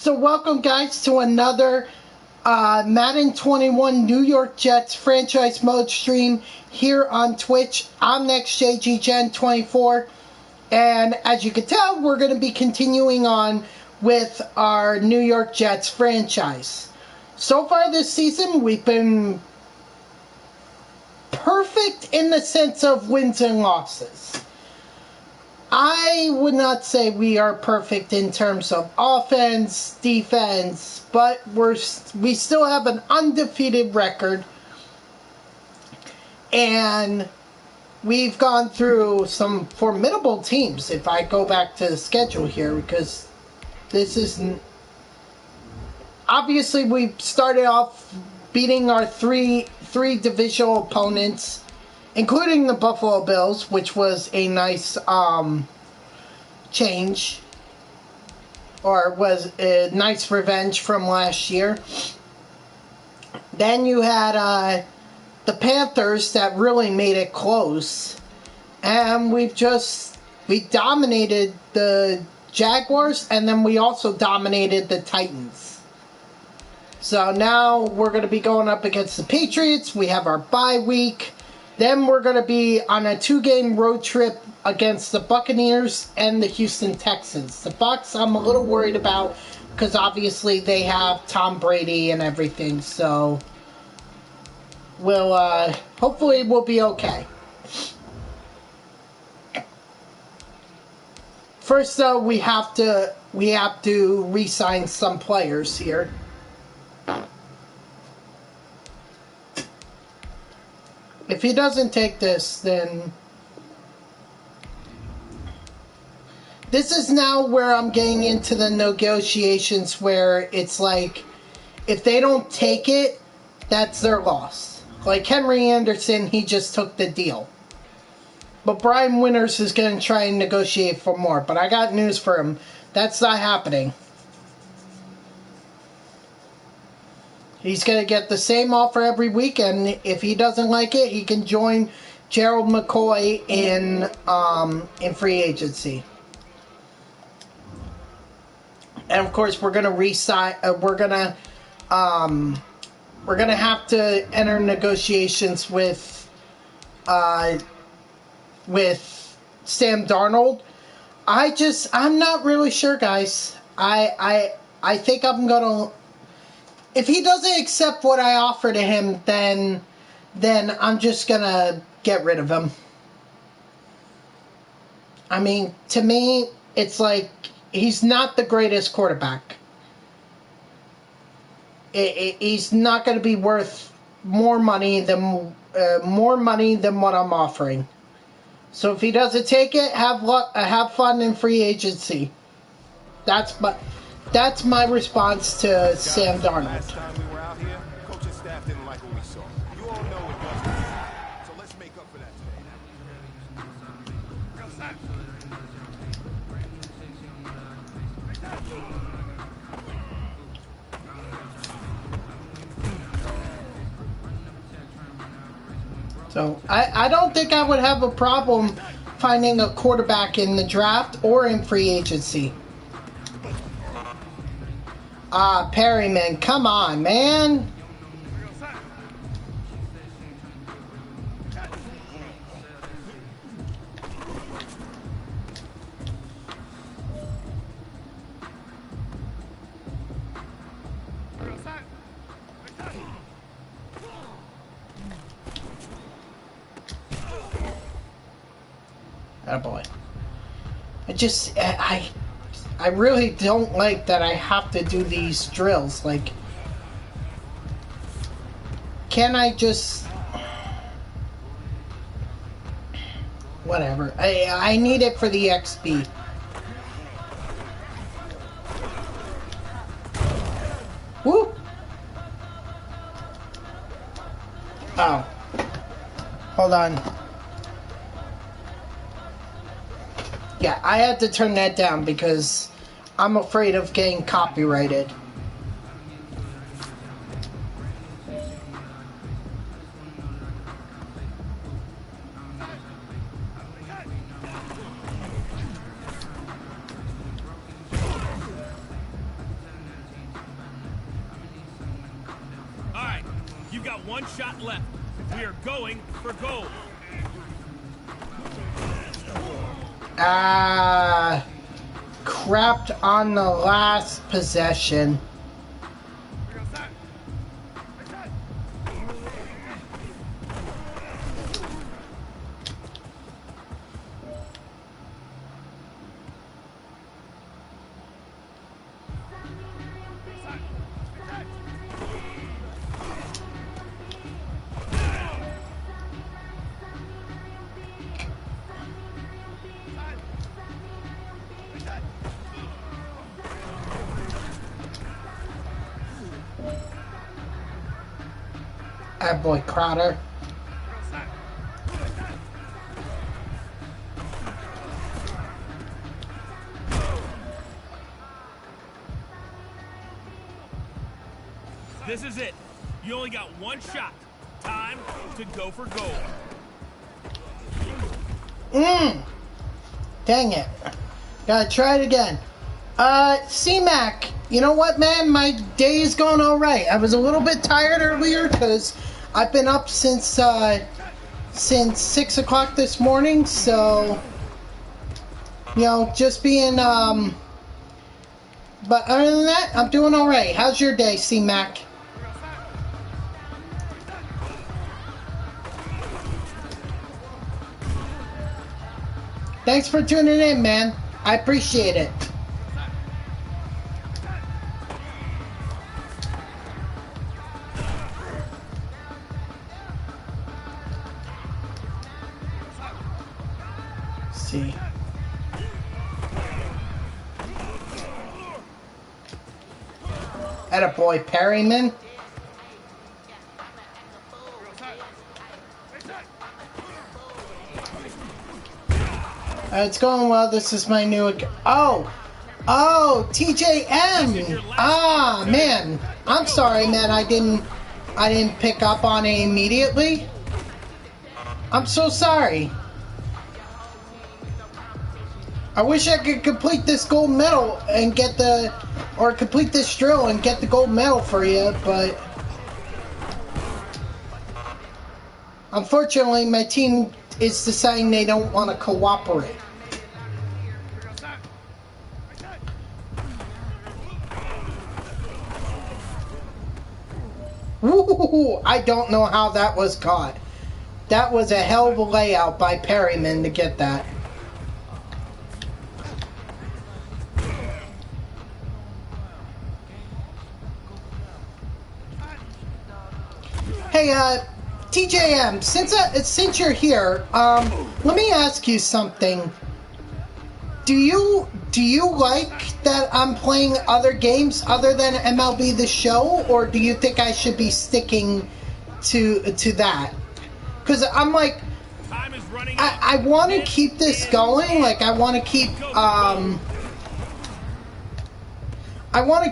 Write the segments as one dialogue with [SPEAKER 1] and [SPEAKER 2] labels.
[SPEAKER 1] So welcome guys to another Madden 21 New York Jets franchise mode stream here on Twitch. I'm NextJGGen24, and as you can tell, we're going to be continuing on with our New York Jets franchise. So far this season, we've been perfect in the sense of wins and losses. I would not say we are perfect in terms of offense, defense, but we still have an undefeated record, and we've gone through some formidable teams. If I go back to the schedule here, because this isn't obviously we started off beating our three divisional opponents, including the Buffalo Bills, which was a nice change, or was a nice revenge from last year. Then you had the Panthers that really made it close, and we dominated the Jaguars, and then we also dominated the Titans. So now we're going to be going up against the Patriots. We have our bye week. Then we're going to be on a 2-game road trip against the Buccaneers and the Houston Texans. The Bucs I'm a little worried about because obviously they have Tom Brady and everything. So hopefully we'll be okay. First though, we have to re-sign some players here. If he doesn't take this, then this is now where I'm getting into the negotiations where it's like, if they don't take it, that's their loss. Like Henry Anderson, he just took the deal. But Brian Winters is going to try and negotiate for more. But I got news for him. That's not happening. He's going to get the same offer every week, and if he doesn't like it, he can join Gerald McCoy in free agency. And of course, we're going to re-sign. We're going to have to enter negotiations with Sam Darnold. I'm not really sure, guys. I think I'm going to. If he doesn't accept what I offer to him, then I'm just going to get rid of him. I mean, to me, it's like he's not the greatest quarterback. He's not going to be worth more money than what I'm offering. So if he doesn't take it, have fun in free agency. That's my response to Sam Darnold.
[SPEAKER 2] Last time we were out here, coaching staff didn't like what we saw. You all know it doesn't. So let's make up for that today.
[SPEAKER 1] So I don't think I would have a problem finding a quarterback in the draft or in free agency. Perryman, come on, man. Attaboy. I really don't like that I have to do these drills. Like, can I just... Whatever. I need it for the XP. Woo! Oh. Hold on. Yeah, I had to turn that down because I'm afraid of getting copyrighted.
[SPEAKER 3] got one shot left. We are going for gold.
[SPEAKER 1] Crapped on the last possession. That boy Crowder.
[SPEAKER 3] This is it. You only got one shot. Time to go for gold.
[SPEAKER 1] Dang it. Gotta try it again. C-Mac, you know what, man? My day is going all right. I was a little bit tired earlier because I've been up since 6 o'clock this morning, so, you know, just being, but other than that, I'm doing all right. How's your day, C-Mac? Thanks for tuning in, man. I appreciate it. See. Attaboy, Perryman. It's going well. This is my new account. Oh, TJM. Ah, man. I'm sorry, man. I didn't pick up on it immediately. I'm so sorry. I wish I could complete this gold medal and get complete this drill and get the gold medal for you, but unfortunately my team is deciding they don't want to cooperate. Woo! I don't know how that was caught. That was a hell of a layout by Perryman to get that. Hey, TJM, since you're here, let me ask you something. Do you like that I'm playing other games other than MLB The Show, or do you think I should be sticking to that? Because I'm like, I want to keep this going. Like, I want to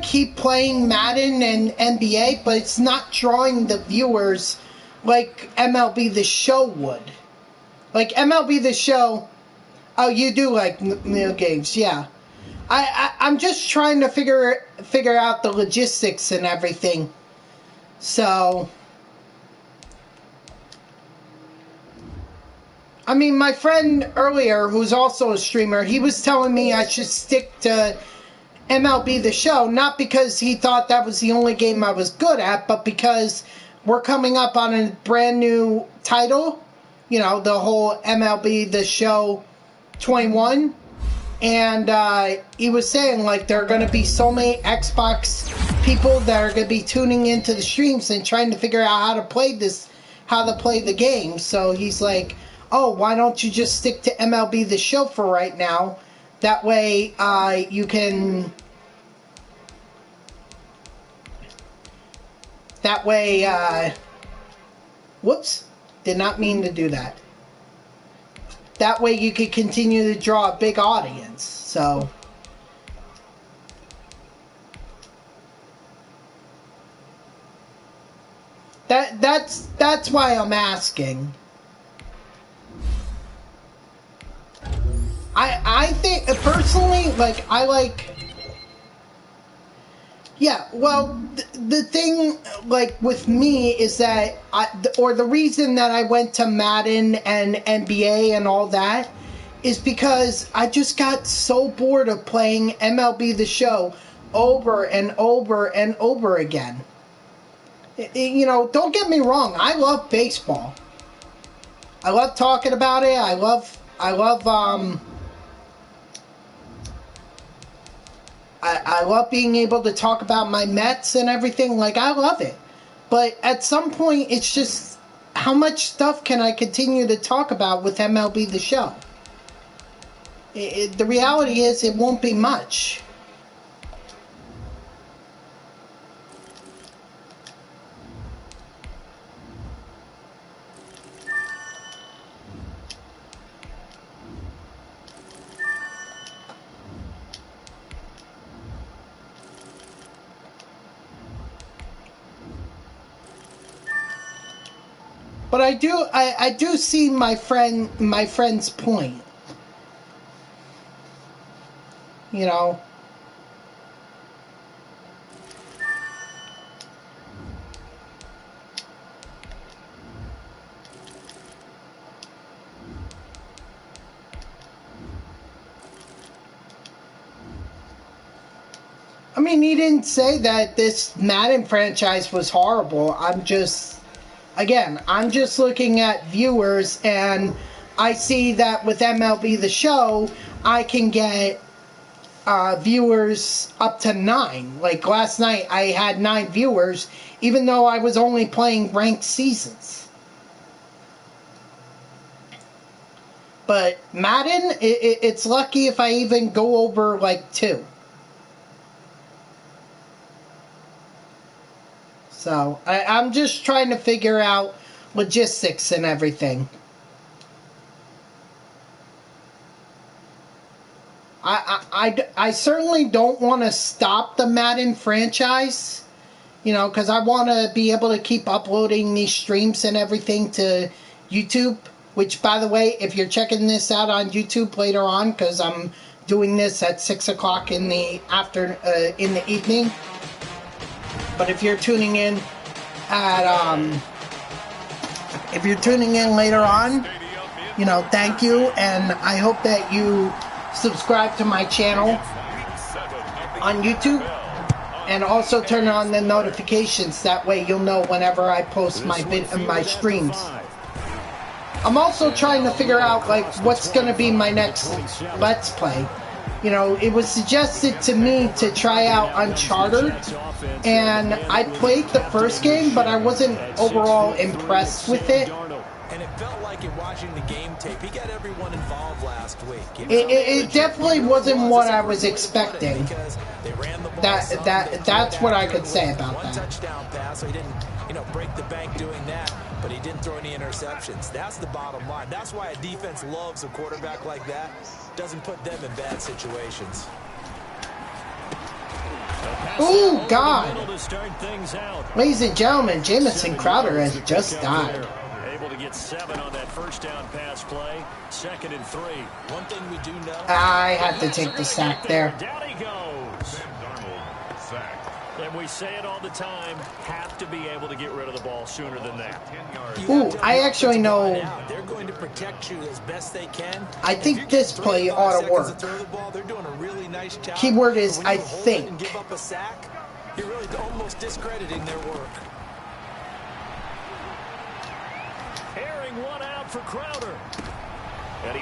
[SPEAKER 1] keep playing Madden and NBA, but it's not drawing the viewers like MLB The Show would. Like MLB The Show. Oh, you do like new games, yeah. I'm just trying to figure out the logistics and everything. So, I mean, my friend earlier, who's also a streamer, he was telling me I should stick to MLB The Show, not because he thought that was the only game I was good at, but because we're coming up on a brand new title, you know, the whole MLB The Show 21, and he was saying, like, there are going to be so many Xbox people that are going to be tuning into the streams and trying to figure out how to play the game. So he's like, oh, why don't you just stick to MLB The Show for right now? That way, you can... That way, whoops, did not mean to do that. That way you could continue to draw a big audience, so... That's why I'm asking. I think, personally, like, I Yeah, well, the thing, like, with me is that, the reason that I went to Madden and NBA and all that is because I just got so bored of playing MLB The Show over and over and over again. You know, don't get me wrong, I love baseball. I love talking about it. I love being able to talk about my Mets and everything. Like, I love it. But at some point, it's just, how much stuff can I continue to talk about with MLB The Show? The reality is, it won't be much. But I do see my friend's point. You know. I mean, he didn't say that this Madden franchise was horrible. I'm just looking at viewers, and I see that with MLB The Show, I can get viewers up to 9. Like, last night, I had 9 viewers, even though I was only playing ranked seasons. But Madden, it's lucky if I even go over, like, 2. So, I'm just trying to figure out logistics and everything. I certainly don't want to stop the Madden franchise, you know, because I want to be able to keep uploading these streams and everything to YouTube, which, by the way, if you're checking this out on YouTube later on, because I'm doing this at 6 o'clock in the evening. But if you're tuning in later on, you know, thank you, and I hope that you subscribe to my channel on YouTube, and also turn on the notifications. That way you'll know whenever I post my streams. I'm also trying to figure out, like, what's going to be my next Let's Play. You know, it was suggested to me to try out Uncharted, and I played the first game, but I wasn't overall impressed with it.
[SPEAKER 4] And it felt like in watching the game tape, he got everyone involved last week.
[SPEAKER 1] It definitely wasn't what I was expecting. That's what I could say about that.
[SPEAKER 4] One touchdown pass, so he didn't, break the bank doing that, but he didn't throw any interceptions. That's the bottom line. That's why a defense loves a quarterback like that. Doesn't put them in bad situations.
[SPEAKER 1] Oh, God. Ladies and gentlemen, Jamison Crowder has just died.
[SPEAKER 5] Able to get 7 on that first down pass play. 2nd and 3.
[SPEAKER 4] One thing we do know.
[SPEAKER 1] I had to take the sack there.
[SPEAKER 5] Down he goes. And we say it all the time, have to be able to get rid of the ball sooner than that.
[SPEAKER 1] Ooh, I actually know.
[SPEAKER 4] They're going to protect you as best they can.
[SPEAKER 1] I think this play ought to work.
[SPEAKER 4] They're doing a really nice job.
[SPEAKER 1] Keyword is I think.
[SPEAKER 4] Give up a sack, you're really almost discrediting their work.
[SPEAKER 5] Airing one out for Crowder.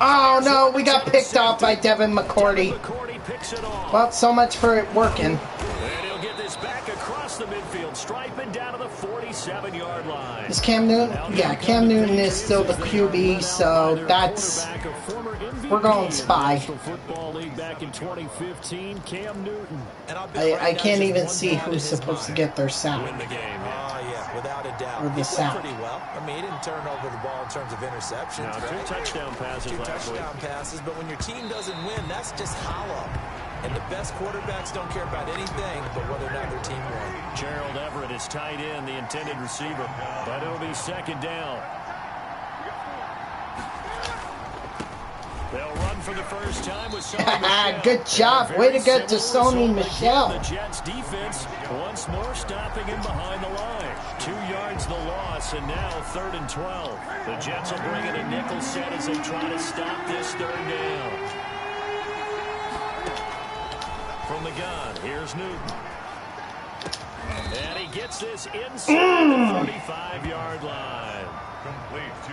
[SPEAKER 1] Oh no, we got picked off by Devin McCourty. Well, so much for it working.
[SPEAKER 5] And he'll get this back across the midfield, striping down to the 47-yard line.
[SPEAKER 1] Is Cam Newton? Yeah, Cam Newton is still the QB, so that's... We're going spy. I can't even see who's supposed to get their sack.
[SPEAKER 4] Without a doubt.
[SPEAKER 1] Or the sack.
[SPEAKER 4] Pretty well. I mean, he didn't turn over the ball in terms of interceptions.
[SPEAKER 5] No, 2 touchdown passes.
[SPEAKER 4] 2 touchdown passes, but when your team doesn't win, that's just hollow. And the best quarterbacks don't care about anything but whether or not their team won.
[SPEAKER 5] Gerald Everett is tight end, the intended receiver, but it'll be 2nd down. They'll run for the first time with Sony Michel.
[SPEAKER 1] Good job. Way to go to Sony Michel.
[SPEAKER 5] The Jets defense once more stopping him behind the line. 2 yards the loss, and now 3rd and 12. The Jets will bring in a nickel set as they try to stop this 3rd down. From the gun, here's Newton. And he gets this inside the 45-yard line.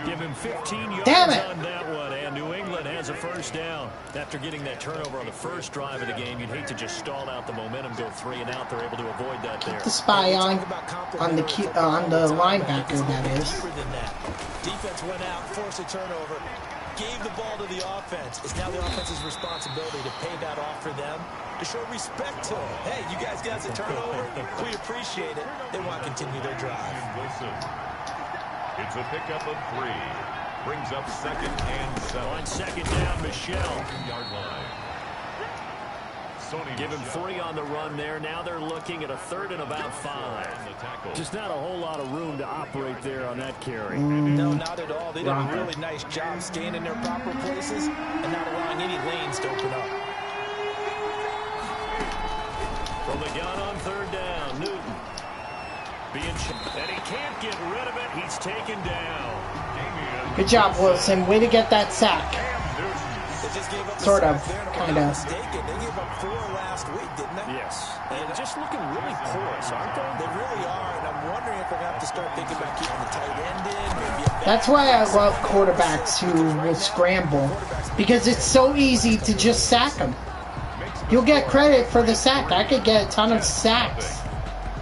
[SPEAKER 5] Give him 15 yards on that one, and New England has a first down. After getting that turnover on the first drive of the game, you'd hate to just stall out the momentum, go 3 and out. They're able to avoid that there.
[SPEAKER 1] The spy on the linebacker, that is.
[SPEAKER 4] Defense went out, forced a turnover, gave the ball to the offense. It's now the offense's responsibility to pay that off for them, to show respect to them. Hey, you guys got the turnover. We appreciate it. They want to continue their drive.
[SPEAKER 6] It's a pickup of 3. Brings up 2nd and 7.
[SPEAKER 5] On 2nd down, Michel.
[SPEAKER 6] 2-yard line.
[SPEAKER 5] Give him 3 on the run there. Now they're looking at a 3rd and about 5. Just not a whole lot of room to operate there on that carry.
[SPEAKER 4] No, not at all. They did a really nice job staying in their proper places and not allowing any lanes to open up.
[SPEAKER 5] From the gun on 3rd down, Newton. And he can't get rid of it. He's taken down.
[SPEAKER 1] Good job, Wilson. Way to get that sack. Sort of, kind of.
[SPEAKER 4] They gave up 4 last week, didn't they?
[SPEAKER 5] Yes. And just looking really porous, aren't they?
[SPEAKER 4] They really are, and I'm wondering if they're going to have to start thinking about keeping the tight end in.
[SPEAKER 1] That's why I love quarterbacks who will scramble, because it's so easy to just sack them. You'll get credit for the sack. I could get a ton of sacks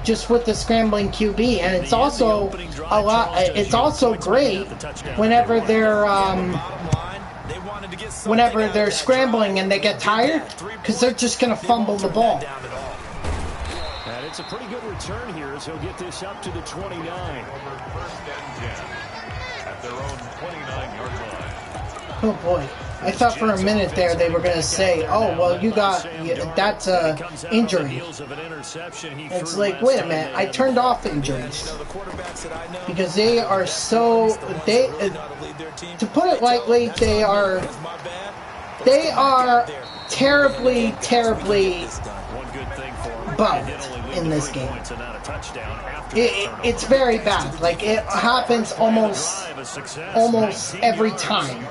[SPEAKER 1] just with the scrambling QB, and it's also a lot. It's also great whenever they're scrambling and they get tired, because they're just going to fumble the ball.
[SPEAKER 5] And it's a pretty good return here as he'll get this up to the 29.
[SPEAKER 6] 1st and 10 at their own 29-yard line.
[SPEAKER 1] Oh boy. I thought for a minute there they were going to say, oh, well, that's a injury. It's like, wait a minute, I turned off injuries. Because they are so, to put it lightly, they are terribly, terribly bugged in this game. It's very bad. Like, it happens almost every time.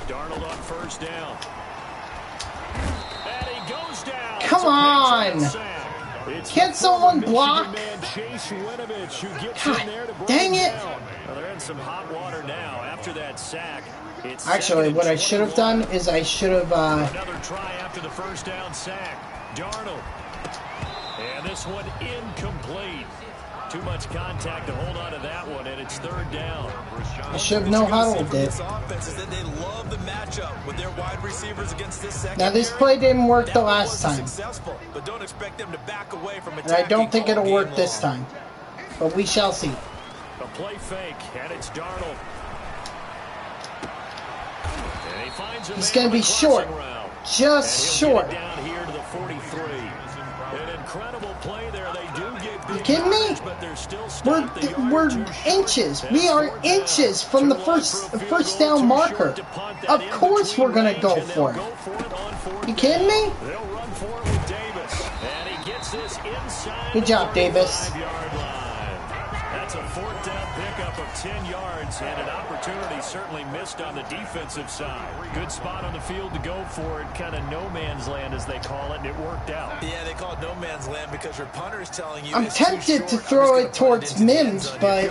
[SPEAKER 5] Darnold on 1st down. And he goes down.
[SPEAKER 1] Come on. Can't someone block? God, dang it.
[SPEAKER 5] Well, they're in some hot water now after that sack.
[SPEAKER 1] Actually, what I should have done is I should have...
[SPEAKER 5] Another try after the 1st down sack. Darnold. And this one incomplete. Too much contact to hold on to that one, and it's 3rd down.
[SPEAKER 1] I should have no-huddled it. Now, this play didn't work the last time. And I don't think it'll work this time. But we shall see.
[SPEAKER 5] A play fake, and it's Darnold. And he finds
[SPEAKER 1] He's going to be short. Just short.
[SPEAKER 5] Down here to the 43. An incredible play there. They do get big.
[SPEAKER 1] You kidding me? We're inches. We are inches from the first down marker. Of course we're going to go for it. You kidding me?
[SPEAKER 5] They'll run for it with Davis. And he gets this inside.
[SPEAKER 1] Good job, Davis.
[SPEAKER 5] That's a 4th down pickup of 10 yards, and an opportunity certainly missed on the defensive side. Good spot on the field to go for it, kind of no man's land as they call it, and it worked out.
[SPEAKER 4] Yeah, they call it no man's land because your punter is telling you
[SPEAKER 1] I'm tempted to throw it towards Mims, but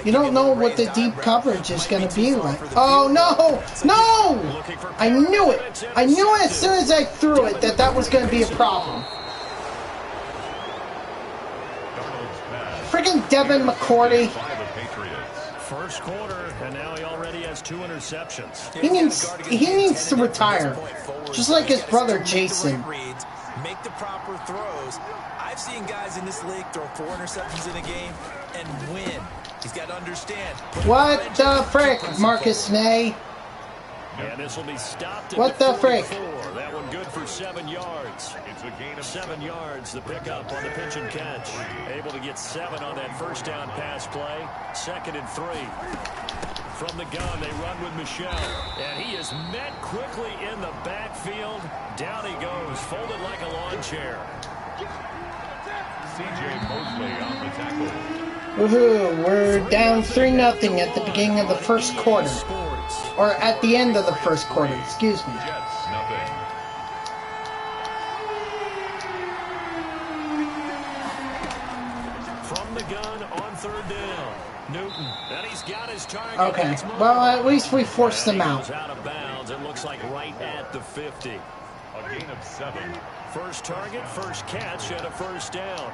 [SPEAKER 1] you don't know what the deep coverage is going to be like. Oh, no! No! I knew it. I knew as soon as I threw it that was going to be a problem. Friggin' Devin McCourty.
[SPEAKER 5] First quarter, and now he already has 2 interceptions.
[SPEAKER 1] He needs to retire, just like his brother Jason.
[SPEAKER 4] Make the proper throws. I've seen guys in this league throw 4 interceptions in a game and win. He's got to understand.
[SPEAKER 1] What the frick, Marcus May?
[SPEAKER 5] And this will be stopped.
[SPEAKER 1] What the frick?
[SPEAKER 5] That one good for 7 yards.
[SPEAKER 6] It's a gain of
[SPEAKER 5] 7 yards, the pickup on the pitch and catch. Able to get 7 on that 1st down pass play. 2nd and 3. From the gun, they run with Michelle. And he is met quickly in the backfield. Down he goes, folded like a lawn chair.
[SPEAKER 6] C.J. Mosley on the tackle.
[SPEAKER 1] Woohoo, we're down 3-0 at the beginning of the first quarter. Or at the end of the first quarter, excuse me.
[SPEAKER 6] Jets, nothing.
[SPEAKER 5] From the gun on third down. Newton. And he's got his target.
[SPEAKER 1] Okay, well, at least we forced them out.
[SPEAKER 5] Out of bounds. It looks like right at the 50.
[SPEAKER 6] A gain of 7.
[SPEAKER 5] First target, first catch, and a first down.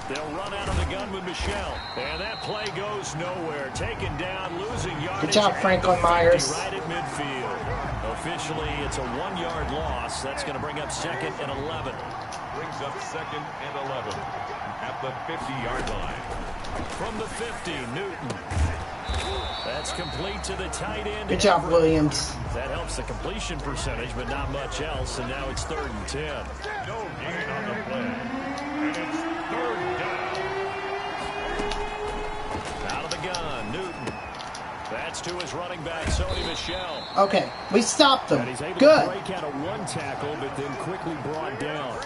[SPEAKER 5] They'll run out of the gun with Michelle. And that play goes nowhere. Taken down, losing yardage.
[SPEAKER 1] Good job, Franklin Myers.
[SPEAKER 5] Right at midfield. Officially, it's a 1-yard loss. That's going to bring up 2nd and 11.
[SPEAKER 6] Brings up 2nd and 11 at the 50-yard line.
[SPEAKER 5] From the 50, Newton. That's complete to the tight end.
[SPEAKER 1] Good job, Williams.
[SPEAKER 5] That helps the completion percentage, but not much else. And now it's 3rd and 10.
[SPEAKER 6] No gain on the play. And it's 3rd down.
[SPEAKER 5] Out of the gun, Newton. That's to his running back, Sony Michel.
[SPEAKER 1] Okay, we stopped them.
[SPEAKER 5] And he's able
[SPEAKER 1] Good.
[SPEAKER 5] to break out of one tackle, but then quickly brought down.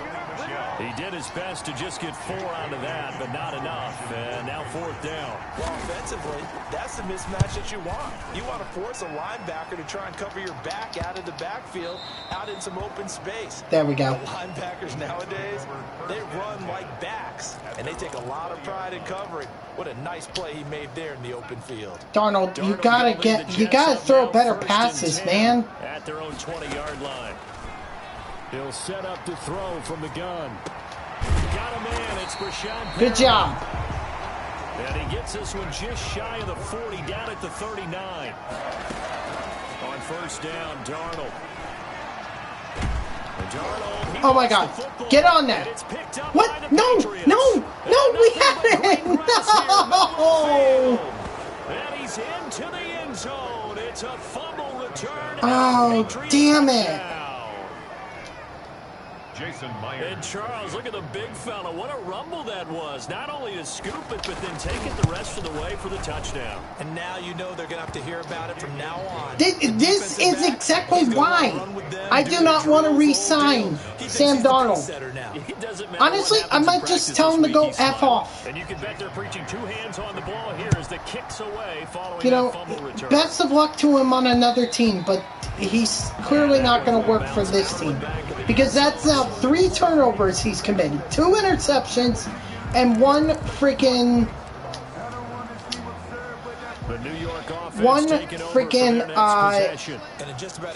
[SPEAKER 5] He did his best to just get 4 out of that, but not enough. And now 4th down.
[SPEAKER 4] Well, offensively, that's the mismatch that you want. You want to force a linebacker to try and cover your back out of the backfield, out in some open space.
[SPEAKER 1] There we go.
[SPEAKER 4] The linebackers nowadays, they run like backs, and they take a lot of pride in covering. What a nice play he made there in the open field.
[SPEAKER 1] Darnold, you gotta throw better passes, man.
[SPEAKER 5] At their own 20-yard line. He'll set up to throw from the gun. Got a man. It's Brashad.
[SPEAKER 1] Good job.
[SPEAKER 5] And he gets this one just shy of the 40, down at the 39. On first down, Darnold.
[SPEAKER 1] Oh my God! Get on that! What? No! No! No! We have it! No!
[SPEAKER 5] And he's into the end zone. It's a fumble return.
[SPEAKER 1] Oh, damn it!
[SPEAKER 6] Jason Myers.
[SPEAKER 5] And Charles, look at the big fella. What a rumble that was. Not only to scoop it, but then take it the rest of the way for the touchdown.
[SPEAKER 4] And now you know they're going to have to hear about it from now on.
[SPEAKER 1] This is exactly why I do not want to re-sign Sam Darnold. Honestly, I might just tell him to go F off.
[SPEAKER 5] And you can bet they're preaching 2 hands on the ball here as the kicks away following that fumble return.
[SPEAKER 1] Best of luck to him on another team, but he's clearly not going to work for this team. Because that's now 3 turnovers he's committed, 2 interceptions, and 1 freaking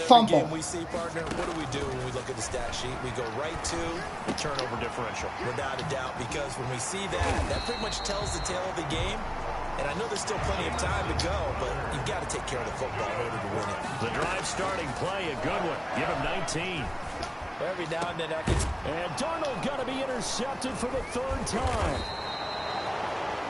[SPEAKER 1] fumble.
[SPEAKER 4] We see, partner, what do we do when we look at the stat sheet? We go right to
[SPEAKER 5] the turnover differential.
[SPEAKER 4] Without a doubt, because when we see that pretty much tells the tale of the game. And I know there's still plenty of time to go, but you've got to take care of the football in order to win it.
[SPEAKER 5] The drive starting play, a good one. Give him 19.
[SPEAKER 4] Every now and then I can...
[SPEAKER 5] And Darnold got to be intercepted for the 3rd time.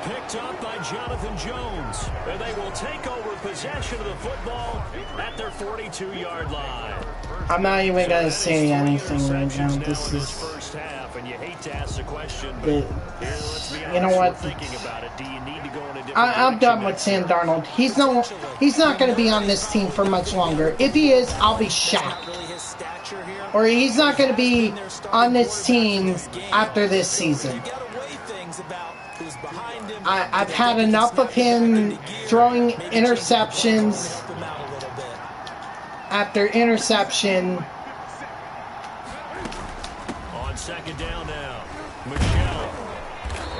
[SPEAKER 5] Picked up by Jonathan Jones. And they will take over possession of the football at their 42-yard line.
[SPEAKER 1] I'm not even going to say anything right now. This is...
[SPEAKER 5] First half, and you hate to ask the question, but
[SPEAKER 1] you know what?
[SPEAKER 5] Thinking about it, do you need to go in a different
[SPEAKER 1] I'm done with Sam Darnold. He's not going to be on this team for much longer. If he is, I'll be shocked. Or he's not going to be on this team after this season. I've had enough of him throwing interceptions after interception.
[SPEAKER 5] On 2nd down now, Michelle.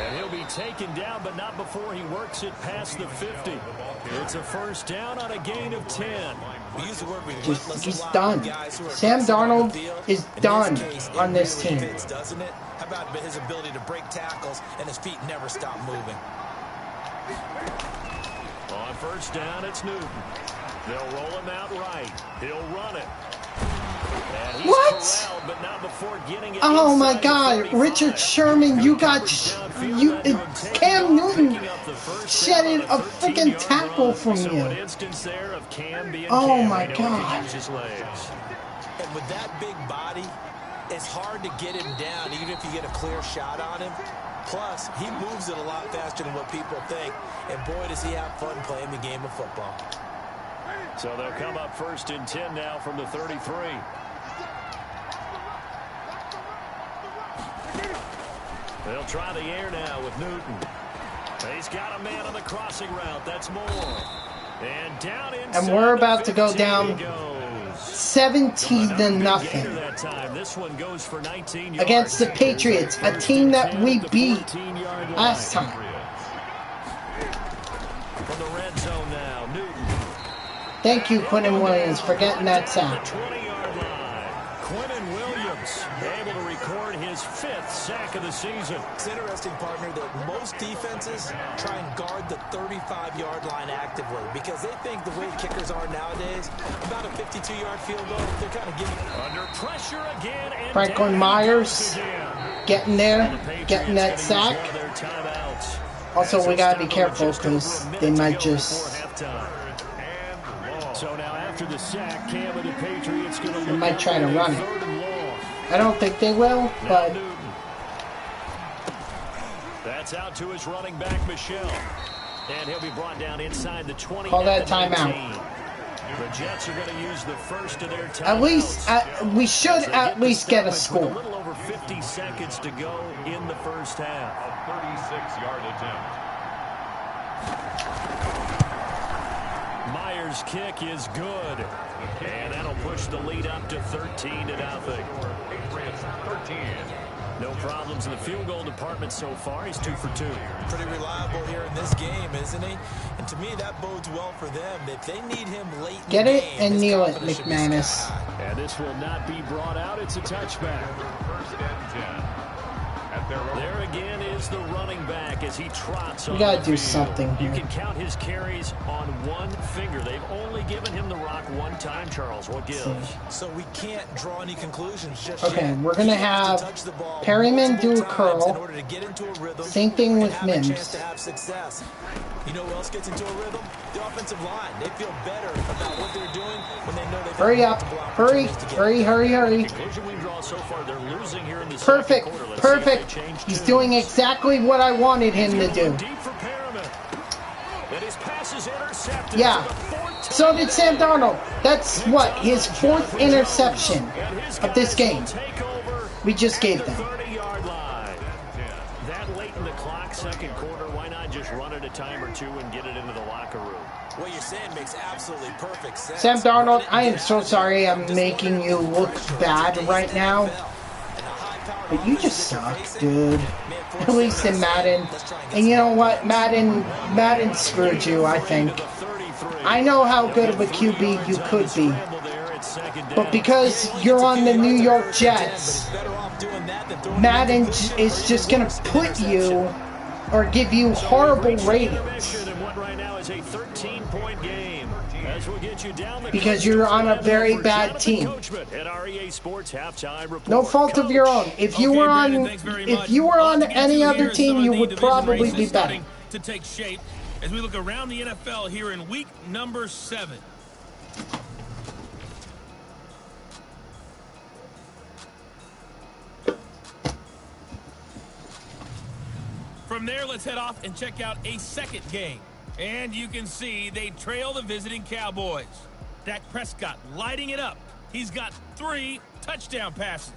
[SPEAKER 5] And he'll be taken down, but not before he works it past the 50. It's a first down on a gain of 10.
[SPEAKER 1] He's done. Sam Darnold is done on this team.
[SPEAKER 4] How about his ability to break tackles and his feet never stop moving?
[SPEAKER 5] On first down, it's Newton. They'll roll him out right. He'll run it.
[SPEAKER 1] What?
[SPEAKER 5] Corralled, but not before getting it.
[SPEAKER 1] Oh my God, Richard Sherman, Cam Newton shedded a freaking tackle from you.
[SPEAKER 5] Oh
[SPEAKER 1] Oh my God.
[SPEAKER 4] And with that big body, It's hard to get him down, even if you get a clear shot on him. Plus, he moves it a lot faster than what people think. And boy, does he have fun playing the game of football.
[SPEAKER 5] So they'll come up 1st and 10 now from the 33. They'll try the air now with Newton. He's got a man on the crossing route. That's Moore. And down inside.
[SPEAKER 1] And we're about to go down 17-0
[SPEAKER 5] That time. This one goes for 19
[SPEAKER 1] against the Patriots, a team that we beat last time.
[SPEAKER 5] From the red zone now, Newton.
[SPEAKER 1] Thank you, Quinnen Williams, for getting that sack.
[SPEAKER 5] 20-yard line. Quinnen Williams able to record his 5th sack of the season.
[SPEAKER 4] It's interesting, partner, that most defenses try and guard the 35-yard line actively because they think the way kickers are nowadays, about a 52-yard field goal, they're kind of giving
[SPEAKER 5] Under pressure again. And
[SPEAKER 1] Franklin Myers getting there, getting that sack. Also, we got to be careful because they might just...
[SPEAKER 5] So now after the sack, Cam and the Patriots going to
[SPEAKER 1] they might try to run it. I don't think they will, but...
[SPEAKER 5] That's out to his running back, Michelle. And he'll be brought down inside the 20.
[SPEAKER 1] Call that timeout.
[SPEAKER 5] The Jets are going to use the first of their timeouts.
[SPEAKER 1] At least, we should at least get a score.
[SPEAKER 5] A little over 50 seconds to go in the first half.
[SPEAKER 6] A 36-yard attempt.
[SPEAKER 5] Myers' kick is good. And that'll push the lead up to 13-0.
[SPEAKER 6] Patriots 13.
[SPEAKER 5] No problems in the field goal department so far. He's 2 for 2.
[SPEAKER 4] pretty reliable here in this game, isn't he? And to me, that bodes well for them. If they need him late in
[SPEAKER 1] Get
[SPEAKER 4] the
[SPEAKER 1] it
[SPEAKER 4] game,
[SPEAKER 1] and
[SPEAKER 4] his
[SPEAKER 1] kneel it,
[SPEAKER 4] confidence should be
[SPEAKER 1] McManus.
[SPEAKER 4] sky high.
[SPEAKER 5] And this will not be brought out. It's a touchback.
[SPEAKER 6] 1st and 10. At their own.
[SPEAKER 5] There again is the running back as he trots on
[SPEAKER 1] We gotta
[SPEAKER 5] the
[SPEAKER 1] do
[SPEAKER 5] field.
[SPEAKER 1] something
[SPEAKER 5] You
[SPEAKER 1] here.
[SPEAKER 5] can count his carries on one finger. They've only given him the rock one time, Charles. What gives?
[SPEAKER 4] So we can't draw any conclusions just
[SPEAKER 1] Okay,
[SPEAKER 4] yet.
[SPEAKER 1] we're gonna
[SPEAKER 4] He has to
[SPEAKER 1] have
[SPEAKER 4] touch the ball
[SPEAKER 1] Perryman do a
[SPEAKER 4] multiple times
[SPEAKER 1] curl.
[SPEAKER 4] in order to get into a rhythm
[SPEAKER 1] Same thing
[SPEAKER 4] and
[SPEAKER 1] with
[SPEAKER 4] have a
[SPEAKER 1] Mims.
[SPEAKER 4] chance to have success. You know who else gets into a rhythm? The offensive line. They feel better about what they're doing when they know they've
[SPEAKER 1] Hurry
[SPEAKER 4] got
[SPEAKER 1] up.
[SPEAKER 4] multiple
[SPEAKER 1] Hurry,
[SPEAKER 4] opportunities to get
[SPEAKER 1] hurry,
[SPEAKER 4] it.
[SPEAKER 1] hurry, hurry.
[SPEAKER 5] Conclusion we draw so far, they're losing here in the
[SPEAKER 1] Perfect,
[SPEAKER 5] second quarter. Let's see if
[SPEAKER 1] perfect.
[SPEAKER 5] they change
[SPEAKER 1] He's
[SPEAKER 5] tunes.
[SPEAKER 1] doing exactly what I wanted him to do.
[SPEAKER 5] Deep for Perriman. And his pass is intercepted.
[SPEAKER 1] Yeah.
[SPEAKER 5] For the 4th
[SPEAKER 1] So
[SPEAKER 5] time
[SPEAKER 1] did Sam Darnold. That's what, his 4th interception
[SPEAKER 5] And his
[SPEAKER 1] of this
[SPEAKER 5] guys
[SPEAKER 1] game.
[SPEAKER 5] will take over
[SPEAKER 1] We just
[SPEAKER 5] at
[SPEAKER 1] gave
[SPEAKER 5] the
[SPEAKER 1] them.
[SPEAKER 5] 30-yard line. That late in the clock, second quarter, why not just run it a time or two and get it into the locker room?
[SPEAKER 4] What you're saying makes absolutely perfect sense.
[SPEAKER 1] Sam Darnold, I am so sorry I'm making you look bad right now. But you just suck, dude. At least in Madden. And you know what? Madden screwed you, I think. I know how good of a QB you could be. But because you're on the New York Jets, Madden is just going to put you or give you horrible ratings. Because you're on a very bad team. No fault of your own. If you were on any other team, you would probably be better.
[SPEAKER 3] To take shape as we look around the NFL here in week number 7. From there, let's head off and check out a second game. And you can see they trail the visiting Cowboys. Dak Prescott lighting it up. He's got 3 touchdown passes.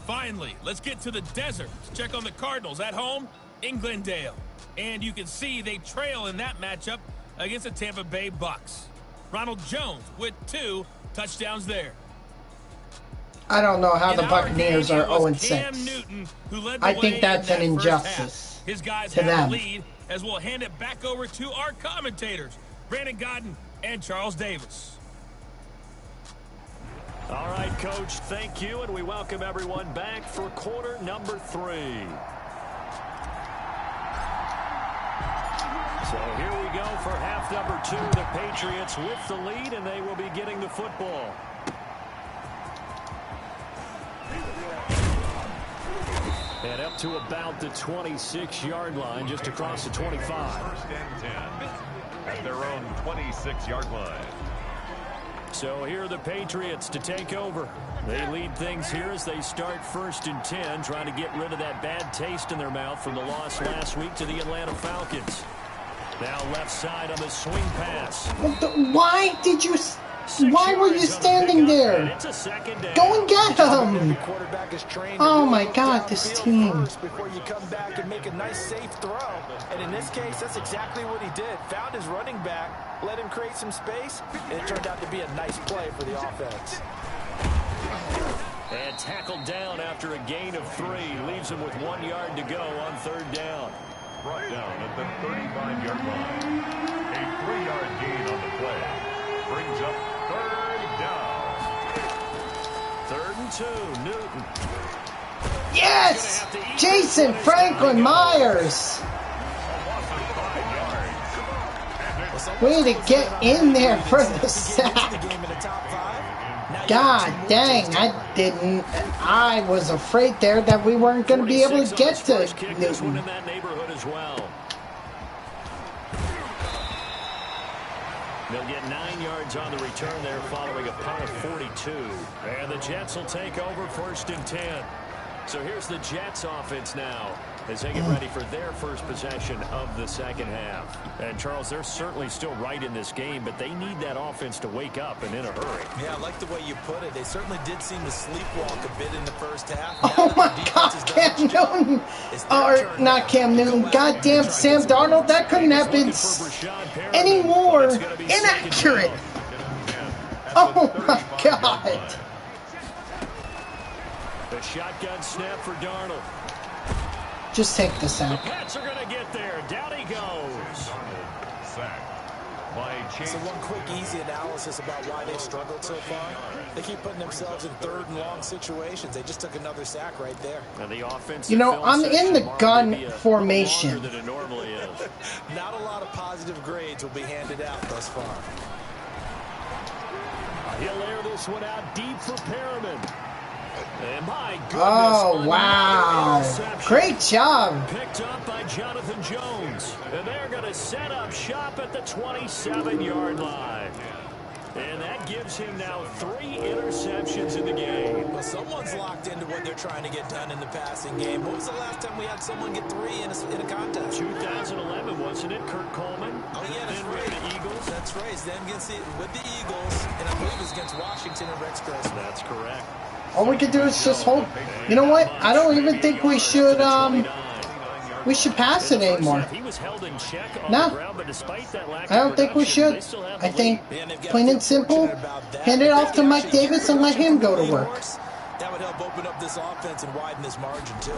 [SPEAKER 3] Finally, let's get to the desert to check on the Cardinals at home in Glendale. And you can see they trail in that matchup against the Tampa Bay Bucks. Ronald Jones with 2 touchdowns there.
[SPEAKER 1] I don't know how the
[SPEAKER 3] In our
[SPEAKER 1] Buccaneers
[SPEAKER 3] game,
[SPEAKER 1] are
[SPEAKER 3] it was
[SPEAKER 1] 0-6.
[SPEAKER 3] Cam Newton who led the
[SPEAKER 1] I think
[SPEAKER 3] way
[SPEAKER 1] that's
[SPEAKER 3] in
[SPEAKER 1] an
[SPEAKER 3] that first half.
[SPEAKER 1] injustice
[SPEAKER 3] His guys
[SPEAKER 1] to
[SPEAKER 3] have
[SPEAKER 1] them.
[SPEAKER 3] the lead as we'll hand it back over to our commentators, Brandon Godden and Charles Davis.
[SPEAKER 5] All right, Coach, thank you, and we welcome everyone back for quarter number 3. So here we go for half number 2. The Patriots with the lead, and they will be getting the football. And up to about the 26-yard line, just across the 25.
[SPEAKER 6] 1st and 10. At their own 26-yard line.
[SPEAKER 5] So here are the Patriots to take over. They lead things here as they start 1st and 10, trying to get rid of that bad taste in their mouth from the loss last week to the Atlanta Falcons. Now left side on the swing pass.
[SPEAKER 1] Why did you... Why were you standing there? Go and get him! Oh my God, this team.
[SPEAKER 4] Before you come back and make a nice safe throw. And in this case, that's exactly what he did. Found his running back, let him create some space, and it turned out to be a nice play for the offense.
[SPEAKER 5] And tackled down after a gain of 3. Leaves him with 1 yard to go on 3rd down.
[SPEAKER 6] Brought down at the 35-yard line. A 3-yard gain on the play. Brings up 3rd down.
[SPEAKER 5] 3rd and 2, Newton.
[SPEAKER 1] Yes! Jason Franklin Myers. Way to get in there for the sack. God dang, I was afraid there that we weren't going to be able to get to Newton.
[SPEAKER 5] In that neighborhood as well. They'll get 9 yards on the return there following a punt of 42. And the Jets will take over 1st and 10. So here's the Jets offense now as they get ready for their first possession of the 2nd half. And Charles, they're certainly still right in this game, but they need that offense to wake up and in a hurry.
[SPEAKER 4] Yeah, I like the way you put it. They certainly did seem to sleepwalk a bit in the first half.
[SPEAKER 1] Oh my God, Cam Newton. Or not Cam Newton. Goddamn Sam Darnold. That couldn't have been any more inaccurate. Oh my God.
[SPEAKER 5] The shotgun snap for Darnold.
[SPEAKER 1] Just take the sack.
[SPEAKER 5] The Pats are going to get there. Down he goes.
[SPEAKER 6] Sack by Chase.
[SPEAKER 4] So one quick, easy analysis about why they've struggled so far. They keep putting themselves in 3rd and long situations. They just took another sack right there.
[SPEAKER 5] And the offense.
[SPEAKER 1] You know, I'm in the gun formation.
[SPEAKER 5] Than it normally is.
[SPEAKER 4] Not a lot of positive grades will be handed out thus far.
[SPEAKER 5] He'll air this one out deep for Perriman. And my goodness,
[SPEAKER 1] oh, wow. Great job.
[SPEAKER 5] Picked up by Jonathan Jones. And they're going to set up shop at the 27-yard line. And that gives him now 3 interceptions in the game.
[SPEAKER 4] Well, someone's locked into what they're trying to get done in the passing game. When was the last time we had someone get 3 in a contest?
[SPEAKER 5] 2011, wasn't it? Kurt Coleman.
[SPEAKER 4] Oh, yeah, that's
[SPEAKER 5] and
[SPEAKER 4] right.
[SPEAKER 5] With the Eagles.
[SPEAKER 4] That's right. Then with the Eagles, and I believe it was against Washington and Rex Grossman.
[SPEAKER 5] That's correct.
[SPEAKER 1] All we could do is just hold. You know what? I don't even think we should pass it anymore. No, I don't think we should. I think, plain and simple, hand it off to Mike Davis and let him go to work.
[SPEAKER 4] That would help open up this offense and widen this margin, too.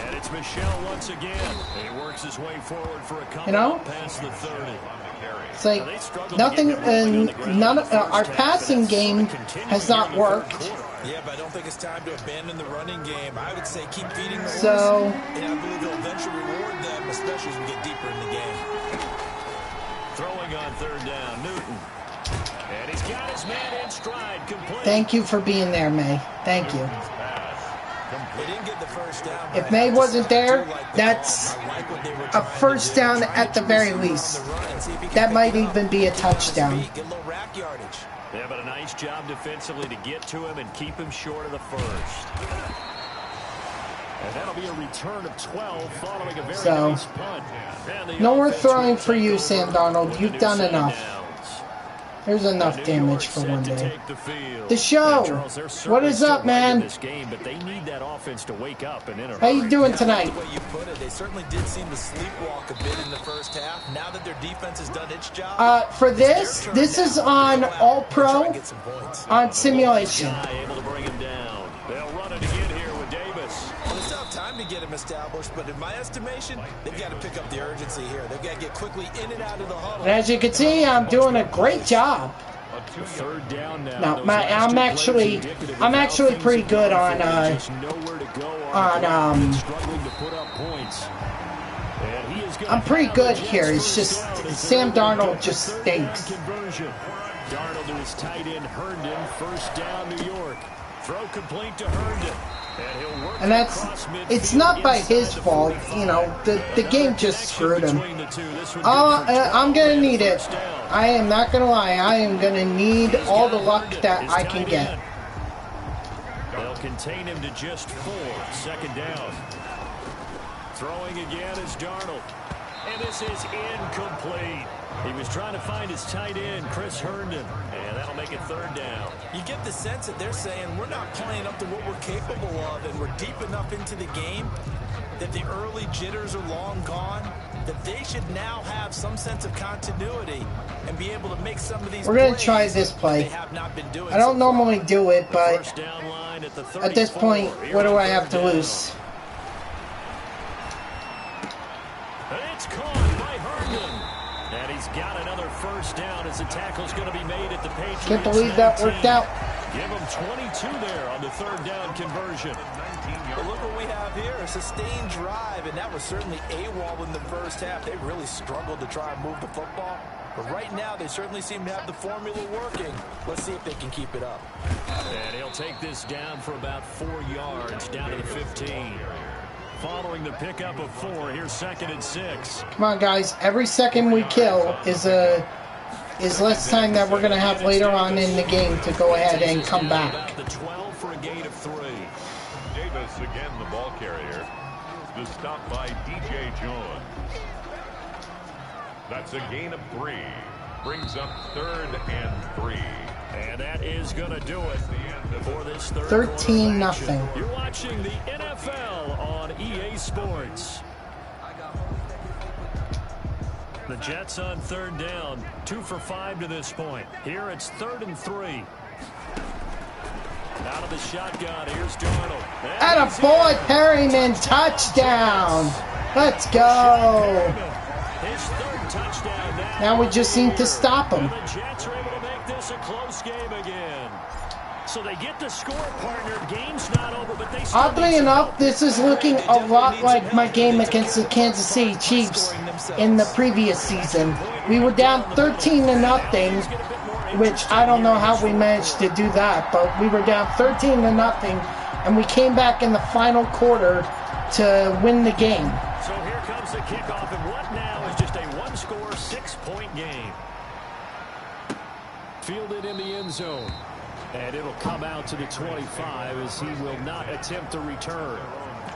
[SPEAKER 5] And it's Michelle once again. He works his way forward for a couple past the 30.
[SPEAKER 1] It's like nothing, our passing game has not worked.
[SPEAKER 4] Yeah, but I don't think it's time to abandon the running game. I would say keep feeding the
[SPEAKER 1] so,
[SPEAKER 4] and I believe they'll eventually reward them, especially as we get deeper in the game.
[SPEAKER 5] Throwing on 3rd down, Newton. And he's got his man in stride, complete.
[SPEAKER 1] Thank you for being there, May. Thank you.
[SPEAKER 4] They didn't get the first down.
[SPEAKER 1] If May wasn't there, that's a first down at the very least. That might even be a touchdown.
[SPEAKER 4] Get a little rack yardage.
[SPEAKER 5] Yeah, but a nice job defensively to get to him and keep him short of the first. And that'll be a return of 12 following a very nice punt.
[SPEAKER 1] No more throwing for you, Sam Darnold. You've done enough. There's enough damage for one day. The show. What is up, man? How you doing tonight?
[SPEAKER 4] They certainly did seem to sleepwalk a bit in the first half. Now that their defense has done its job.
[SPEAKER 1] For this is on All Pro on simulation.
[SPEAKER 5] Able to bring him down. They'll run it again here with Davis.
[SPEAKER 4] Well, they still have time to get him established, but in my estimation, they've got to pick up the urgency here. They've got to get quickly in and out of the huddle.
[SPEAKER 1] And as you can see, I'm doing a great job.
[SPEAKER 5] Third down now.
[SPEAKER 1] No, I'm actually pretty good on I'm pretty good here. It's just Sam Darnold just stinks.
[SPEAKER 5] Darnold to his tight end Herndon. First down, New York. Throw complete to Herndon.
[SPEAKER 1] And it's not by his fault, you know, the game just screwed him. I'm going to need it. I am not going to lie. I am going to need all the luck that I can get.
[SPEAKER 5] They'll contain him to just 4. Second down. Throwing again is Darnold. And this is incomplete. He was trying to find his tight end, Chris Herndon, and that'll make it third down.
[SPEAKER 4] You get the sense that they're saying we're not playing up to what we're capable of, and we're deep enough into the game that the early jitters are long gone, that they should now have some sense of continuity and be able to make some of these.
[SPEAKER 1] We're going to try this play. I don't normally do it, but at this point, what do I have to lose?
[SPEAKER 5] It's caught by Herndon. And he's got another first down as the tackle's going to be made at the Patriots.
[SPEAKER 1] Can't believe that worked out.
[SPEAKER 5] Give him 22 there on the third down conversion.
[SPEAKER 4] But look what we have here, a sustained drive, and that was certainly AWOL in the first half. They really struggled to try and move the football. But right now, they certainly seem to have the formula working. Let's see if they can keep it up.
[SPEAKER 5] And he'll take this down for about 4 yards, down to the 15. Following the pickup of 4, here's 2nd and 6.
[SPEAKER 1] Come on, guys. Every second we kill is less time that we're going to have later on in the game to go ahead and come back.
[SPEAKER 5] The 12 for a gain of 3.
[SPEAKER 6] Davis again the ball carrier. The stop by DJ Jones. That's a gain of 3. Brings up 3rd and 3.
[SPEAKER 5] And that is going to do it for this third
[SPEAKER 1] 13-0.
[SPEAKER 5] You're watching the NFL on EA Sports. The Jets on third down, 2 for 5 to this point. Here it's 3rd and 3. Out of the shotgun, here's Darnold.
[SPEAKER 1] Attaboy, Perryman, touchdown. Let's go.
[SPEAKER 5] His 3rd touchdown now.
[SPEAKER 1] Now we just need to stop him.
[SPEAKER 5] The Jets are able to make this a close game again. So they get the score, partner. Game's not over, but they still.
[SPEAKER 1] Oddly enough, this is looking a lot like my game against the Kansas City Chiefs in the previous season. We were down 13-0, which I don't know how we managed to do that, but we were down 13-0, and we came back in the final quarter to win the game.
[SPEAKER 5] So here comes the kickoff, and what now is just a one-score, 6-point game. Fielded in the end zone. And it'll come out to the 25 as he will not attempt to return.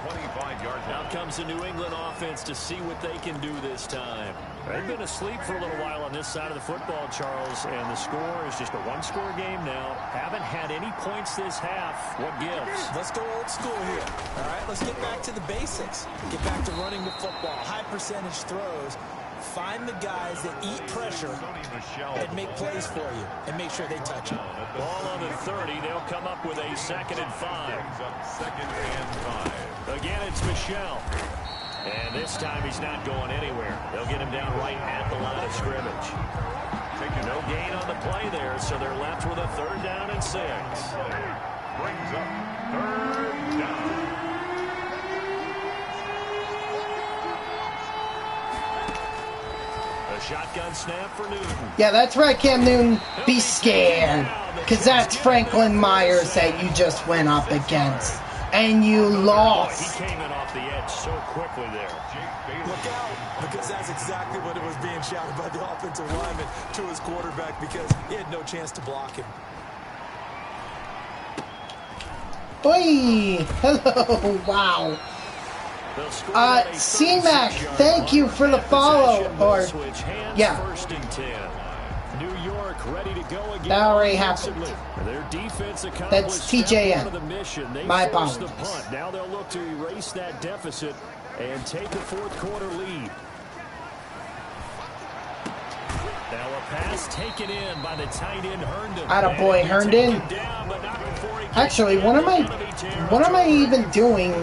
[SPEAKER 6] 25-yard.
[SPEAKER 5] Now comes the New England offense to see what they can do this time. They've been asleep for a little while on this side of the football, Charles, and the score is just a one-score game now. Haven't had any points this half. What gives?
[SPEAKER 4] Let's go old school here. All right, let's get back to the basics. Get back to running the football, high percentage throws. Find the guys that eat pressure and make plays for you and make sure they touch it.
[SPEAKER 5] Ball on the 30. They'll come up with a 2nd and 5.
[SPEAKER 6] 2nd and 5.
[SPEAKER 5] Again, it's Michel. And this time he's not going anywhere. They'll get him down right at the line of scrimmage. No gain on the play there, so they're left with a 3rd down and 6.
[SPEAKER 6] Brings up 3rd down.
[SPEAKER 5] Shotgun snap for Newton.
[SPEAKER 1] Yeah, that's right, Cam Newton. Be scared. Because that's Franklin Myers that you just went up against. And you lost.
[SPEAKER 5] He came in off the edge so quickly there.
[SPEAKER 4] Look out, because that's exactly what it was being shouted by the offensive lineman to his quarterback because he had no chance to block him.
[SPEAKER 1] Oi! Hello, wow. C-Mac, thank you for the follow. Or, yeah.
[SPEAKER 5] New York ready to go again.
[SPEAKER 1] That already happened.
[SPEAKER 5] Their defense
[SPEAKER 1] That's TJN. My apologies.
[SPEAKER 5] Now they'll look to erase that deficit and take the 4th quarter lead. Now a pass taken in by the tight end Herndon.
[SPEAKER 1] Attaboy, Herndon. Actually, what am I even doing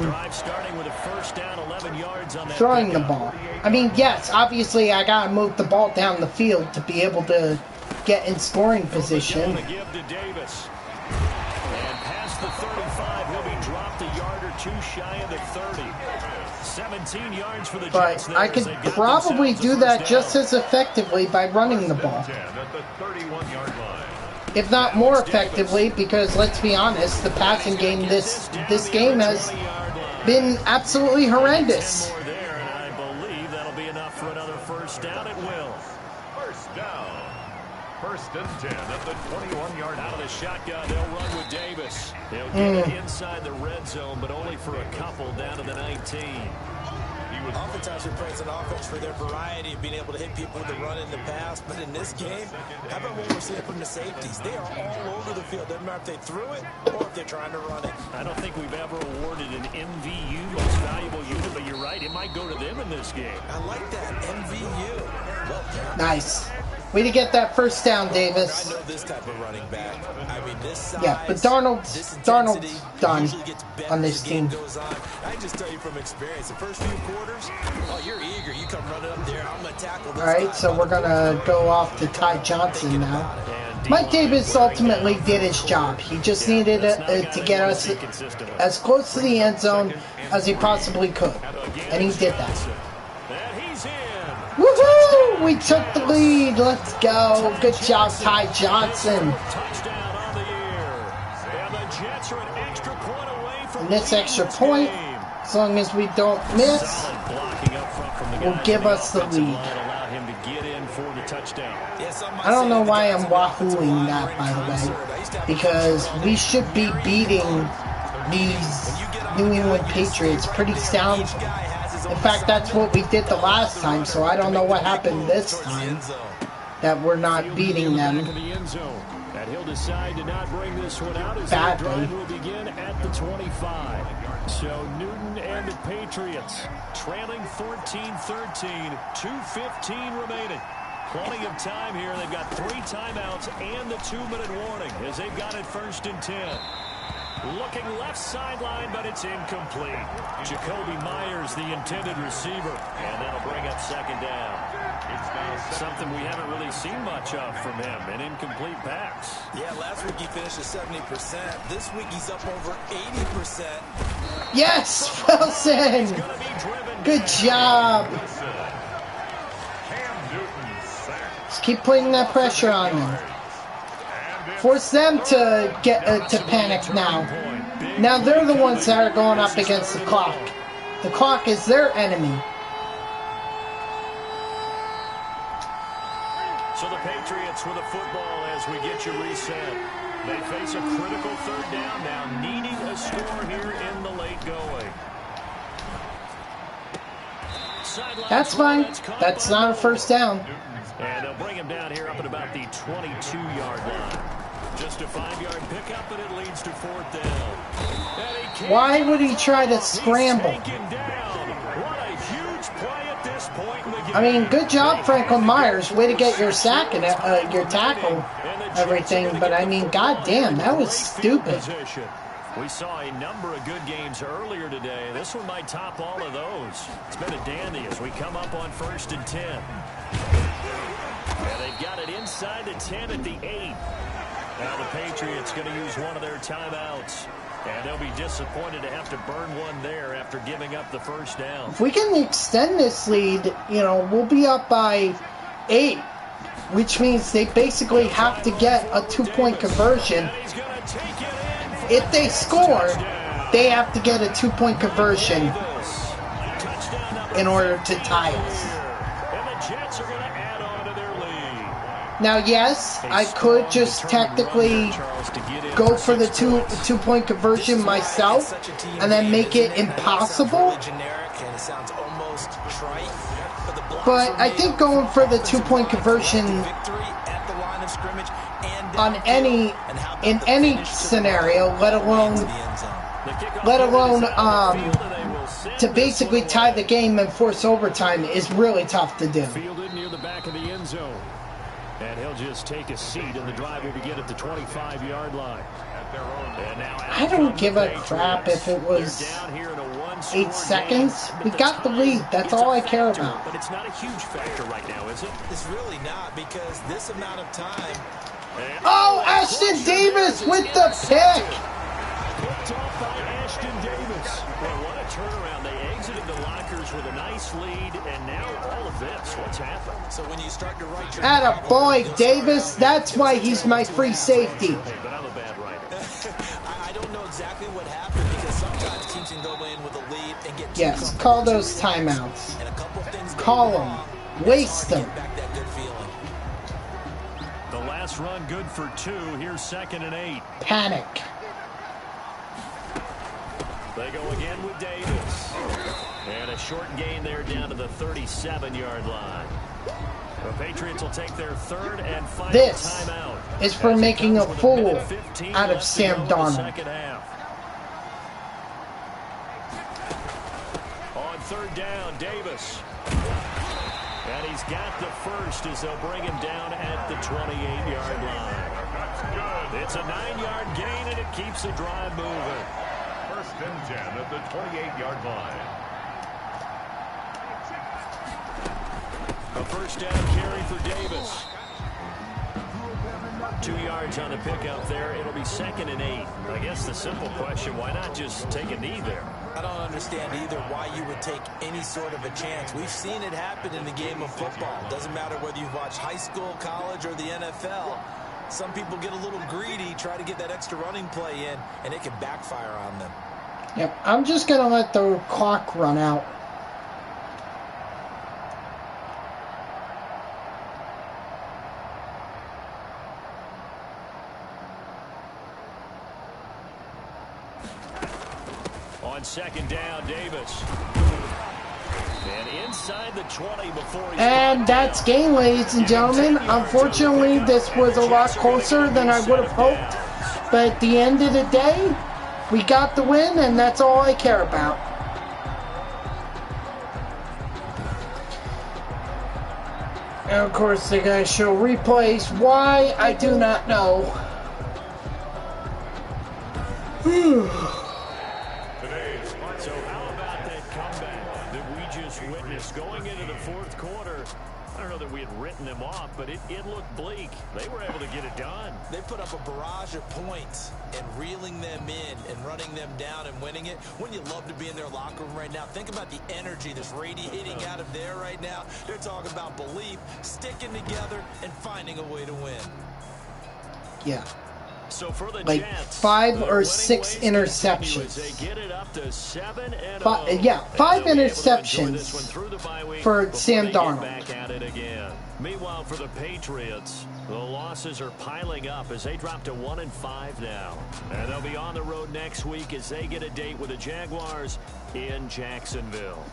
[SPEAKER 1] throwing the ball? I mean, yes, obviously I gotta move the ball down the field to be able to get in scoring position.
[SPEAKER 5] And past the 35, he'll be dropped a yard or 2 shy of the 30. 17 yards for the Jets.
[SPEAKER 1] But I could probably do that just as effectively by running the ball.
[SPEAKER 6] At the 31-yard line.
[SPEAKER 1] if not more effectively, because let's be honest, the passing game this game has been absolutely horrendous.
[SPEAKER 5] More there, and I believe that'll be enough for another first down. It will.
[SPEAKER 6] First down. First and 10 at the 21-yard
[SPEAKER 5] Out of
[SPEAKER 6] line.
[SPEAKER 5] the shotgun, they'll run with Davis. They'll get it inside the red zone, but only for a couple down to the 19.
[SPEAKER 4] Oftentimes we praise an offense for their variety of being able to hit people with the run in the pass, but in this game, how about what we're seeing from the safeties? They are all over the field. Doesn't matter if they threw it or if they're trying to run it.
[SPEAKER 5] I don't think we've ever awarded an MVU, most valuable unit, but you're right, it might go to them in this game.
[SPEAKER 4] I like that, MVU. Well,
[SPEAKER 1] Nice. Way to get that first down, Davis.
[SPEAKER 4] I know this type of running back. I mean, this size,
[SPEAKER 1] Yeah, but Darnold's done on this team.
[SPEAKER 4] Goes on. I just tell you from experience, the first few quarters, oh, you're eager. You come running up there, I'm going to tackle this.
[SPEAKER 1] All right, so we're going to go off to Ty Johnson now. Mike Davis ultimately did his job. He just needed to get us as close to the end zone as he possibly could, and he did that.
[SPEAKER 5] And he's in.
[SPEAKER 1] Woohoo! We took the lead. Let's go. Good job, Ty Johnson.
[SPEAKER 5] Touchdown on the year. And the Jets are an extra point away from
[SPEAKER 1] And this
[SPEAKER 5] leading
[SPEAKER 1] extra
[SPEAKER 5] this
[SPEAKER 1] point,
[SPEAKER 5] game.
[SPEAKER 1] as long as we don't miss,
[SPEAKER 5] Solid blocking up front from the
[SPEAKER 1] will
[SPEAKER 5] guys
[SPEAKER 1] give
[SPEAKER 5] in the
[SPEAKER 1] us the
[SPEAKER 5] offensive
[SPEAKER 1] lead.
[SPEAKER 5] line, allow him to get in for the touchdown.
[SPEAKER 1] I don't know why I'm wahooing that, by the way, because we should be beating these New England Patriots pretty sound. In fact, that's what we did the last time, so I don't know what happened this time that we're not beating them
[SPEAKER 5] Back of the end zone. And he'll decide to not bring this one out as the
[SPEAKER 1] badly.
[SPEAKER 5] drive will begin at the 25. So Newton and the Patriots trailing 14-13, 2:15 remaining. Plenty of time here. They've got 3 timeouts and the 2-minute warning as they've got it 1st and 10. Looking left sideline, but it's incomplete. Jacoby Myers, the intended receiver, and that'll bring up 2nd down. Something we haven't really seen much of from him, an incomplete pass.
[SPEAKER 4] Yeah, last week he finished at 70%. This week he's up over 80%.
[SPEAKER 1] Yes, Wilson! Good job. Just keep putting that pressure on them. Force them to get to panic now. Now they're the ones that are going up against the clock. The clock is their enemy.
[SPEAKER 5] So the Patriots with a football as we get you reset. They face a critical 3rd down now, needing a score here in the late going.
[SPEAKER 1] That's fine. That's not a first down.
[SPEAKER 5] And they'll bring him down here up at about the 22-yard line. Just a 5-yard pickup, and it leads to 4th down.
[SPEAKER 1] Why would he try to scramble?
[SPEAKER 5] What a huge play at this point in the game.
[SPEAKER 1] I mean, good job, Franklin Myers. Way to get your sack and your tackle, everything. But I mean, goddamn, that was stupid.
[SPEAKER 5] We saw a number of good games earlier today. This one might top all of those. It's been a dandy as we come up on 1st and 10. And they've got it inside the 10 at the 8. Now the Patriots going to use one of their timeouts. And they'll be disappointed to have to burn one there after giving up the 1st down.
[SPEAKER 1] If we can extend this lead, you know, we'll be up by 8, which means they basically have to get a 2-point conversion. If they score, they have to get a 2-point conversion in order to tie us.
[SPEAKER 5] And the Jets are going to add on to their lead.
[SPEAKER 1] Now, yes, I could just technically go for the two-point conversion myself and then make it impossible. But I think going for the 2-point conversion on in any scenario, let alone to basically tie the game and force overtime, is really tough to do.
[SPEAKER 5] Fielded near the back of the end zone. And he'll just take a seat, and the drive will begin at the 25-yard line.
[SPEAKER 1] I don't give a crap if it was 8 seconds. We got the lead. That's all I care about.
[SPEAKER 5] But it's not a huge factor right now, is it?
[SPEAKER 4] It's really not, because this amount of time.
[SPEAKER 1] Oh, Ashton Davis with the pick.
[SPEAKER 5] Picked off by Ashton Davis. Well, what a turnaround. They exited the lockers with a nice lead, and now all of this? What's happened?
[SPEAKER 4] So when you start to write your
[SPEAKER 1] Attaboy, Davis. That's why he's my free safety.
[SPEAKER 5] Hey, but I'm a bad writer.
[SPEAKER 4] I don't know exactly what happened because sometimes teams can go in with a lead and get too
[SPEAKER 1] Yes, call those timeouts.
[SPEAKER 4] and a couple things
[SPEAKER 1] Call them. Waste them.
[SPEAKER 4] back that good feeling.
[SPEAKER 5] The last run good for 2. Here's 2nd and 8.
[SPEAKER 1] Panic.
[SPEAKER 5] They go again with Davis. And a short gain there down to the 37-yard line. The Patriots will take their 3rd and final
[SPEAKER 1] This
[SPEAKER 5] timeout.
[SPEAKER 1] is for making a fool out of Sam Darnold.
[SPEAKER 5] Second half. On 3rd down, Davis. And he's got the first as they'll bring him down at the 28-yard line. It's a 9-yard gain, and it keeps the drive moving.
[SPEAKER 6] 1st and 10 at the 28-yard line.
[SPEAKER 5] A first down carry for Davis. 2 yards on the pickup there. It'll be 2nd and 8. I guess the simple question, why not just take a knee there?
[SPEAKER 4] I don't understand either why you would take any sort of a chance. We've seen it happen in the game of football. Doesn't matter whether you've watched high school, college, or the NFL. Some people get a little greedy, try to get that extra running play in, and it can backfire on them.
[SPEAKER 1] Yep, I'm just going to let the clock run out.
[SPEAKER 5] On 2nd down, Davis. And inside the 20 before he...
[SPEAKER 1] And that's game, ladies and gentlemen. Unfortunately, this was a lot closer than I would have hoped. But at the end of the day, we got the win, and that's all I care about. And of course, they're going to show replays. Why? I do not know.
[SPEAKER 5] So how about that comeback that we just witnessed going into the 4th quarter? I don't know that we had written them off, but it looked bleak. They were able to get it done.
[SPEAKER 4] They put up a barrage of points and reeling them in and running them down and winning it. Wouldn't you love to be in their locker room right now? Think about the energy that's radiating out of there right now. They're talking about belief, sticking together, and finding a way to win.
[SPEAKER 1] Yeah.
[SPEAKER 5] So for the
[SPEAKER 1] Like
[SPEAKER 5] Jets,
[SPEAKER 1] 5 or 6 interceptions.
[SPEAKER 5] they get it up to 7-0.
[SPEAKER 1] Yeah, 5
[SPEAKER 5] And they'll be able to enjoy this
[SPEAKER 1] interceptions
[SPEAKER 5] one through the bye week
[SPEAKER 1] for
[SPEAKER 5] before
[SPEAKER 1] Sam
[SPEAKER 5] they get
[SPEAKER 1] Darnold.
[SPEAKER 5] back at it again. Meanwhile, for the Patriots, the losses are piling up as they drop to 1-5 now. And they'll be on the road next week as they get a date with the Jaguars in Jacksonville.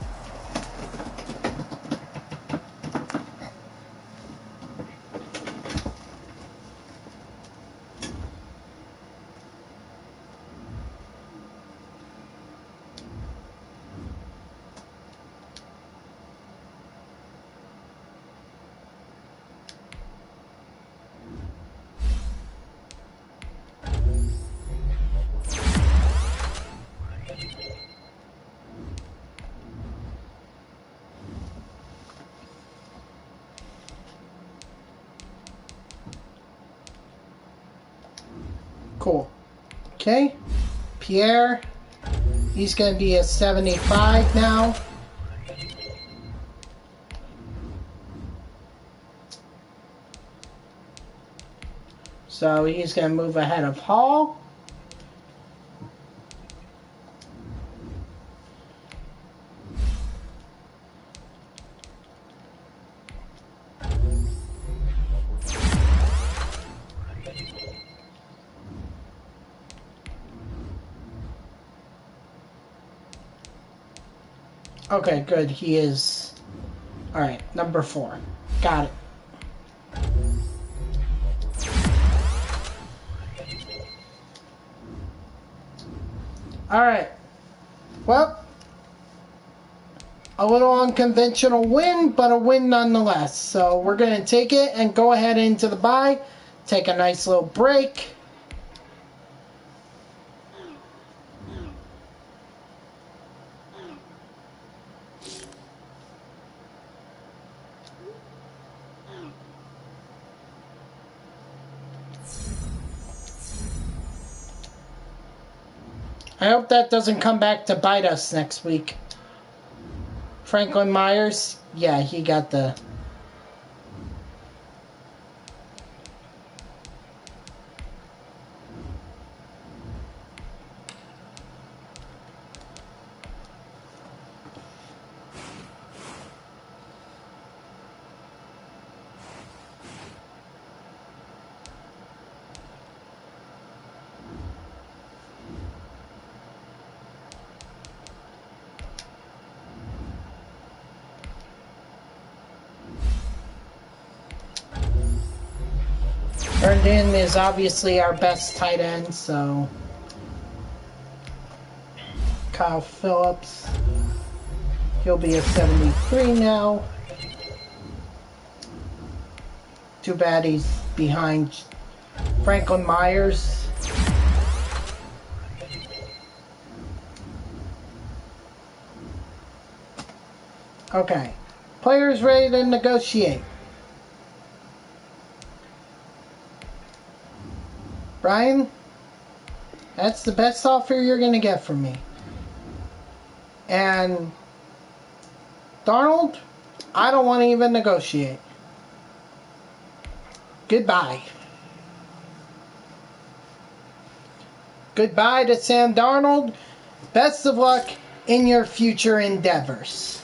[SPEAKER 1] Cool. Okay. Pierre. He's going to be a 75 now. So he's going to move ahead of Hall. Okay, good. He is... Alright, number 4. Got it. Alright. Well, a little unconventional win, but a win nonetheless. So we're going to take it and go ahead into the bye. Take a nice little break. I hope that doesn't come back to bite us next week. Franklin Myers, yeah, he got the... Herndon is obviously our best tight end, so... Kyle Phillips. He'll be a 73 now. Too bad he's behind Franklin Myers. Okay. Players ready to negotiate. Brian, that's the best offer you're going to get from me. And Darnold, I don't want to even negotiate. Goodbye. Goodbye to Sam Darnold. Best of luck in your future endeavors.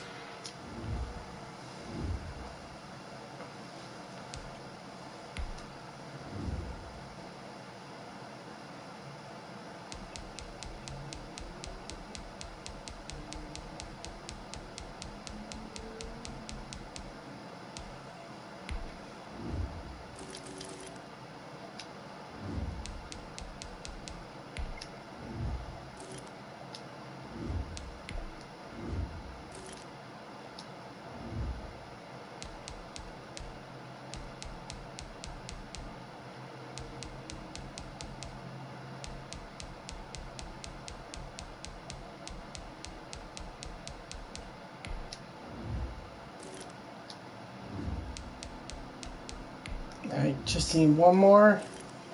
[SPEAKER 1] Alright, just need one more.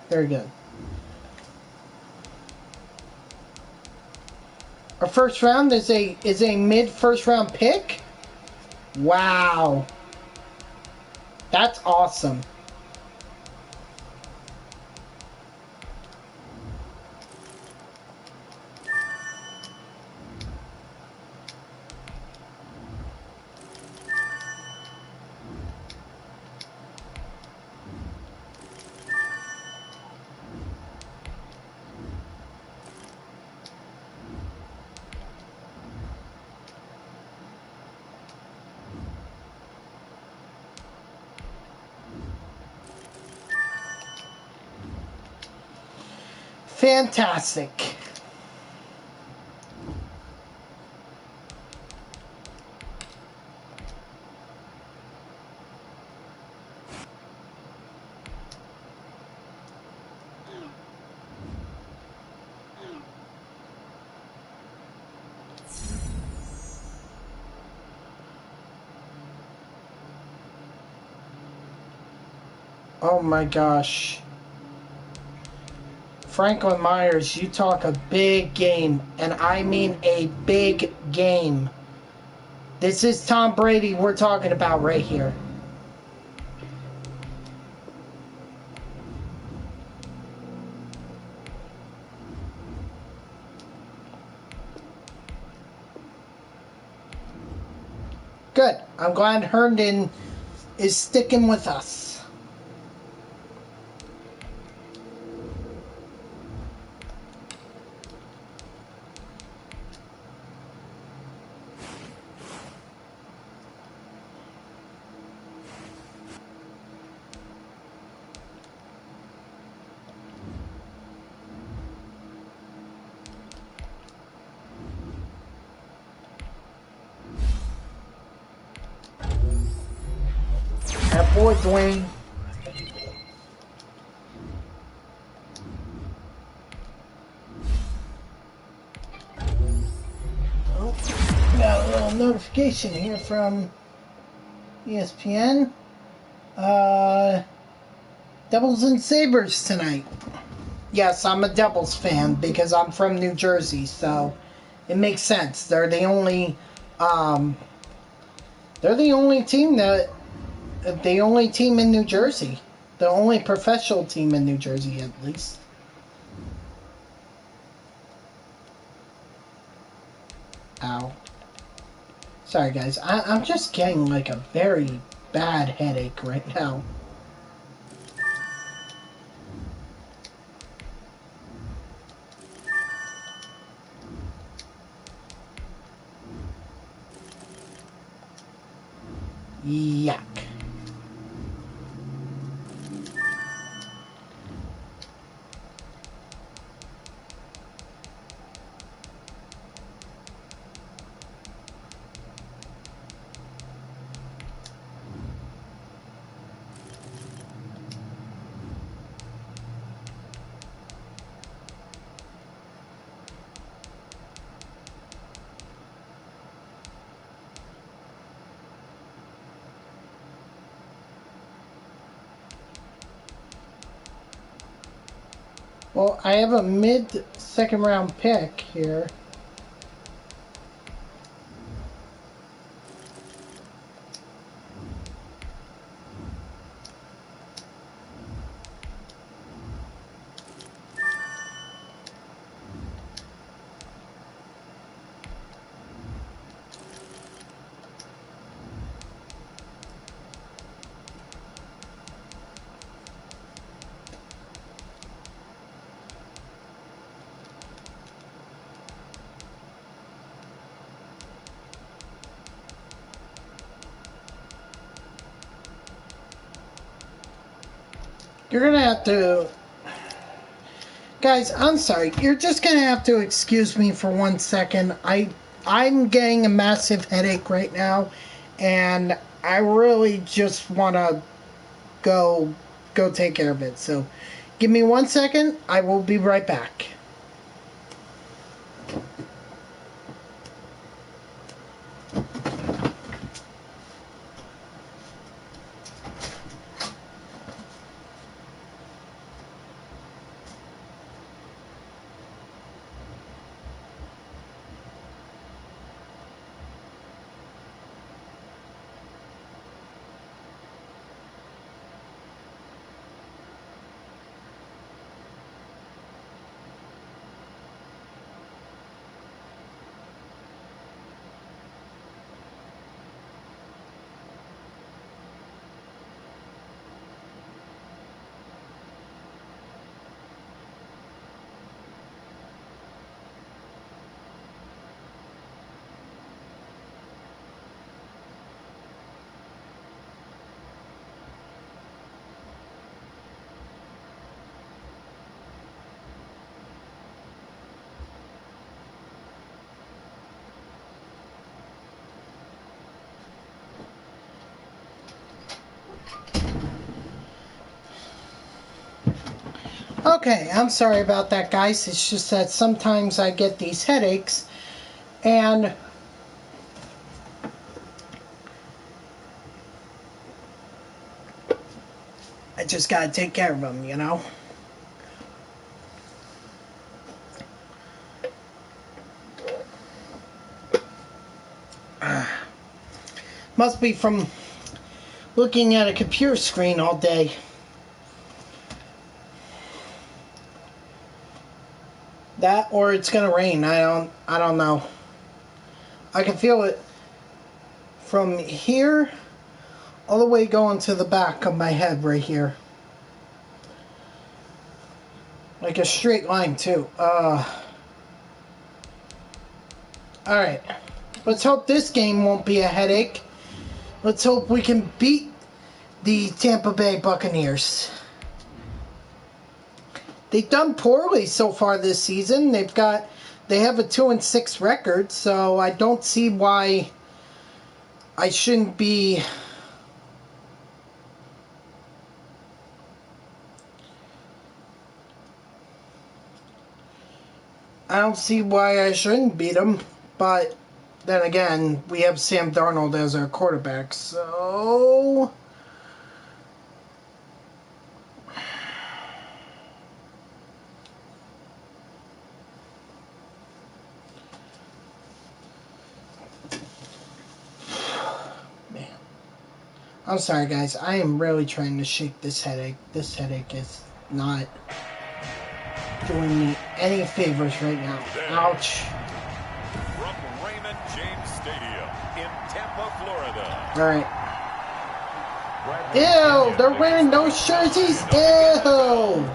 [SPEAKER 1] Very good. Our first round is a mid first round pick. Wow. That's awesome. Fantastic. Oh my gosh. Franklin Myers, you talk a big game, and I mean a big game. This is Tom Brady we're talking about right here. Good. I'm glad Herndon is sticking with us. That boy Dwayne. Oh, got a little notification here from ESPN. Devils and Sabres tonight. Yes, I'm a Devils fan because I'm from New Jersey, so it makes sense. They're the only They're the only team in New Jersey. The only professional team in New Jersey, at least. Ow. Sorry, guys. I'm just getting like a very bad headache right now. Yuck. Well, I have a mid-second round pick here. You're gonna have to... Guys, I'm sorry. You're just gonna have to excuse me for 1 second. I'm getting a massive headache right now, and I really just want to go take care of it. So, give me 1 second. I will be right back. Okay, I'm sorry about that, guys. It's just that sometimes I get these headaches, and I just gotta take care of them, you know? Must be from looking at a computer screen all day. That, or it's gonna rain. I don't know. I can feel it from here all the way going to the back of my head right here. Like a straight line too. Alright. Let's hope this game won't be a headache. Let's hope we can beat the Tampa Bay Buccaneers. They've done poorly so far this season. They have a 2-6 record, so I don't see why I shouldn't be... I don't see why I shouldn't beat them, but then again, we have Sam Darnold as our quarterback, so... I'm sorry, guys. I am really trying to shake this headache. This headache is not doing me any favors right now. Ouch.
[SPEAKER 6] From Raymond James Stadium in Tampa, Florida.
[SPEAKER 1] All right. Ew, they're wearing those jerseys? Ew.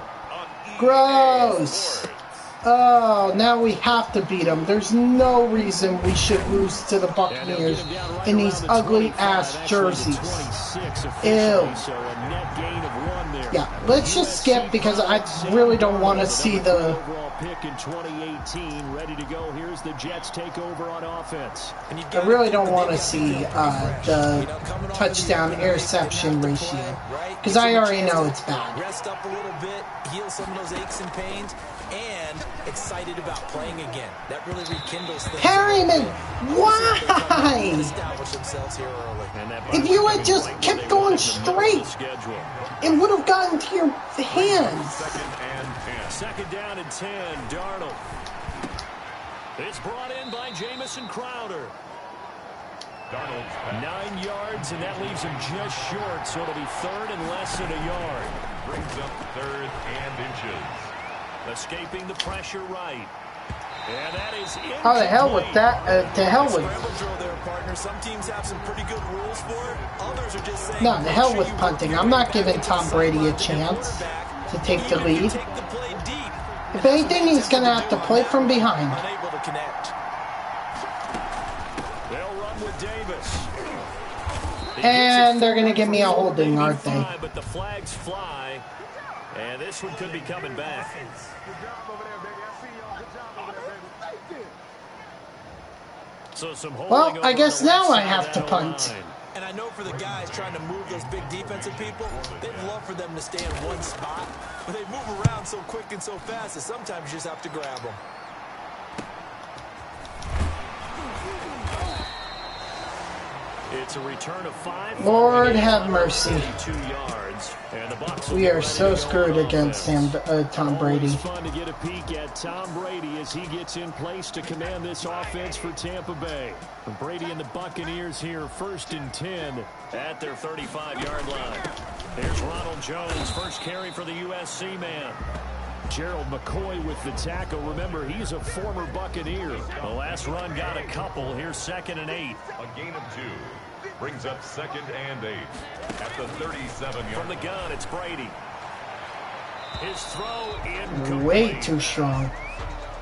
[SPEAKER 1] Gross. Oh, now we have to beat them. There's no reason we should lose to the Buccaneers in these ugly-ass jerseys. Ew. Yeah, let's just skip because I really don't want to see the...
[SPEAKER 5] Pick in 2018, ready to go. Here's the Jets take over on offense.
[SPEAKER 1] I really don't want to see the touchdown interception ratio because I already know it's bad.
[SPEAKER 4] Rest up a little bit, heal some of those aches and pains, and excited about playing again. That really rekindles things.
[SPEAKER 1] Harriman, why?
[SPEAKER 4] Establish themselves here early.
[SPEAKER 1] If you had just kept going straight, it would have gotten to your hands.
[SPEAKER 5] Second down and 10, Darnold. It's brought in by Jamison Crowder.
[SPEAKER 6] Darnold's
[SPEAKER 5] 9 yards, and that leaves him just short, so it'll be third and less than a yard.
[SPEAKER 6] brings up third and inches.
[SPEAKER 5] Escaping the pressure right. And that is incomplete.
[SPEAKER 1] How the hell with that? To hell with...
[SPEAKER 4] Some teams have some pretty good rules for it. Others are just saying,
[SPEAKER 1] no, the hell with punting. I'm not giving Tom Brady a chance to take the lead. If anything, he's going to have to play from behind.
[SPEAKER 4] Unable to connect.
[SPEAKER 5] They'll run with Davis.
[SPEAKER 1] And they're going to give me a holding, aren't they?
[SPEAKER 5] But the flags fly, and this one could be coming back. So some
[SPEAKER 1] well, I guess now I have to punt.
[SPEAKER 4] And I know for the guys trying to move those big defensive people, they'd love for them to stay in one spot. But they move around so quick and so fast that sometimes you just have to grab them.
[SPEAKER 5] It's a return of 5.
[SPEAKER 1] Lord have mercy.
[SPEAKER 5] 2 yards. And the Bucs
[SPEAKER 1] we are so screwed against Tom Brady.
[SPEAKER 5] It's fun to get a peek at Tom Brady as he gets in place to command this offense for Tampa Bay. Brady and the Buccaneers here, 1st and 10 at their 35-yard line. There's Ronald Jones, first carry for the USC man. Gerald McCoy with the tackle. Remember, he's a former Buccaneer. The last run got a couple. Here's 2nd and 8.
[SPEAKER 6] A gain of 2. Brings up 2nd and 8 at the 37-yard.
[SPEAKER 5] From the gun, it's Brady. His throw incomplete.
[SPEAKER 1] Way too strong.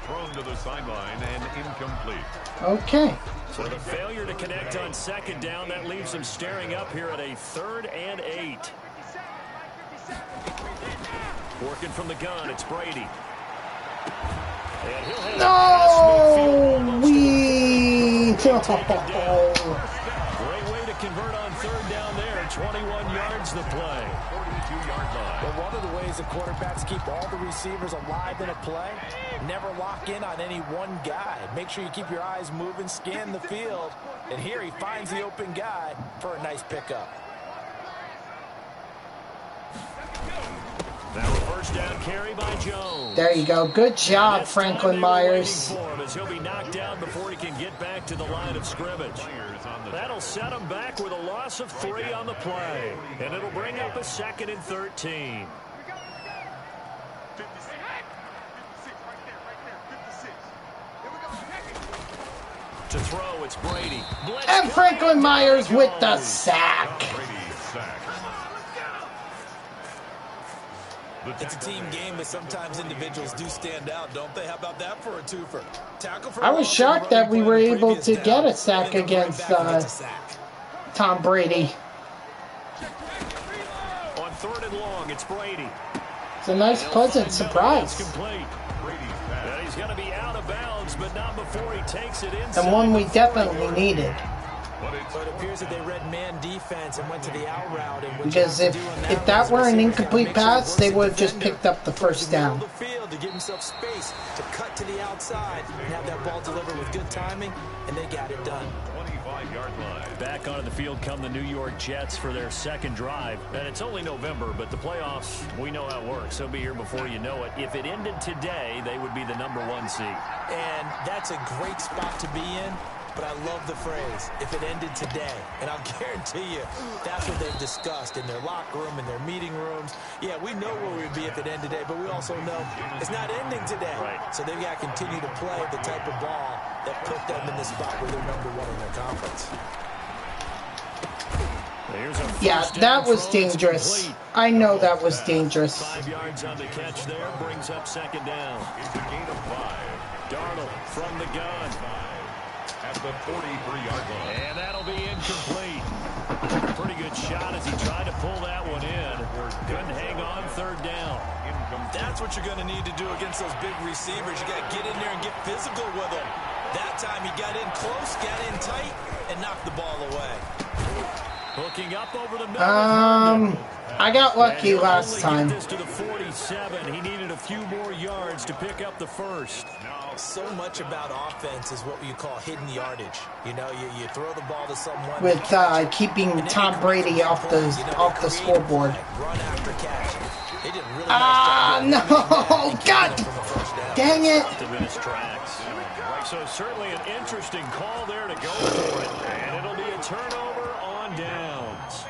[SPEAKER 6] Thrown to the sideline and incomplete.
[SPEAKER 1] Okay.
[SPEAKER 5] So the failure to connect on 2nd down, that leaves him staring up here at a 3rd and 8. Working from the gun, it's Brady. And he'll hit
[SPEAKER 1] no, we.
[SPEAKER 5] Great way to convert on 3rd down there. 21 yards the play.
[SPEAKER 6] 42-yard line.
[SPEAKER 4] Well, one of the ways the quarterbacks keep all the receivers alive in a play, never lock in on any one guy. Make sure you keep your eyes moving, scan the field. And here he finds the open guy for a nice pickup.
[SPEAKER 5] Now a first down carry by Jones.
[SPEAKER 1] There you go. Good job, Franklin Myers.
[SPEAKER 5] As he'll be knocked down before he can get back to the line of scrimmage. That'll set him back with a loss of 3 on the play. And it'll bring up a 2nd and 13. To throw, it's Brady.
[SPEAKER 1] And Franklin Myers with the sack.
[SPEAKER 4] It's a team game, but sometimes individuals do stand out, don't they? How about that for a twofer? Tackle for
[SPEAKER 1] I was shocked that we were able to get a sack against Tom Brady.
[SPEAKER 5] On 3rd and long, it's Brady.
[SPEAKER 1] It's a nice, pleasant surprise.
[SPEAKER 5] And he's going to be out of bounds, but not before he takes it inside.
[SPEAKER 1] And one we definitely needed.
[SPEAKER 4] But it appears that they read man defense and went to the out route.
[SPEAKER 1] Because if that were an incomplete pass, they would have just picked up the first down.
[SPEAKER 4] To give himself space to cut to the outside and have that ball delivered with good timing, and they got it done.
[SPEAKER 6] 25-yard line.
[SPEAKER 5] Back onto the field come the New York Jets for their 2nd drive. And it's only November, but the playoffs, we know how it works. They'll be here before you know it. If it ended today, they would be the #1 seed.
[SPEAKER 4] And that's a great spot to be in. but I love the phrase, if it ended today. And I'll guarantee you, that's what they've discussed in their locker room, in their meeting rooms. Yeah, we know where we'd be if it ended today, but we also know it's not ending today.
[SPEAKER 5] Right.
[SPEAKER 4] So they've got to continue to play the type of ball that put them in the spot where they're #1 in their conference.
[SPEAKER 1] Yeah, that was dangerous. I know that was dangerous.
[SPEAKER 5] 5 yards on the catch there, brings up second down.
[SPEAKER 6] It's a gain of 5.
[SPEAKER 5] Darnold from the gun.
[SPEAKER 6] At the 43-yard line.
[SPEAKER 5] And that'll be incomplete. Pretty good shot as he tried to pull that one in. Couldn't hang on third down.
[SPEAKER 4] That's what you're going to need to do against those big receivers. You got to get in there and get physical with them. That time he got in close, got in tight, and knocked the ball away.
[SPEAKER 5] Hooking up over the middle.
[SPEAKER 1] I got lucky last time.
[SPEAKER 5] This to the 47. He needed a few more yards to pick up the first.
[SPEAKER 4] So much about offense is what you call hidden yardage. You know, you throw the ball to someone
[SPEAKER 1] With keeping Tom Brady off the scoreboard.
[SPEAKER 4] Run after catch. They did really nice
[SPEAKER 1] no! God! Dang it!
[SPEAKER 5] To his tracks. So certainly an interesting call there to go for it. And it'll be a turnover on downs.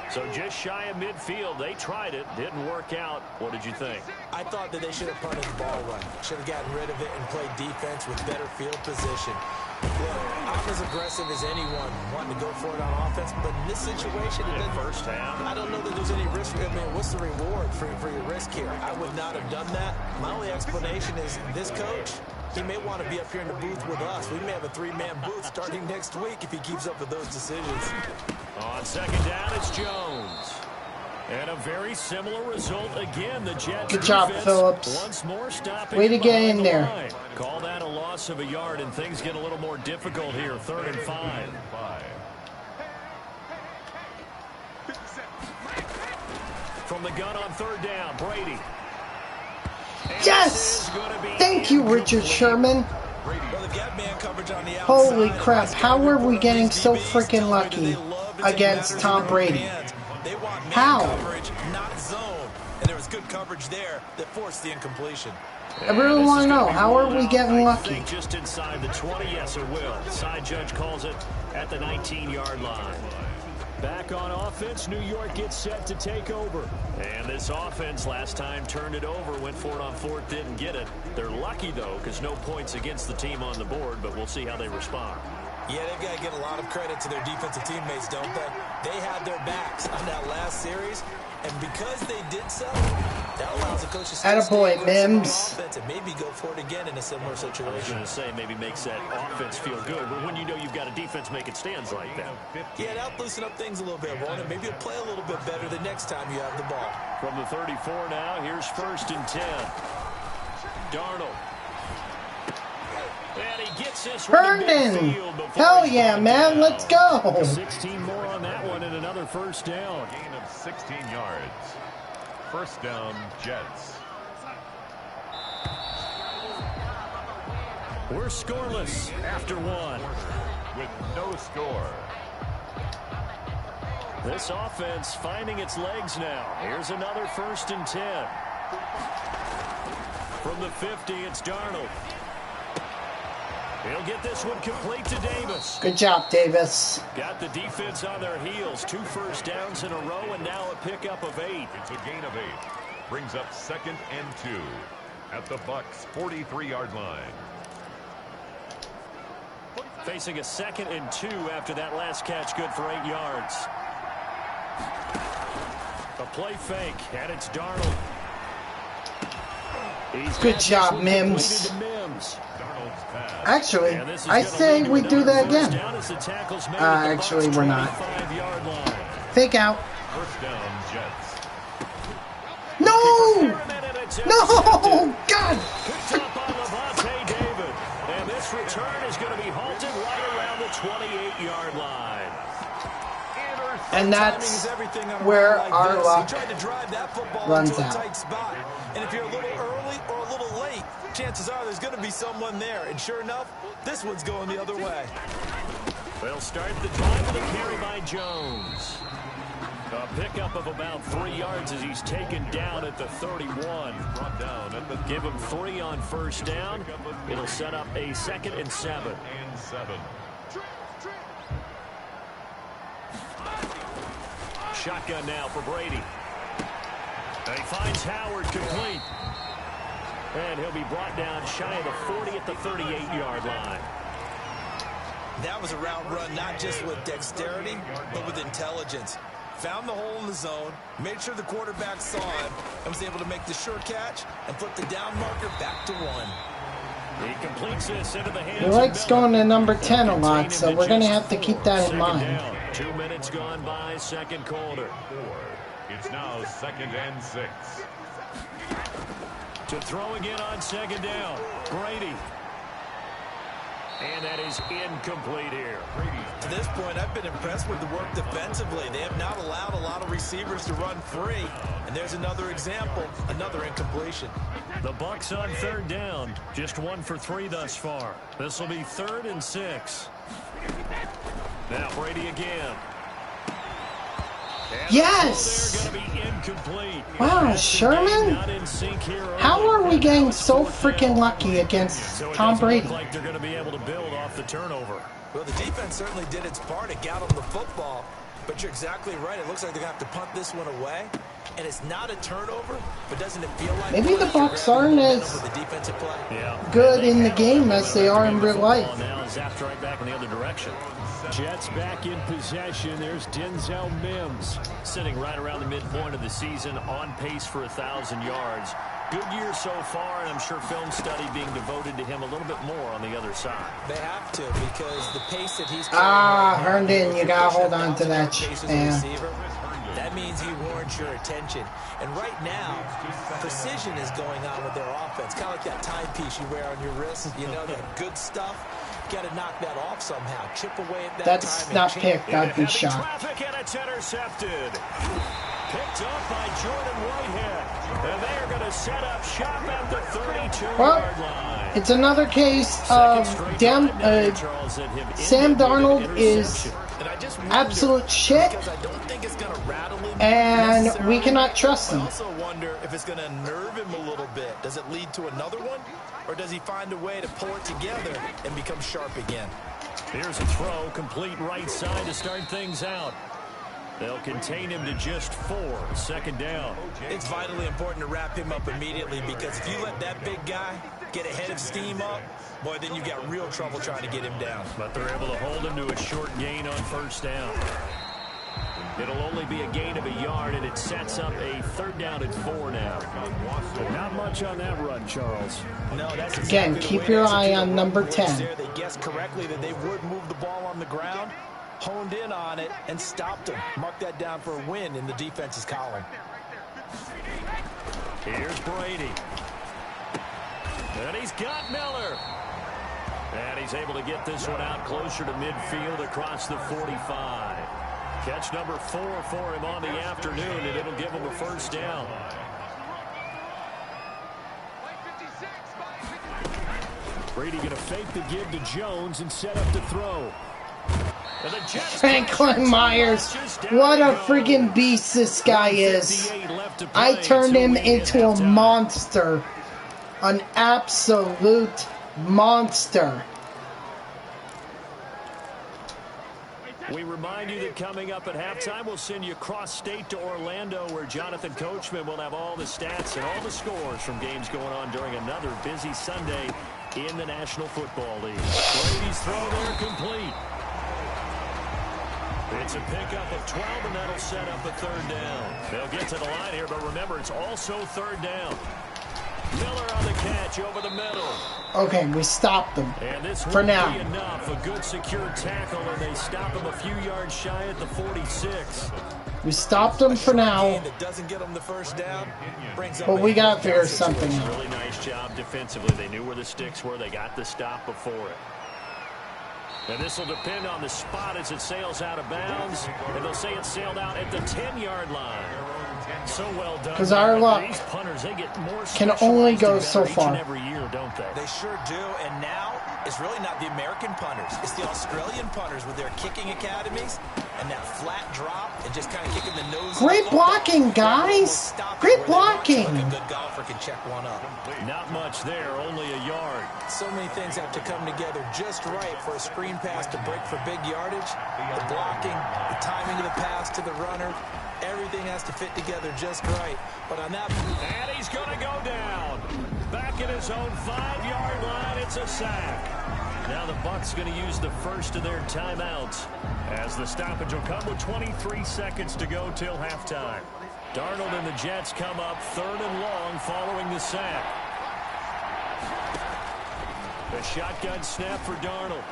[SPEAKER 5] So just shy of midfield. They tried it. Didn't work out. What did you think?
[SPEAKER 4] I thought that they should have punted the ball run. Should have gotten rid of it and played defense with better field position. Look, I'm as aggressive as anyone wanting to go for it on offense, but in this situation,
[SPEAKER 5] First half.
[SPEAKER 4] I don't know that there's any risk. I mean, what's the reward for your risk here? I would not have done that. My only explanation is this coach, he may want to be up here in the booth with us. We may have a 3-man booth starting next week if he keeps up with those decisions.
[SPEAKER 5] On second down, it's Jones. And a very similar result again. The Jets
[SPEAKER 1] Good job, Phillips.
[SPEAKER 5] Once more stopping.
[SPEAKER 1] Way to get in
[SPEAKER 5] the
[SPEAKER 1] there.
[SPEAKER 5] line. Call that a loss of a yard, and things get a little more difficult here. 3rd and 5. From the gun on 3rd down, Brady. And
[SPEAKER 1] Yes! Thank you, Richard Sherman.
[SPEAKER 4] Well, they've got man coverage on the outside.
[SPEAKER 1] Holy crap, how are we getting so freaking lucky against Tom Brady?
[SPEAKER 4] They want man
[SPEAKER 1] How?
[SPEAKER 4] coverage, not zone. And there was good coverage there that forced the incompletion.
[SPEAKER 1] I really want to know, how are we getting lucky?
[SPEAKER 5] Just inside the 20, yes it will. Side judge calls it at the 19-yard line. Back on offense, New York gets set to take over. And this offense last time turned it over, went for it on 4th, didn't get it. They're lucky, though, because no points against the team on the board, but we'll see how they respond.
[SPEAKER 4] Yeah, they've got to give a lot of credit to their defensive teammates, don't they? They had their backs on that last series, and because they did so, that allows the coach to
[SPEAKER 1] Attaboy, Mims.
[SPEAKER 4] and maybe go for it again in a similar
[SPEAKER 5] I was
[SPEAKER 4] situation.
[SPEAKER 5] going to say maybe makes that offense feel good, but when you know you've got a defense making stands like that.
[SPEAKER 4] Yeah, that'll loosen up things a little bit, won't it? Maybe you'll play a little bit better the next time you have the ball.
[SPEAKER 5] From the 34 now, here's 1st and 10. Darnold. And he gets this
[SPEAKER 1] Herndon! Hell yeah, man, let's go!
[SPEAKER 5] 16 more on that one and another 1st down.
[SPEAKER 6] Gain of 16 yards. 1st down, Jets.
[SPEAKER 5] We're scoreless after 1.
[SPEAKER 6] With no score.
[SPEAKER 5] This offense finding its legs now. Here's another 1st and 10. From the 50, it's Darnold. He'll get this one complete to Davis.
[SPEAKER 1] Good job, Davis.
[SPEAKER 5] Got the defense on their heels. 2 first downs in a row and now a pickup of 8.
[SPEAKER 6] It's a gain of 8. Brings up 2nd and 2 at the Bucs' 43-yard line.
[SPEAKER 5] Facing a 2nd and 2 after that last catch, good for 8 yards. A play fake, and it's Darnold.
[SPEAKER 1] Good job, Mims. Actually, I say we do that again. Actually, we're not. Fake out.
[SPEAKER 6] 1st down, Jets.
[SPEAKER 1] No! No! God!
[SPEAKER 5] And this return is going to be halted right around the 28-yard line.
[SPEAKER 1] And that's where our luck runs out.
[SPEAKER 4] And if you're a little early or a little late, chances are there's going to be someone there. And sure enough, this one's going the other way.
[SPEAKER 5] They'll start the drive with a carry by Jones. A pickup of about 3 yards as he's taken down at the 31.
[SPEAKER 6] Brought down at the
[SPEAKER 5] Give him 3 on 1st down. It'll set up a 2nd and 7. shotgun now for Brady. And he finds Howard complete. And he'll be brought down shy of the 40 at the 38-yard line.
[SPEAKER 4] That was a route run not just with dexterity, but with intelligence. Found the hole in the zone, made sure the quarterback saw him, and was able to make the sure catch and flip the down marker back to 1.
[SPEAKER 5] He completes this into the hands
[SPEAKER 1] He likes going to number 10 a lot, so we're going to have to keep that in mind.
[SPEAKER 5] Down. 2 minutes gone by, second quarter.
[SPEAKER 6] It's now 2nd and 6.
[SPEAKER 5] To throw again on second down, Brady. And that is incomplete here.
[SPEAKER 4] To this point, I've been impressed with the work defensively. They have not allowed a lot of receivers to run free. And there's another example, another incompletion.
[SPEAKER 5] The Bucs on third down, just 1 for 3 thus far. This will be 3rd and 6. Now Brady again. And
[SPEAKER 1] Yes!
[SPEAKER 5] they're going to be incomplete.
[SPEAKER 1] Wow, Sherman? How are we getting so freaking lucky against Tom Brady?
[SPEAKER 5] Look like they're going to be able to build off the turnover.
[SPEAKER 4] Well, the defense certainly did its part. It got them the football. But you're exactly right. It looks like they're going to have to punt this one away. And it's not a turnover, but doesn't it feel like...
[SPEAKER 1] Maybe the Bucs aren't as good in the game as they are in real life.
[SPEAKER 5] Now zapped right back in the other direction. Jets back in possession. There's Denzel Mims sitting right around the midpoint of the season, on pace for 1,000 yards. Good year so far, and I'm sure film study being devoted to him a little bit more on the other side.
[SPEAKER 4] They have to, because the pace that he's...
[SPEAKER 1] Herndon, you got to hold on to that. Yeah.
[SPEAKER 4] That means he warrants your attention. And right now, precision is going on with their offense. Kind of like that timepiece you wear on your wrist. You know, that good stuff. Got to knock that off somehow. Chip away at that.
[SPEAKER 1] That's not picked. I'd be shocked.
[SPEAKER 5] Traffic, and it's intercepted. Picked up by Jordan Whitehead. And they are going to set up shop at the 32-yard line.
[SPEAKER 1] It's another case of Sam Darnold is absolute shit, and we cannot trust him.
[SPEAKER 4] I also wonder if it's going to nerve him a little bit. Does it lead to another one? Or does he find a way to pull it together and become sharp again?
[SPEAKER 5] Here's a throw, complete right side to start things out. They'll contain him to just 4, second down.
[SPEAKER 4] It's vitally important to wrap him up immediately, because if you let that big guy get a head of steam up, boy, then you've got real trouble trying to get him down.
[SPEAKER 5] But they're able to hold him to a short gain on first down. It'll only be a gain of a yard, and it sets up a 3rd down and 4 now. Not much on that run, Charles.
[SPEAKER 4] No, that's exactly
[SPEAKER 1] Again, keep your eye on number 10.
[SPEAKER 4] They guessed correctly that they would move the ball on the ground, honed in on it, and stopped him. Mark that down for a win in the defense's column.
[SPEAKER 5] Here's Brady. And he's got Miller. And he's able to get this one out closer to midfield across the 45. Catch number 4 for him on the afternoon, and it'll give him a first down. Brady going to fake the give to Jones and set up to throw.
[SPEAKER 1] Franklin Myers, what a freaking beast this guy is. I turned him into a monster. An absolute monster.
[SPEAKER 5] We remind you that coming up at halftime, we'll send you cross-state to Orlando, where Jonathan Coachman will have all the stats and all the scores from games going on during another busy Sunday in the National Football League. Brady's throw there complete. It's a pickup of 12, and that'll set up a 3rd down. They'll get to the line here, but remember, it's also 3rd down. Miller on the catch over the middle.
[SPEAKER 1] Okay, we stopped them
[SPEAKER 5] and this
[SPEAKER 1] for now.
[SPEAKER 5] Be enough. A good secure tackle, and they stop him a few yards shy at the 46.
[SPEAKER 1] We stopped them for now, but we got to figure something out.
[SPEAKER 5] Really nice job defensively. They knew where the sticks were. They got the stop before it. And this will depend on the spot as it sails out of bounds. And they'll say it sailed out at the 10-yard line. So well done.
[SPEAKER 1] Because our luck
[SPEAKER 5] punters, they get more
[SPEAKER 1] can only go so far.
[SPEAKER 5] Every year, don't they?
[SPEAKER 4] They sure do. And now is really not the American punters. It's the Australian punters with their kicking academies and that flat drop and just kind of kicking the nose.
[SPEAKER 1] Great blocking, guys. Great blocking.
[SPEAKER 4] A good golfer can check one up.
[SPEAKER 5] Not much there, only a yard.
[SPEAKER 4] So many things have to come together just right for a screen pass to break for big yardage. The blocking, the timing of the pass to the runner, everything has to fit together just right. But on that...
[SPEAKER 5] And he's going to go down. Back at his own 5-yard line, it's a sack. Now the Bucs going to use the first of their timeouts, as the stoppage will come with 23 seconds to go till halftime. Darnold and the Jets come up 3rd and long following the sack. The shotgun snap for Darnold.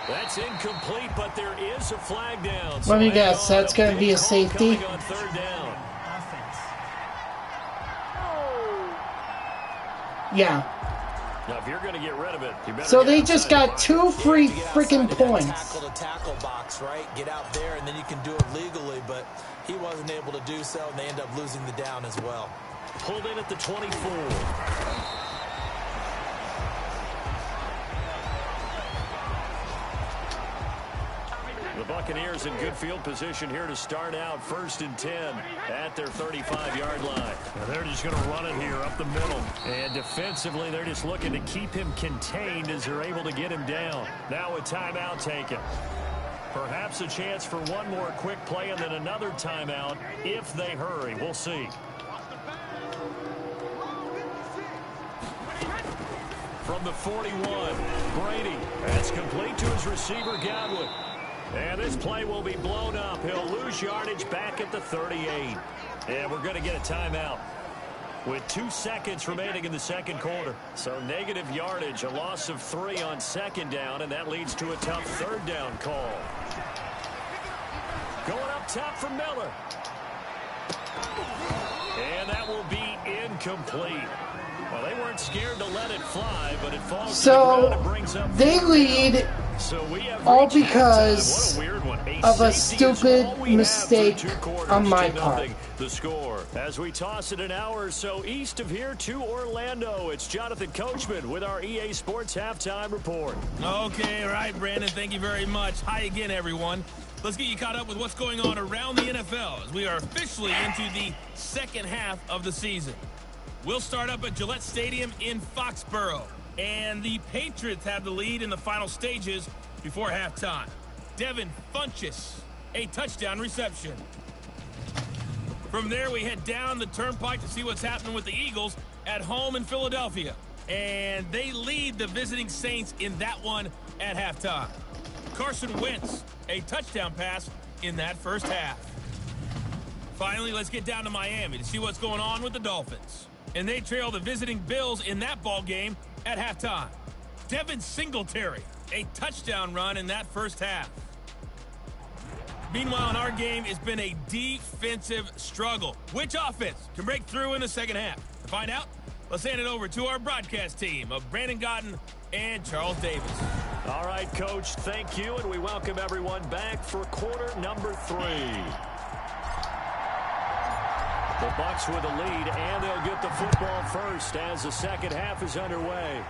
[SPEAKER 5] That's incomplete, but there is a flag down.
[SPEAKER 1] Let me guess, that's going to be a safety.
[SPEAKER 5] On 3rd down.
[SPEAKER 1] Yeah.
[SPEAKER 5] Now, if you're going to get rid of it, you better
[SPEAKER 1] so they just got 2 free freaking points.
[SPEAKER 4] Tackle box, right? Get out there, and then you can do it legally, but he wasn't able to do so, and they end up losing the down as well.
[SPEAKER 5] Pulled in at the 24. The Buccaneers in good field position here to start out 1st and 10 at their 35-yard line. Now they're just going to run it here up the middle. And defensively, they're just looking to keep him contained as they're able to get him down. Now a timeout taken. Perhaps a chance for one more quick play and then another timeout if they hurry. We'll see. From the 41, Brady. That's complete to his receiver, Godwin. And this play will be blown up. He'll lose yardage back at the 38. And we're going to get a timeout with 2 seconds remaining in the second quarter. So negative yardage, a loss of 3 on 2nd down, and that leads to a tough 3rd down call. Going up top for Miller. And that will be incomplete. Well, they weren't scared to let it fly, but it falls to the ground and brings up
[SPEAKER 1] they lead all because of a stupid mistake on my part.
[SPEAKER 5] The score as we toss it an hour or so east of here to Orlando. It's Jonathan Coachman with our EA Sports halftime report.
[SPEAKER 3] Okay, right, Brandon. Thank you very much. Hi again, everyone. Let's get you caught up with what's going on around the NFL as we are officially into the second half of the season. We'll start up at Gillette Stadium in Foxborough. And the Patriots have the lead in the final stages before halftime. Devin Funchess, a touchdown reception. From there, we head down the turnpike to see what's happening with the Eagles at home in Philadelphia. And they lead the visiting Saints in that one at halftime. Carson Wentz, a touchdown pass in that first half. Finally, let's get down to Miami to see what's going on with the Dolphins. And they trail the visiting Bills in that ball game at halftime. Devin Singletary, a touchdown run in that first half. Meanwhile, in our game, it's been a defensive struggle. Which offense can break through in the second half? To find out, let's hand it over to our broadcast team of Brandon Gotten and Charles Davis.
[SPEAKER 5] All right, Coach, thank you, and we welcome everyone back for quarter number 3. The Bucs with the lead, and they'll get the football first as the second half is underway.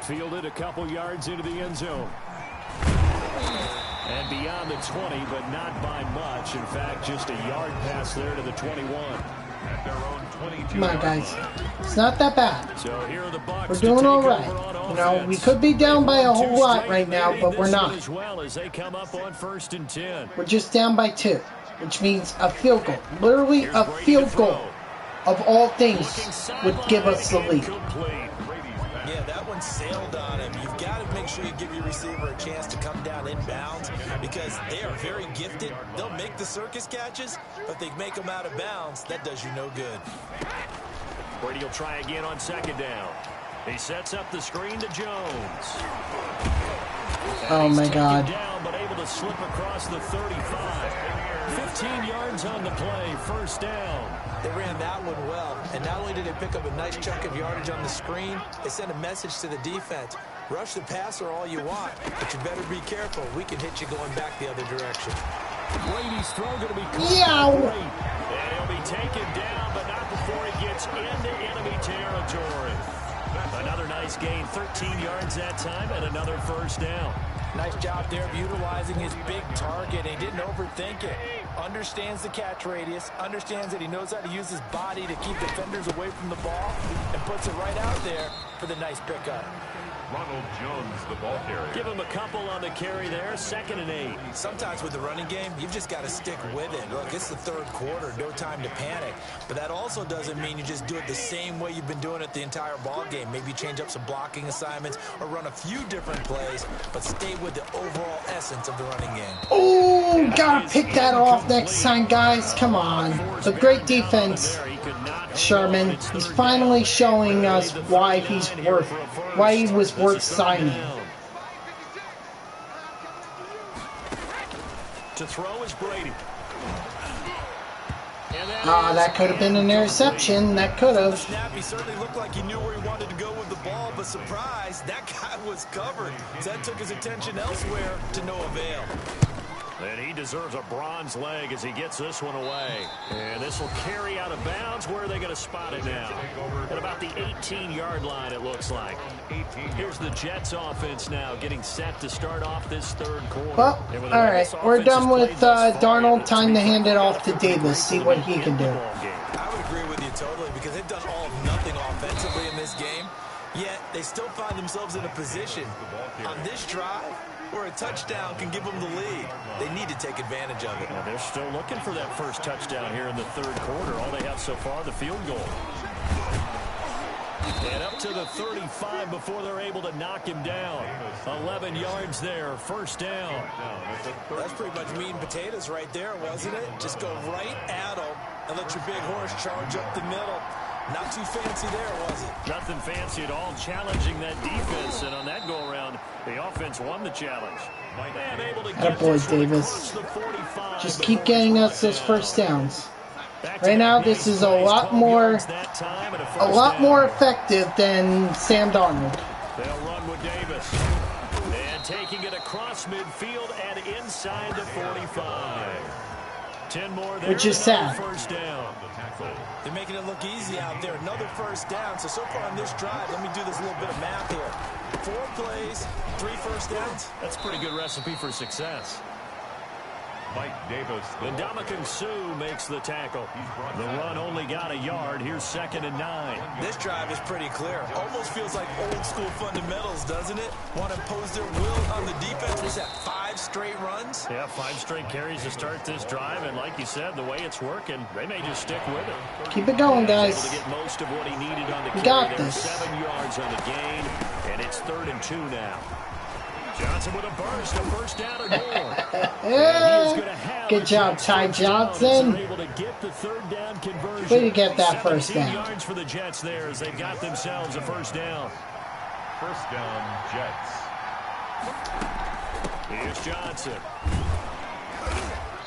[SPEAKER 5] Fielded a couple yards into the end zone. And beyond the 20, but not by much. In fact, just a yard pass there to the 21.
[SPEAKER 6] At their own 22.
[SPEAKER 1] Come on, guys. It's not that bad.
[SPEAKER 5] So here are the Bucs.
[SPEAKER 1] We're doing all right. You know, we could be down by a whole lot right now, but we're not.
[SPEAKER 5] As well as they come up on 1st and 10.
[SPEAKER 1] We're just down by 2, which means a field goal. Literally a field goal of all things would give us the lead.
[SPEAKER 4] Yeah, that one sailed on him. You've got to make sure you give your receiver a chance to come down inbounds because they are very gifted. They'll make the circus catches, but they make them out of bounds. That does you no good.
[SPEAKER 5] Brady will try again on 2nd down. He sets up the screen to Jones.
[SPEAKER 1] Oh my God.
[SPEAKER 5] Down, but able to slip across the 35. 15 yards on the play, 1st down.
[SPEAKER 4] They ran that one well, and not only did they pick up a nice chunk of yardage on the screen, they sent a message to the defense. Rush the passer all you want, but you better be careful. We can hit you going back the other direction.
[SPEAKER 5] Brady's throw going to be
[SPEAKER 1] great.
[SPEAKER 5] And he'll be taken down, but not before he gets into enemy territory. Another nice gain, 13 yards that time, and another first down.
[SPEAKER 4] Nice job there of utilizing his big target. He didn't overthink it. Understands the catch radius, understands that he knows how to use his body to keep defenders away from the ball, and puts it right out there for the nice pickup.
[SPEAKER 6] Ronald Jones, the ball carrier.
[SPEAKER 5] Give him a couple on the carry there, 2nd and 8.
[SPEAKER 4] Sometimes with the running game, you've just got to stick with it. Look, it's the third quarter, no time to panic. But that also doesn't mean you just do it the same way you've been doing it the entire ball game. Maybe change up some blocking assignments or run a few different plays, but stay with the overall essence of the running game.
[SPEAKER 1] Oh, gotta pick that off next time, guys. Come on. A great defense. Sherman, he's finally showing us why he was worth signing.
[SPEAKER 5] To throw is Brady.
[SPEAKER 4] That
[SPEAKER 1] could have been an interception. That could have.
[SPEAKER 4] Snap, he certainly looked like he knew where he wanted to go with the ball, but surprise, that guy was covered. So that took his attention elsewhere to no avail.
[SPEAKER 5] And he deserves a bronze leg as he gets this one away. And this will carry out of bounds. Where are they going to spot it now? At about the 18-yard line, it looks like. Here's the Jets offense now getting set to start off this third quarter.
[SPEAKER 1] Well, all right. We're done with Darnold. Time to hand it off to Davis. See what he can do.
[SPEAKER 4] I would agree with you totally because they've done all of nothing offensively in this game. Yet they still find themselves in a position on this drive where a touchdown can give them the lead. They need to take advantage of it.
[SPEAKER 5] Well, they're still looking for that first touchdown here in the third quarter. All they have so far, the field goal. And up to the 35 before they're able to knock him down. 11 yards there, first down.
[SPEAKER 4] That's pretty much meat and potatoes right there, wasn't it? Just go right at them and let your big horse charge up the middle. Not too fancy there, was it?
[SPEAKER 5] Nothing fancy at all, challenging that defense. And on that go-around, the offense won the challenge. And able to get
[SPEAKER 1] boy, Davis. Just keep getting us those first downs. Right now, this is a lot more effective than Sam Darnold.
[SPEAKER 5] They'll run with Davis. And taking it across midfield and inside the 45. 10 more there.
[SPEAKER 1] Which is sad.
[SPEAKER 5] First down.
[SPEAKER 4] They're making it look easy out there. Another first down. So far on this drive, let me do this little bit of math here. 4 plays, 3 first downs.
[SPEAKER 5] That's a pretty good recipe for success.
[SPEAKER 6] Mike Davis.
[SPEAKER 5] And Ndamukong Suh makes the tackle. The run only got a yard. Here's 2nd and 9.
[SPEAKER 4] This drive is pretty clear. Almost feels like old school fundamentals, doesn't it? Want to impose their will on the defense. Was that 5 straight runs?
[SPEAKER 5] Yeah, 5 straight carries to start this drive. And like you said, the way it's working, they may just stick with it.
[SPEAKER 1] Keep it going, guys.
[SPEAKER 5] Able to get most of what he needed on the carry.
[SPEAKER 1] We got
[SPEAKER 5] there.
[SPEAKER 1] this.
[SPEAKER 5] 7 yards on the gain. And it's 3rd and 2 now. Johnson with a burst, a first down or more.
[SPEAKER 1] Good job, Ty Johnson.
[SPEAKER 5] Able to get the 3rd down conversion.
[SPEAKER 1] Way to get that first down.
[SPEAKER 5] 17 yards for the Jets there as they've got themselves a first down.
[SPEAKER 6] First down, Jets.
[SPEAKER 5] Here's Johnson.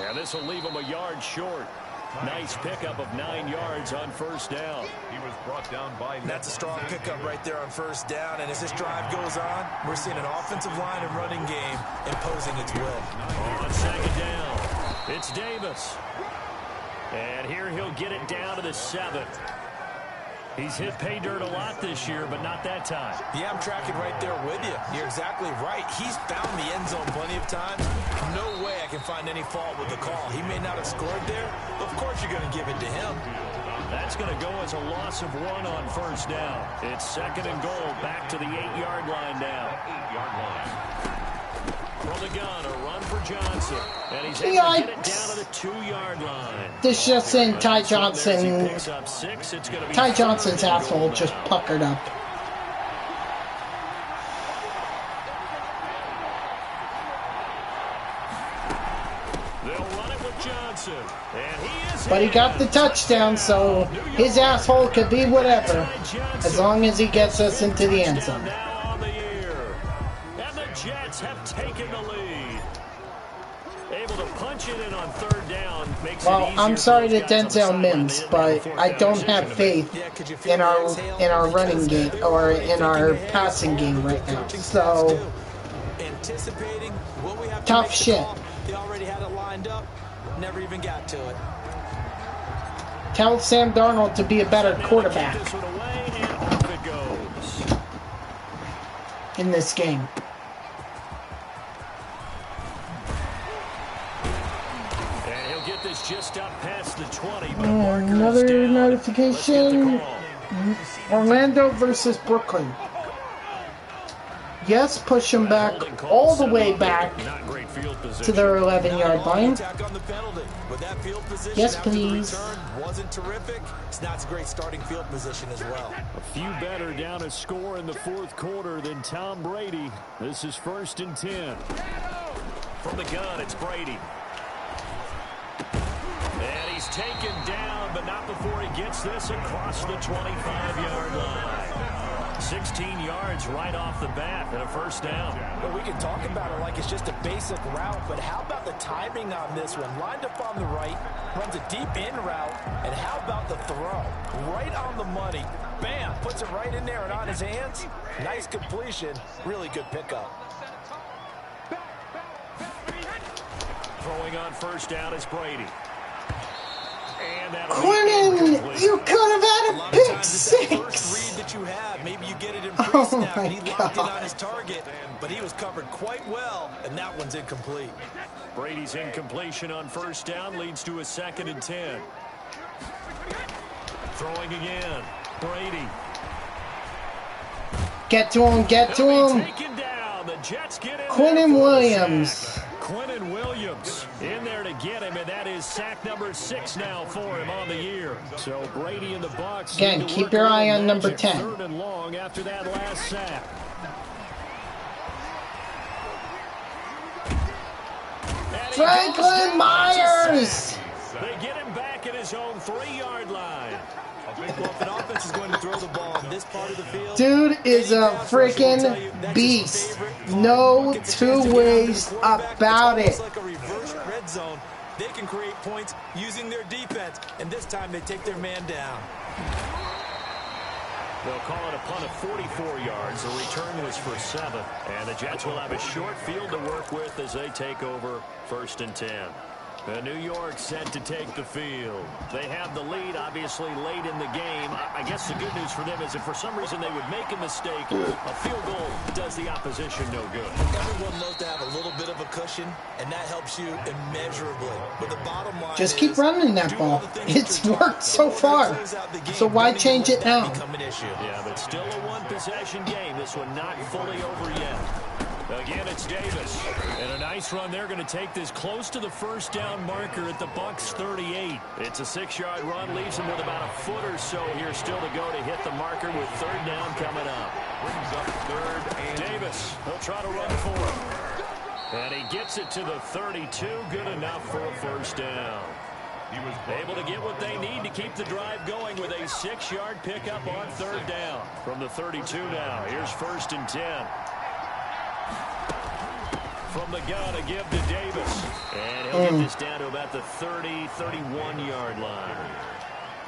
[SPEAKER 5] And this will leave him a yard short. Nice pickup of 9 yards on first down.
[SPEAKER 6] He was brought down by...
[SPEAKER 4] That's a strong pickup right there on first down. And as this drive goes on, we're seeing an offensive line and running game imposing its will.
[SPEAKER 5] On 2nd down, it's Davis. And here he'll get it down to the 7th. He's hit pay dirt a lot this year, but not that time.
[SPEAKER 4] Yeah, I'm tracking right there with you. You're exactly right. He's found the end zone plenty of times. No way I can find any fault with the call. He may not have scored there, but of course you're going to give it to him.
[SPEAKER 5] That's going to go as a loss of 1 on first down. It's 2nd and goal, back to the 8-yard line now.
[SPEAKER 6] 8-yard line.
[SPEAKER 5] From the gun, a run for Johnson. And he's able to get it down to the 2-yard line.
[SPEAKER 1] This just in, Ty Johnson. Ty Johnson's asshole just puckered up.
[SPEAKER 5] They'll run it with Johnson. And he is
[SPEAKER 1] But he got the touchdown, so his asshole could be whatever, as long as he gets us into the end zone.
[SPEAKER 5] Jets have taken the lead. Able to punch it in on 3rd down.
[SPEAKER 1] Well, I'm sorry to Denzel Mims, but I don't have faith in our running game or in our passing game right now. So tough shit.
[SPEAKER 4] They already had it lined up, never even got to it.
[SPEAKER 1] Tell Sam Darnold to be a better quarterback.
[SPEAKER 5] This one away, and off it goes.
[SPEAKER 1] in this game.
[SPEAKER 5] And he'll get this just up past the 20. But
[SPEAKER 1] Another notification. Orlando versus Brooklyn. Yes, push them back all the way back to their 11-yard line. Yes, please.
[SPEAKER 4] Wasn't terrific. It's not a great starting field position as well.
[SPEAKER 5] A few better down a score in the fourth quarter than Tom Brady. This is 1st and 10. From the gun, it's Brady. And he's taken down, but not before he gets this across the 25-yard line. 16 yards right off the bat and a first down.
[SPEAKER 4] Well, we can talk about it like it's just a basic route, but how about the timing on this one? Lined up on the right, runs a deep in route, and how about the throw? Right on the money. Bam! Puts it right in there and on his hands. Nice completion. Really good pickup.
[SPEAKER 5] Throwing on first down is Brady.
[SPEAKER 1] Quentin, you could have had a pick six.
[SPEAKER 4] Read that you have. Maybe you get it in pre-snap, and he locked in on his target, but he was covered quite well, and that one's incomplete.
[SPEAKER 5] Brady's incompletion on first down leads to a 2nd and 10. Throwing again. Brady.
[SPEAKER 1] Get to him, get to him.
[SPEAKER 5] Taken down. The Jets get in.
[SPEAKER 1] Quentin Williams.
[SPEAKER 5] Quentin Williams in there to get him, and that is sack number 6 now for him on the year. So Brady and the Bucs.
[SPEAKER 1] Again, keep your eye on number 10.
[SPEAKER 5] 3rd and long after that last sack.
[SPEAKER 1] Franklin Myers.
[SPEAKER 5] They get him back at his own 3-yard line.
[SPEAKER 4] Well, if an offense is going to throw the ball in this part of the field,
[SPEAKER 1] dude is a freaking beast. No two ways about it.
[SPEAKER 4] It's like a reverse red zone. They can create points using their defense, and this time they take their man down.
[SPEAKER 5] They'll call it a punt of 44 yards. The return was for 7. And the Jets will have a short field to work with as they take over 1st and 10. New York set to take the field. They have the lead, obviously, late in the game. I guess the good news for them is if for some reason they would make a mistake, a field goal does the opposition no good.
[SPEAKER 4] Everyone loves to have a little bit of a cushion, and that helps you immeasurably. But the bottom line
[SPEAKER 1] just keep running that ball. It's worked so far. So why change it now?
[SPEAKER 5] Yeah, but still a one-possession game. This one not fully over yet. Again, it's Davis. And a nice run. They're going to take this close to the first down marker at the Bucs 38. It's a 6-yard run. Leaves him with about a foot or so here still to go to hit the marker with 3rd down coming up.
[SPEAKER 6] Brings up 3rd and
[SPEAKER 5] Davis, he'll try to run for it. And he gets it to the 32. Good enough for a first down.
[SPEAKER 6] he was
[SPEAKER 5] Able to get what they need to keep the drive going with a 6-yard pickup on 3rd down. From the 32 now, here's 1st and 10. From the gun, a give to Davis. And he'll get this down to about the 30, 31-yard line.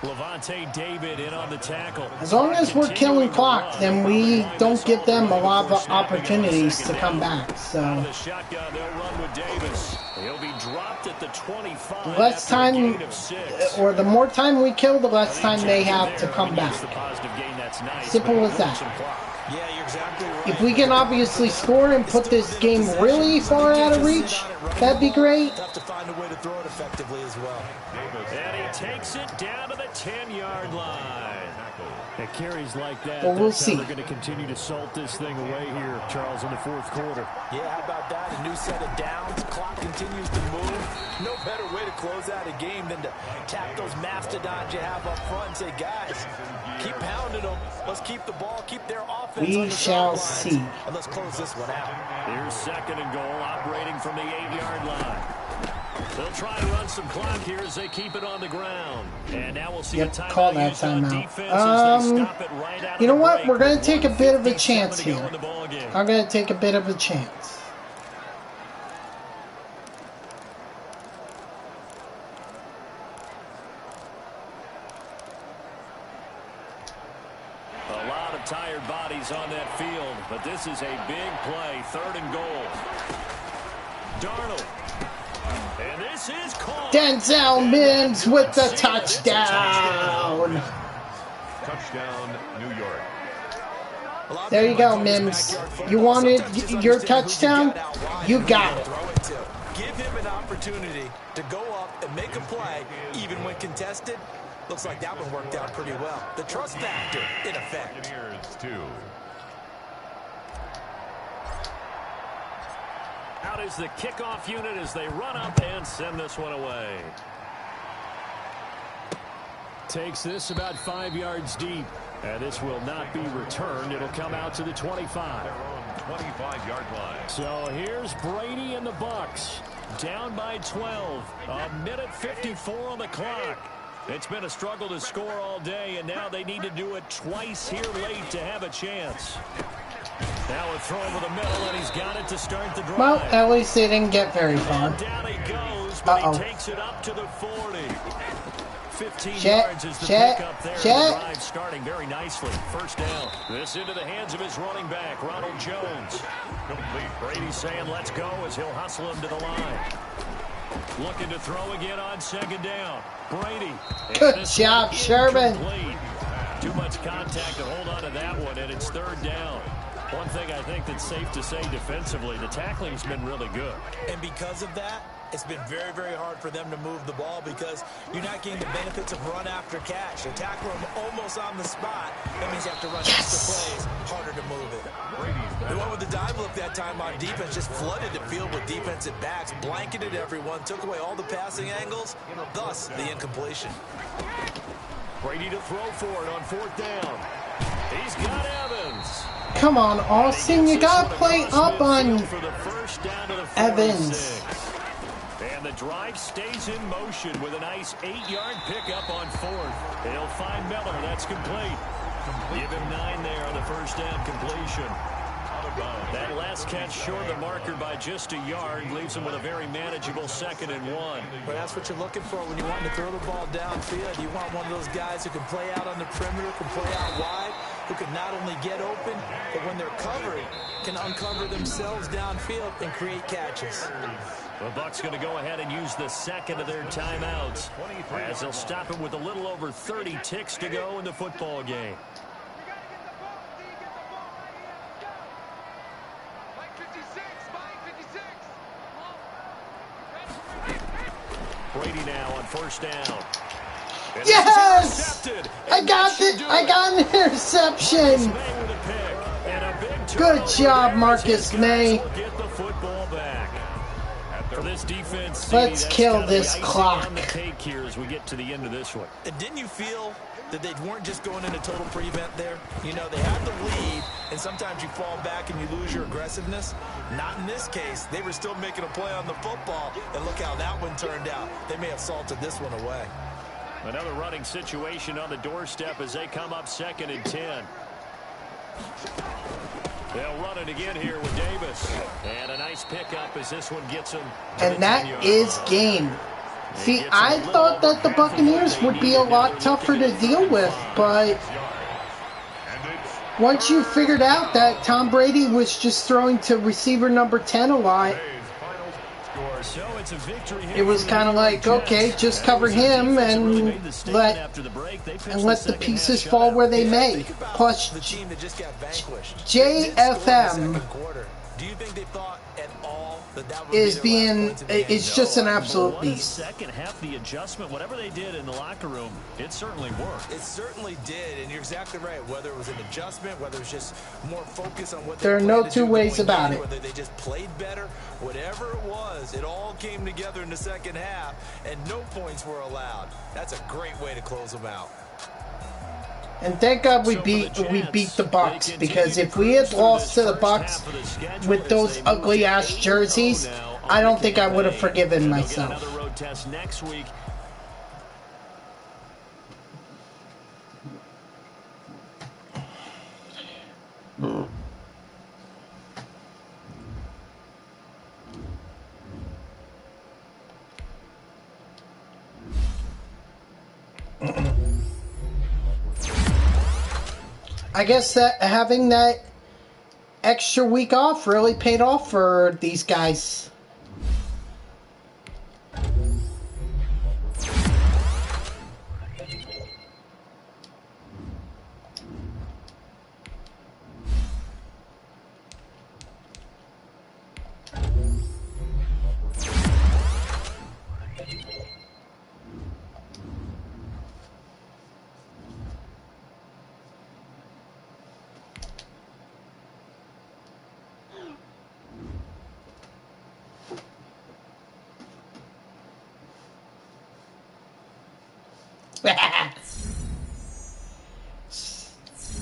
[SPEAKER 5] Levante David in on the tackle.
[SPEAKER 1] As long as we're killing clock, then we don't give them a lot of opportunities to come back. So
[SPEAKER 5] Out of the shotgun, they'll run with Davis. He'll be dropped at the 25.
[SPEAKER 1] the less time, or the more time we kill, the less time they have to come back. Simple as that.
[SPEAKER 4] Yeah, you're exactly right.
[SPEAKER 1] If we can obviously score and put this game really far out of reach, that'd be great.
[SPEAKER 4] Tough to find a way to throw it effectively as well.
[SPEAKER 5] And he takes it down to the 10-yard line. It carries like that.
[SPEAKER 1] Well, we'll see.
[SPEAKER 5] They're going to continue to salt this thing away here, Charles, in the fourth quarter.
[SPEAKER 4] Yeah, how about that? A new set of downs. Clock continues to move. No better way to close out a game than to tap those mastodons you have up front and say, guys, keep pounding them. Let's keep the ball, keep their offense.
[SPEAKER 1] We shall see.
[SPEAKER 4] And let's close this one out.
[SPEAKER 5] Here's 2nd and goal, operating from the 8-yard line. They'll try to run some clock here as they keep it on the ground. And now we'll see a timeout.
[SPEAKER 1] Call that
[SPEAKER 5] used on
[SPEAKER 1] timeout.
[SPEAKER 5] defense as they stop it right out of
[SPEAKER 1] You know
[SPEAKER 5] the
[SPEAKER 1] what?
[SPEAKER 5] break.
[SPEAKER 1] We're going to take a bit of a chance
[SPEAKER 5] 1:57 to go
[SPEAKER 1] here.
[SPEAKER 5] in the ball game.
[SPEAKER 1] I'm going to take a bit of a chance.
[SPEAKER 5] A lot of tired bodies on that field, but this is a big play. 3rd and goal. Darnold. And this is called.
[SPEAKER 1] Denzel Mims with the touchdown.
[SPEAKER 6] touchdown, New York.
[SPEAKER 1] There you go, Mims. You wanted your touchdown? You got it.
[SPEAKER 4] Give him an opportunity to go up and make a play, even when contested. Looks like that one worked out pretty well. The trust factor, in effect.
[SPEAKER 6] Here's 2.
[SPEAKER 5] Out is the kickoff unit as they run up and send this one away. Takes this about 5 yards deep. And this will not be returned. It'll come out to the 25.
[SPEAKER 6] Their own 25-yard line.
[SPEAKER 5] So here's Brady and the Bucks. Down by 12. A minute 54 on the clock. It's been a struggle to score all day, and now they need to do it twice here late to have a chance. Now a throw over the middle, and he's got it to start the drive.
[SPEAKER 1] Well, at least they didn't get very far.
[SPEAKER 5] Down he goes, but he takes it up to the 40. 15 yards is the pickup there. The drive starting very nicely. First down. This into the hands of his running back, Ronald Jones. Complete. Brady saying let's go as he'll hustle him to the line. Looking to throw again on second down. Brady.
[SPEAKER 1] Good job, Sherman.
[SPEAKER 5] Too much contact to hold on to that one, and it's third down. One thing I think that's safe to say defensively, the tackling's been really good.
[SPEAKER 4] And because of that, it's been very, very hard for them to move the ball because you're not getting the benefits of run after catch. You tackle them almost on the spot. That means you have to run extra plays, harder to move it. The one with the dive look that time on defense just flooded the field with defensive backs, blanketed everyone, took away all the passing angles, thus the incompletion.
[SPEAKER 5] Brady to throw for it on fourth down. He's got Evans.
[SPEAKER 1] Come on, Austin, you gotta play up on Evans.
[SPEAKER 5] And the drive stays in motion with a nice 8-yard pickup on fourth. They'll find Miller. That's complete. Give him 9 there on the first down completion. That last catch short of the marker by just a yard leaves him with a very manageable 2nd and 1.
[SPEAKER 4] Well, that's what you're looking for when you want to throw the ball downfield. You want one of those guys who can play out on the perimeter, can play out wide, who can not only get open, but when they're covered, can uncover themselves downfield and create catches.
[SPEAKER 5] The Bucs going to go ahead and use the second of their timeouts as they'll stop it with a little over 30 ticks to go in the football game. Brady now on first down.
[SPEAKER 1] Yes! I got an interception. Good job, Marcus May.
[SPEAKER 5] For this defense,
[SPEAKER 1] let's kill this clock.
[SPEAKER 5] Here as we get to the end of this one.
[SPEAKER 4] And didn't you feel that they weren't just going into total prevent there? You know, they had the lead, and sometimes you fall back and you lose your aggressiveness. Not in this case. They were still making a play on the football, and look how that one turned out. They may have salted this one away.
[SPEAKER 5] Another running situation on the doorstep as they come up 2nd and 10. They'll run it again here with Davis. And a nice pickup as this one gets them.
[SPEAKER 1] And that is game. See, I thought that the Buccaneers would be a lot tougher to deal with, but once you figured out that Tom Brady was just throwing to receiver number 10 a lot, it was kind of like, okay, just cover him and let the pieces fall where they may. Plus, JFM is just an absolute beast.
[SPEAKER 5] Second half, the adjustment, whatever they did in the locker room, it certainly worked.
[SPEAKER 4] It certainly did, and you're exactly right. Whether it was an adjustment, whether it was just more focus on what
[SPEAKER 1] there are no two ways about it.
[SPEAKER 4] Whether they just played better, whatever it was, it all came together in the second half, and no points were allowed. That's a great way to close them out.
[SPEAKER 1] And thank God we beat the Bucs, because if we had lost to the Bucs with those ugly ass jerseys, I don't think I would have forgiven myself.
[SPEAKER 5] Another road test next week.
[SPEAKER 1] I guess that having that extra week off really paid off for these guys.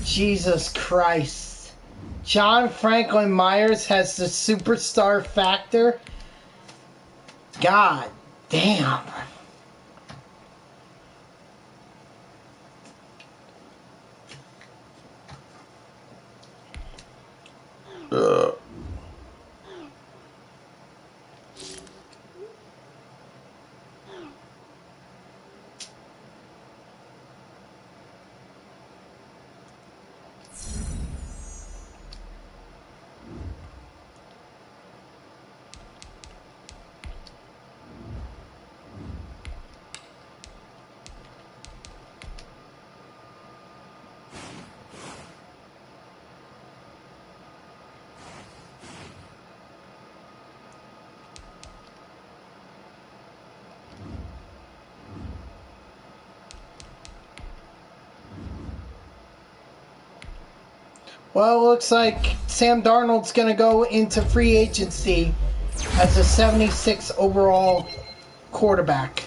[SPEAKER 1] Jesus Christ. John Franklin Myers has the superstar factor. God damn. Well, it looks like Sam Darnold's going to go into free agency as a 76 overall quarterback.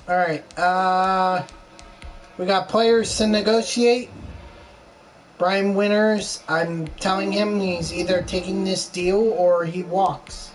[SPEAKER 1] All right. We got players to negotiate. Brian Winters, I'm telling him he's either taking this deal or he walks.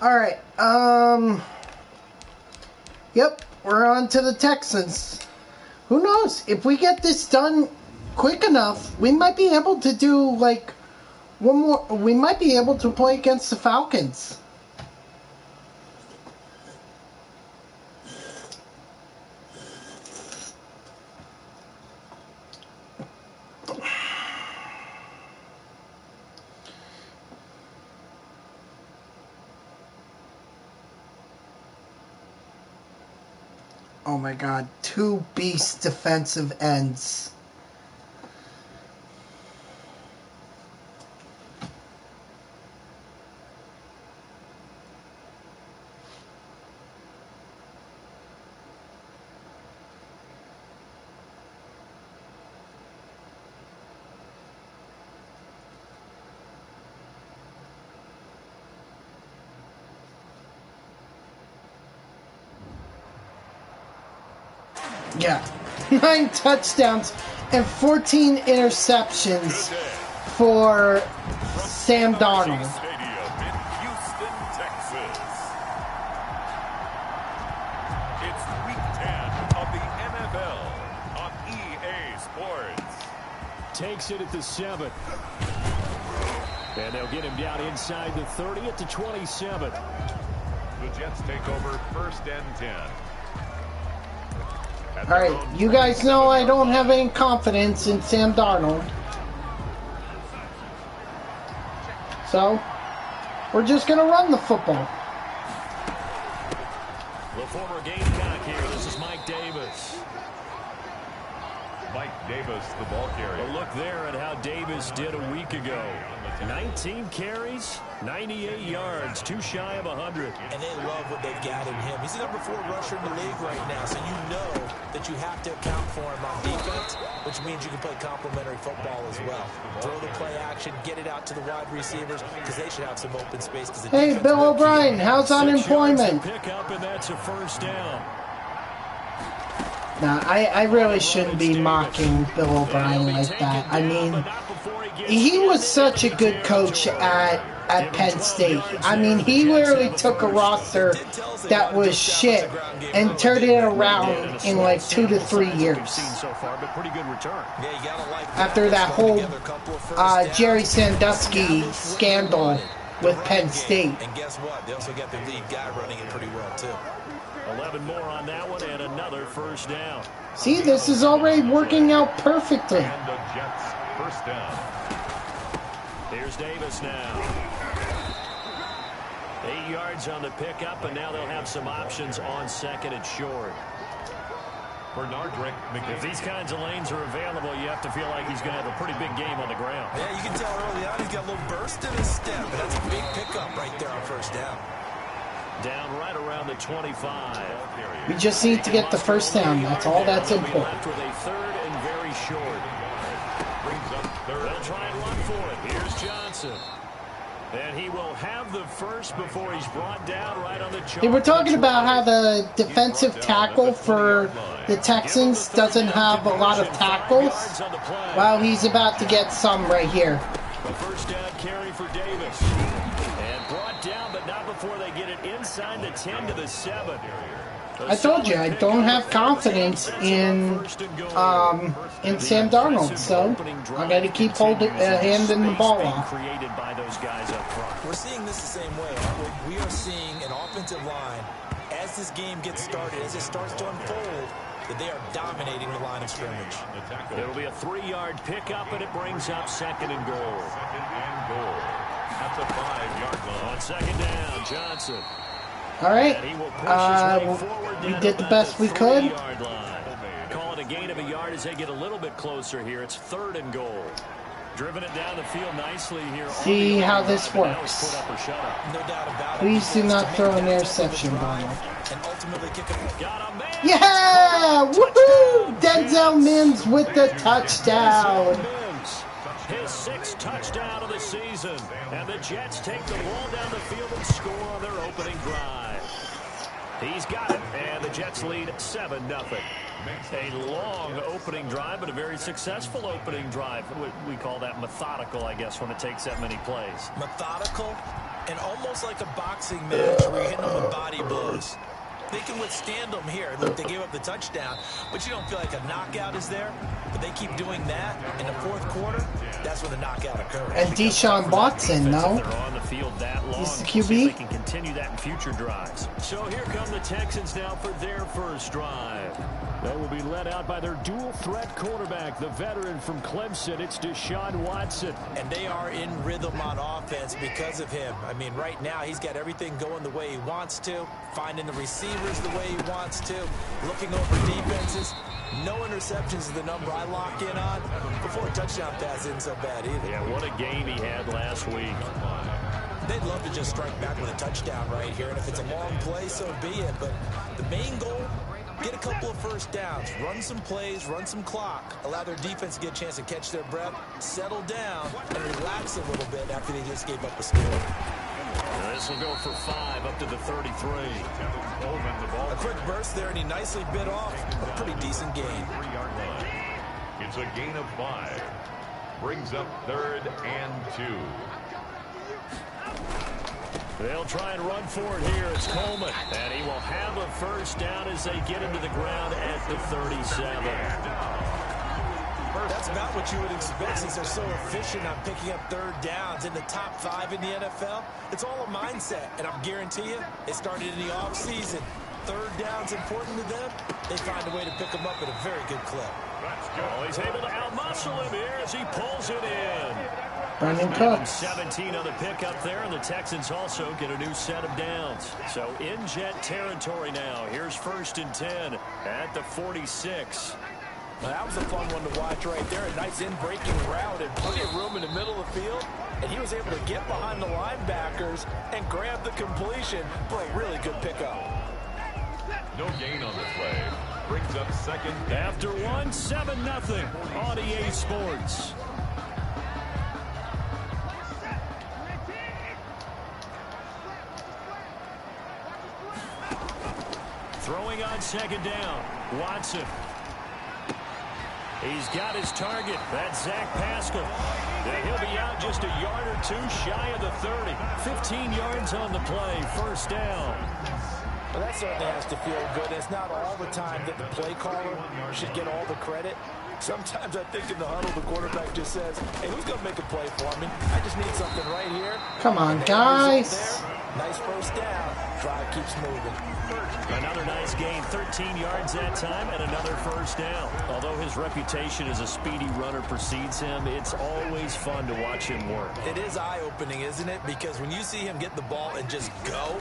[SPEAKER 1] All right. Yep, we're on to the Texans. Who knows? If we get this done quick enough, we might be able to do like one more. We might be able to play against the Falcons. Oh my God, 2 beast defensive ends. Yeah, 9 touchdowns and 14 interceptions for Sam Darnold.
[SPEAKER 6] Stadium in Houston, Texas. It's week 10 of the NFL on EA Sports.
[SPEAKER 5] Takes it at the 7. And they'll get him down inside the 30 at the 27.
[SPEAKER 6] The Jets take over 1st and 10.
[SPEAKER 1] All right, you guys know I don't have any confidence in Sam Darnold. So, we're just going to run the football.
[SPEAKER 5] The former Gamecock here. This is Mike Davis.
[SPEAKER 6] Mike Davis, the ball carrier.
[SPEAKER 5] A look there at how Davis did a week ago. 19 carries, 98 yards, too shy of 100.
[SPEAKER 4] And they love what they've got in him. He's the number 4 rusher in the league right now, so you know that you have to account for him on defense, which means you can play complementary football as well. Throw the play action, get it out to the wide receivers, because they should have some open space.
[SPEAKER 1] Hey, Bill O'Brien, how's unemployment?
[SPEAKER 5] Pick up, and that's a first down.
[SPEAKER 1] Nah, I really shouldn't be mocking Bill O'Brien like that. I mean, he was such a good coach at Penn State. I mean, he literally took a roster that was shit and turned it around in like 2 to 3 years. After that whole Jerry Sandusky scandal with Penn State.
[SPEAKER 4] And guess what? They also got their lead guy running it pretty well, too.
[SPEAKER 5] 11 more on that one and another first down.
[SPEAKER 1] See, this is already working out perfectly.
[SPEAKER 6] And the Jets, 1st down.
[SPEAKER 5] Here's Davis now. 8 yards on the pickup, and now they'll have some options on 2nd and short.
[SPEAKER 6] Bernardrick.
[SPEAKER 5] If these kinds of lanes are available, you have to feel like he's going to have a pretty big game on the ground.
[SPEAKER 4] Yeah, you can tell early on he's got a little burst in his step, and that's a big pickup right there on 1st down.
[SPEAKER 5] Down right around the 25.
[SPEAKER 1] We just need to get the first down. That's all that's important.
[SPEAKER 5] Left with a 3rd and very short.
[SPEAKER 6] Brings up 3rd.
[SPEAKER 5] They'll try and run for it. Here's Johnson. And he will have the first before he's brought down right on the choke.
[SPEAKER 1] They were talking about how the defensive tackle for the Texans doesn't have a lot of tackles. Well, he's about to get some right here.
[SPEAKER 5] The first down carry for Davis. And brought down, but not before they get it inside the 10 to the 7.
[SPEAKER 1] I told you I don't have confidence in Sam Darnold, so I got to keep handing the ball off.
[SPEAKER 5] Created by those guys up front.
[SPEAKER 4] We're seeing this the same way, aren't we? We are seeing an offensive line as this game gets started, as it starts to unfold, that they are dominating the line of scrimmage.
[SPEAKER 5] It'll be a 3-yard pickup, and it brings up 2nd and goal.
[SPEAKER 6] 2nd and goal. That's a 5-yard line.
[SPEAKER 5] On 2nd down, Johnson.
[SPEAKER 1] All right, we did the best we could.
[SPEAKER 5] Call it a gain of a yard as they get a little bit closer here. It's 3rd and goal. Driven it down the field nicely here.
[SPEAKER 1] See how this works.
[SPEAKER 4] No doubt about it.
[SPEAKER 1] Please do not throw an interception, Donald.
[SPEAKER 4] And ultimately kick it.
[SPEAKER 1] Yeah! Woohoo! Denzel Mims with the touchdown.
[SPEAKER 5] His 6th touchdown of the season. And the Jets take the ball down the field and score on their opening drive. He's got it, and the Jets lead 7-0. A long opening drive, but a very successful opening drive. We call that methodical, I guess, when it takes that many plays.
[SPEAKER 4] Methodical and almost like a boxing match where you're hitting them with body blows. They can withstand them here. Look, they gave up the touchdown, but you don't feel like a knockout is there. But they keep doing that in the 4th quarter. That's when the knockout occurs.
[SPEAKER 1] And Deshaun Watson, no? He's the QB.
[SPEAKER 5] They can continue that in future drives. So here come the Texans now for their first drive. They will be led out by their dual-threat quarterback, the veteran from Clemson. It's Deshaun Watson.
[SPEAKER 4] And they are in rhythm on offense because of him. I mean, right now, he's got everything going the way he wants to, finding the receivers the way he wants to, looking over defenses. No interceptions is the number I lock in on. Before a touchdown pass isn't so bad either.
[SPEAKER 5] Yeah, what a game he had last week.
[SPEAKER 4] They'd love to just strike back with a touchdown right here, and if it's a long play, so be it. But the main goal, get a couple of first downs, run some plays, run some clock, allow their defense to get a chance to catch their breath, settle down, and relax a little bit after they just gave up a score.
[SPEAKER 5] This will go for 5 up to the 33.
[SPEAKER 4] A quick burst there, and he nicely bit off a pretty decent gain.
[SPEAKER 6] 3-yard line. It's a gain of 5. Brings up 3rd and 2.
[SPEAKER 5] They'll try and run for it here. It's Coleman. And he will have a first down as they get into the ground at the 37.
[SPEAKER 4] That's about what you would expect since they're so efficient on picking up third downs in the top 5 in the NFL. It's all a mindset, and I guarantee you, it started in the offseason. Third down's important to them. They find a way to pick them up at a very good clip.
[SPEAKER 5] Oh, he's able to outmuscle him here as he pulls it in.
[SPEAKER 1] Brandon Cooks.
[SPEAKER 5] 17 on the pickup there, and the Texans also get a new set of downs. So in Jet territory now. Here's 1st and 10 at the 46.
[SPEAKER 4] Well, that was a fun one to watch right there. A nice in-breaking route and plenty of room in the middle of the field. And he was able to get behind the linebackers and grab the completion for a really good pickup.
[SPEAKER 6] No gain on the play. Brings up 2nd.
[SPEAKER 5] After 1, 7-0 on EA Sports. Throwing on 2nd down. Watson. He's got his target. That's Zach Pascal. And he'll be out just a yard or 2 shy of the 30. 15 yards on the play. 1st down.
[SPEAKER 4] Well, that certainly has to feel good. It's not all the time that the play caller should get all the credit. Sometimes I think in the huddle, the quarterback just says, hey, who's going to make a play for me? I just need something right here.
[SPEAKER 1] Come on, guys.
[SPEAKER 4] Nice 1st down. Drive keeps moving.
[SPEAKER 5] Another nice gain, 13 yards that time, and another 1st down. Although his reputation as a speedy runner precedes him, it's always fun to watch him work.
[SPEAKER 4] It is eye-opening, isn't it? Because when you see him get the ball and just go,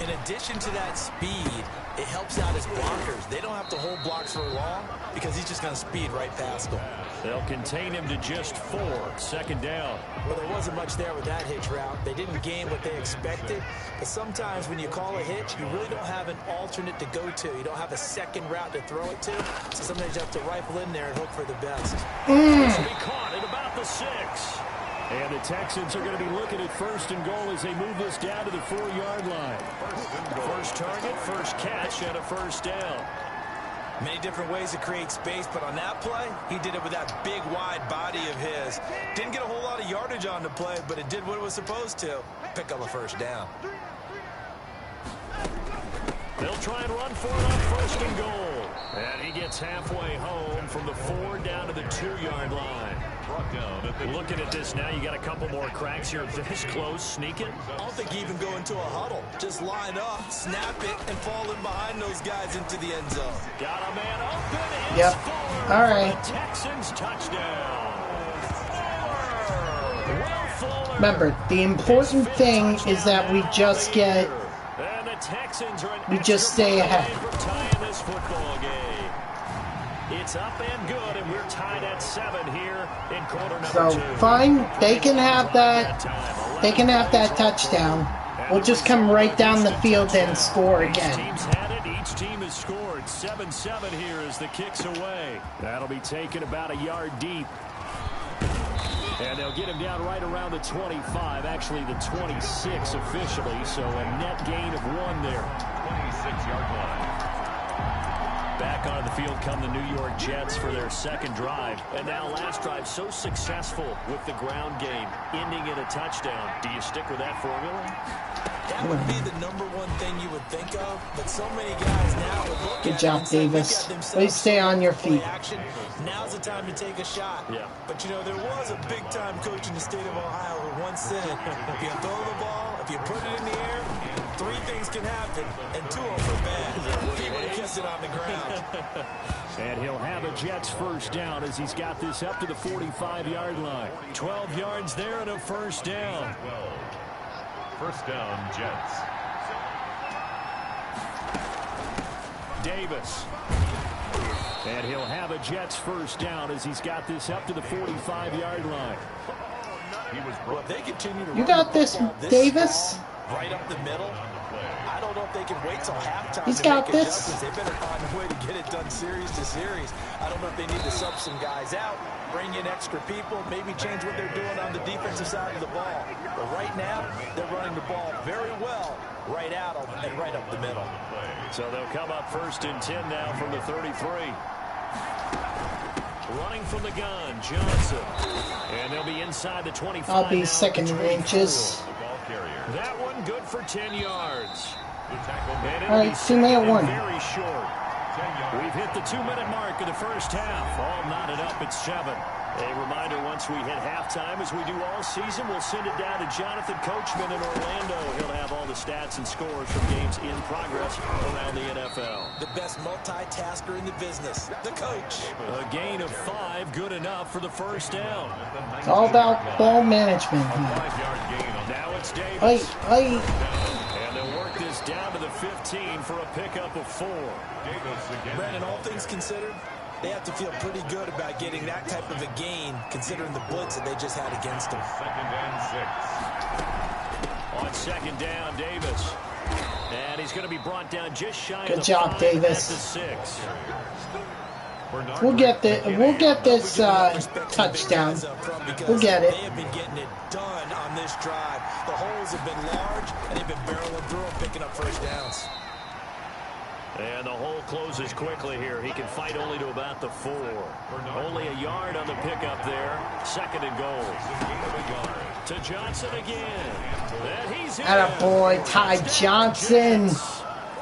[SPEAKER 4] in addition to that speed, it helps out his blockers. They don't have to hold blocks for long because he's just going to speed right past them.
[SPEAKER 5] They'll contain him to just 4. 2nd down.
[SPEAKER 4] Well, there wasn't much there with that hitch route. They didn't gain what they expected. But sometimes when you call a hitch, you really don't have an alternate to go to. You don't have a second route to throw it to. So sometimes you have to rifle in there and hope for the best.
[SPEAKER 5] This will be caught at about the 6. And the Texans are going to be looking at 1st and goal as they move this down to the 4-yard line. First target, first catch, and a 1st down.
[SPEAKER 4] Many different ways to create space, but on that play, he did it with that big, wide body of his. Didn't get a whole lot of yardage on the play, but it did what it was supposed to. Pick up a 1st down.
[SPEAKER 5] They'll try and run for it on 1st and goal. And he gets halfway home from the 4 down to the 2-yard line. Looking at this now, you got a couple more cracks here. This close, sneak it.
[SPEAKER 4] I don't think you even go into a huddle. Just line up, snap it, and fall in behind those guys into the end zone.
[SPEAKER 5] Got a man open.
[SPEAKER 1] Yep. All right.
[SPEAKER 5] The Texans touchdown.
[SPEAKER 1] Remember, the important thing is that we just get, we just stay ahead.
[SPEAKER 5] This football game. It's up and good, and we're tied at 7 here in quarter number 2.
[SPEAKER 1] Fine, they can have that. They can have that touchdown. We'll just come right down the field and score again.
[SPEAKER 5] Each team's had it. Each team has scored. 7-7 here as the kick's away. That'll be taken about a yard deep. And they'll get him down right around the 25, actually the 26 officially, so a net gain of 1 there.
[SPEAKER 6] 26-yard line.
[SPEAKER 5] Back onto the field come the New York Jets for their 2nd drive. And now last drive so successful with the ground game, ending in a touchdown. Do you stick with that formula?
[SPEAKER 4] That would be the #1 thing you would think of, but so many guys now would look
[SPEAKER 1] Good
[SPEAKER 4] at
[SPEAKER 1] job, Davis. Please stay on your feet.
[SPEAKER 4] Action. Now's the time to take a shot.
[SPEAKER 5] Yeah.
[SPEAKER 4] But, you know, there was a big-time coach in the state of Ohio who once said, if you throw the ball, if you put it in the air, 3 things can happen, and 2 of them are bad. People kiss it on the ground.
[SPEAKER 5] And he'll have a Jets 1st down as he's got this up to the 45-yard line. 12 yards there and a 1st down.
[SPEAKER 6] 1st down, Jets.
[SPEAKER 5] Davis. And he'll have a Jets 1st down as he's got this up to the 45-yard line.
[SPEAKER 6] He was
[SPEAKER 4] Well, if they continue to
[SPEAKER 1] You got this, Davis.
[SPEAKER 4] Right up the middle. I don't know if they can wait till halftime.
[SPEAKER 1] He's
[SPEAKER 4] to
[SPEAKER 1] got
[SPEAKER 4] make
[SPEAKER 1] this.
[SPEAKER 4] adjustments. They better find a way to get it done series to series. I don't know if they need to sub some guys out, bring in extra people, maybe change what they're doing on the defensive side of the ball. But right now, they're running the ball very well right out and right up the middle.
[SPEAKER 5] So they'll come up 1st and 10 now from the 33. Running from the gun, Johnson. And they'll be inside the 25.
[SPEAKER 1] I'll be 2nd and inches.
[SPEAKER 5] That one good for 10 yards.
[SPEAKER 1] All right, 2-minute 1.
[SPEAKER 5] Very short. We've hit the 2-minute mark of the first half. All knotted up at 7. A reminder, once we hit halftime, as we do all season, we'll send it down to Jonathan Coachman in Orlando. He'll have all the stats and scores from games in progress around the NFL.
[SPEAKER 4] The best multitasker in the business, the coach.
[SPEAKER 5] A gain of 5, good enough for the first down.
[SPEAKER 1] It's all about ball management.
[SPEAKER 5] Now it's Davis.
[SPEAKER 1] Hey.
[SPEAKER 5] And they'll work this down to the 15 for a pickup of 4.
[SPEAKER 4] Brandon, all things considered, they have to feel pretty good about getting that type of a gain, considering the blitz that they just had against them.
[SPEAKER 6] 2nd and 6.
[SPEAKER 5] On 2nd down, Davis. And he's going to be brought down just shy of the
[SPEAKER 1] Good job,
[SPEAKER 5] 5
[SPEAKER 1] Davis.
[SPEAKER 5] at the 6.
[SPEAKER 1] We'll get this touchdown. We'll get it.
[SPEAKER 4] They have been getting it done on this drive. The holes have been large, and they've been barreling through them, picking up first downs.
[SPEAKER 5] And the hole closes quickly here. He can fight only to about the 4. Only a yard on the pickup there. 2nd and goal. To Johnson again. And he's in.
[SPEAKER 1] Attaboy, Ty Johnson.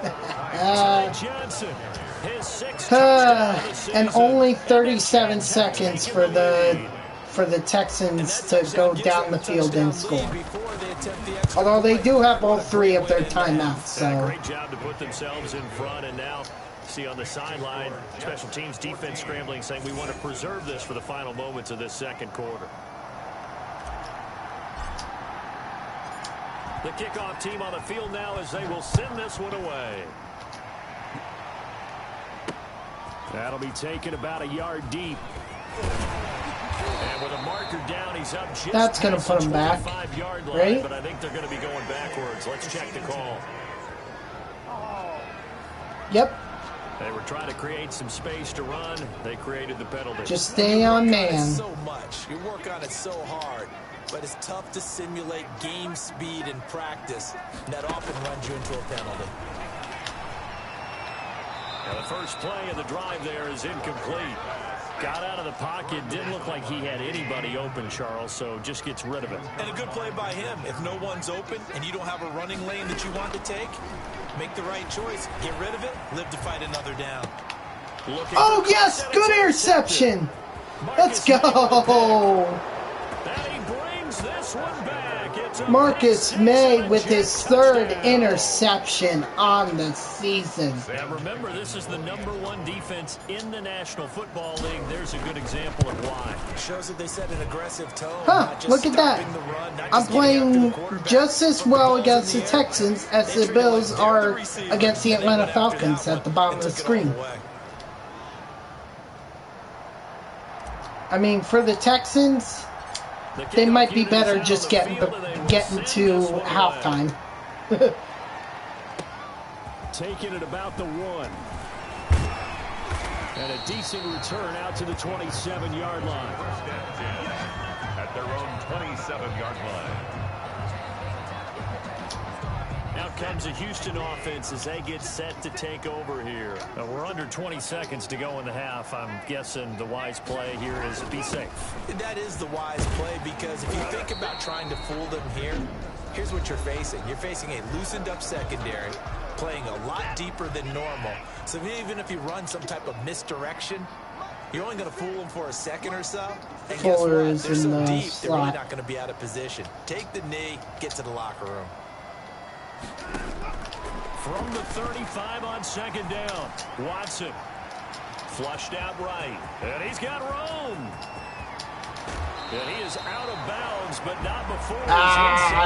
[SPEAKER 5] Ty Johnson. His 6th
[SPEAKER 1] And only 37 seconds for the Texans to go down the field and score. Although they do have all 3 of their timeouts. So.
[SPEAKER 5] Great job to put themselves in front, and now see on the sideline, special teams defense scrambling, saying we want to preserve this for the final moments of this 2nd quarter. The kickoff team on the field now as they will send this one away. That'll be taken about a yard deep. And with a marker down, he's up just
[SPEAKER 1] That's going to put him back, right?
[SPEAKER 5] But I think they're going to be going backwards. Let's check the call.
[SPEAKER 1] Yep.
[SPEAKER 5] They were trying to create some space to run. They created the penalty.
[SPEAKER 1] Just stay on man.
[SPEAKER 4] So much. You work on it so hard. But it's tough to simulate game speed in practice. And that often runs you into a penalty.
[SPEAKER 5] Now the first play of the drive there is incomplete. Got out of the pocket. Didn't look like he had anybody open, Charles, so just gets rid of it.
[SPEAKER 4] And a good play by him. If no one's open and you don't have a running lane that you want to take, make the right choice. Get rid of it. Live to fight another down.
[SPEAKER 1] Oh, yes. Good interception. Let's go.
[SPEAKER 5] And he brings this one back.
[SPEAKER 1] Marcus May with his 3rd interception on the season.
[SPEAKER 5] And remember, this is the #1 defense in the National Football League. There's a good example of why.
[SPEAKER 4] It shows that they set an aggressive tone.
[SPEAKER 1] Look at that. I'm playing just as well against the Texans as the Bills are against the Atlanta Falcons at the bottom of the screen. I mean, for the Texans, they might be better just getting to halftime.
[SPEAKER 5] Taking it about the 1. And a decent return out to the 27-yard line.
[SPEAKER 6] At their own 27-yard line.
[SPEAKER 5] Out comes a Houston offense as they get set to take over here. Now we're under 20 seconds to go in the half. I'm guessing the wise play here is be safe.
[SPEAKER 4] That is the wise play, because if you think about trying to fool them here, here's what you're facing. You're facing a loosened up secondary, playing a lot deeper than normal. So even if you run some type of misdirection, you're only going to fool them for a second or so. And guess what? They're so deep, they're really not going to be out of position. Take the knee, get to the locker room.
[SPEAKER 5] From the 35 on 2nd down, Watson flushed out right, and he's got room. And he is out of bounds, but not before.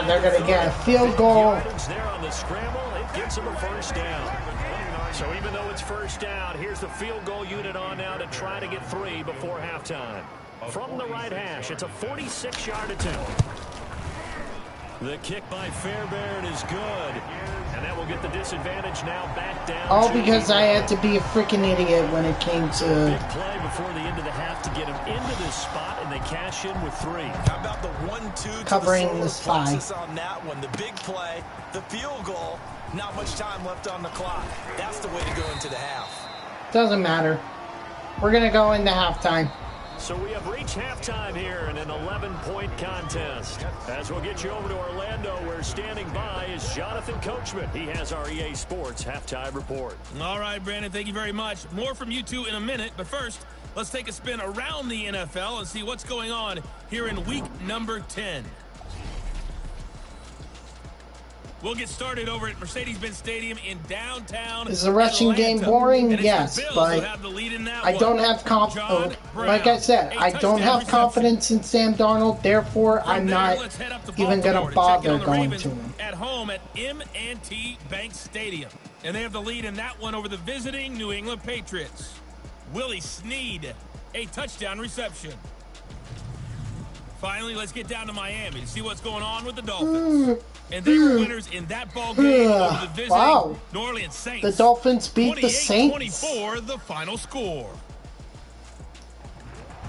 [SPEAKER 1] They're going to get a field goal.
[SPEAKER 5] There on the scramble, it gets him a first down. So even though it's first down, here's the field goal unit on now to try to get 3 before halftime. From the right hash, it's a 46-yard attempt. The kick by Fairbairn is good. And that will get the disadvantage now back down.
[SPEAKER 1] All because I had to be a freaking idiot when it came to
[SPEAKER 5] big play before the end of the half to get him into this spot, and they cash in with 3.
[SPEAKER 4] How about the 1-2
[SPEAKER 1] covering the spy
[SPEAKER 4] on that one? The big play, the field goal. Not much time left on the clock. That's the way to go into the half.
[SPEAKER 1] Doesn't matter. We're gonna go into halftime.
[SPEAKER 5] So we have reached halftime here in an 11-point contest. As we'll get you over to Orlando, where standing by is Jonathan Coachman. He has our EA Sports halftime report.
[SPEAKER 3] All right, Brandon, thank you very much. More from you two in a minute, but first, let's take a spin around the NFL and see what's going on here in week number 10. We'll get started over at Mercedes-Benz Stadium in downtown
[SPEAKER 1] Is the rushing
[SPEAKER 3] Atlanta.
[SPEAKER 1] game boring?
[SPEAKER 3] And
[SPEAKER 1] Yes, but I don't have confidence. Like I said, I don't have confidence in Sam Darnold. Therefore, I'm not even going to bother going to him.
[SPEAKER 3] At home at M&T Bank Stadium. And they have the lead in that one over the visiting New England Patriots. Willie Snead, a touchdown reception. Finally, let's get down to Miami to see what's going on with the Dolphins. And they were winners in that ball game over the visiting New Orleans Saints.
[SPEAKER 1] The Dolphins beat the Saints.
[SPEAKER 3] 28-24, the final score.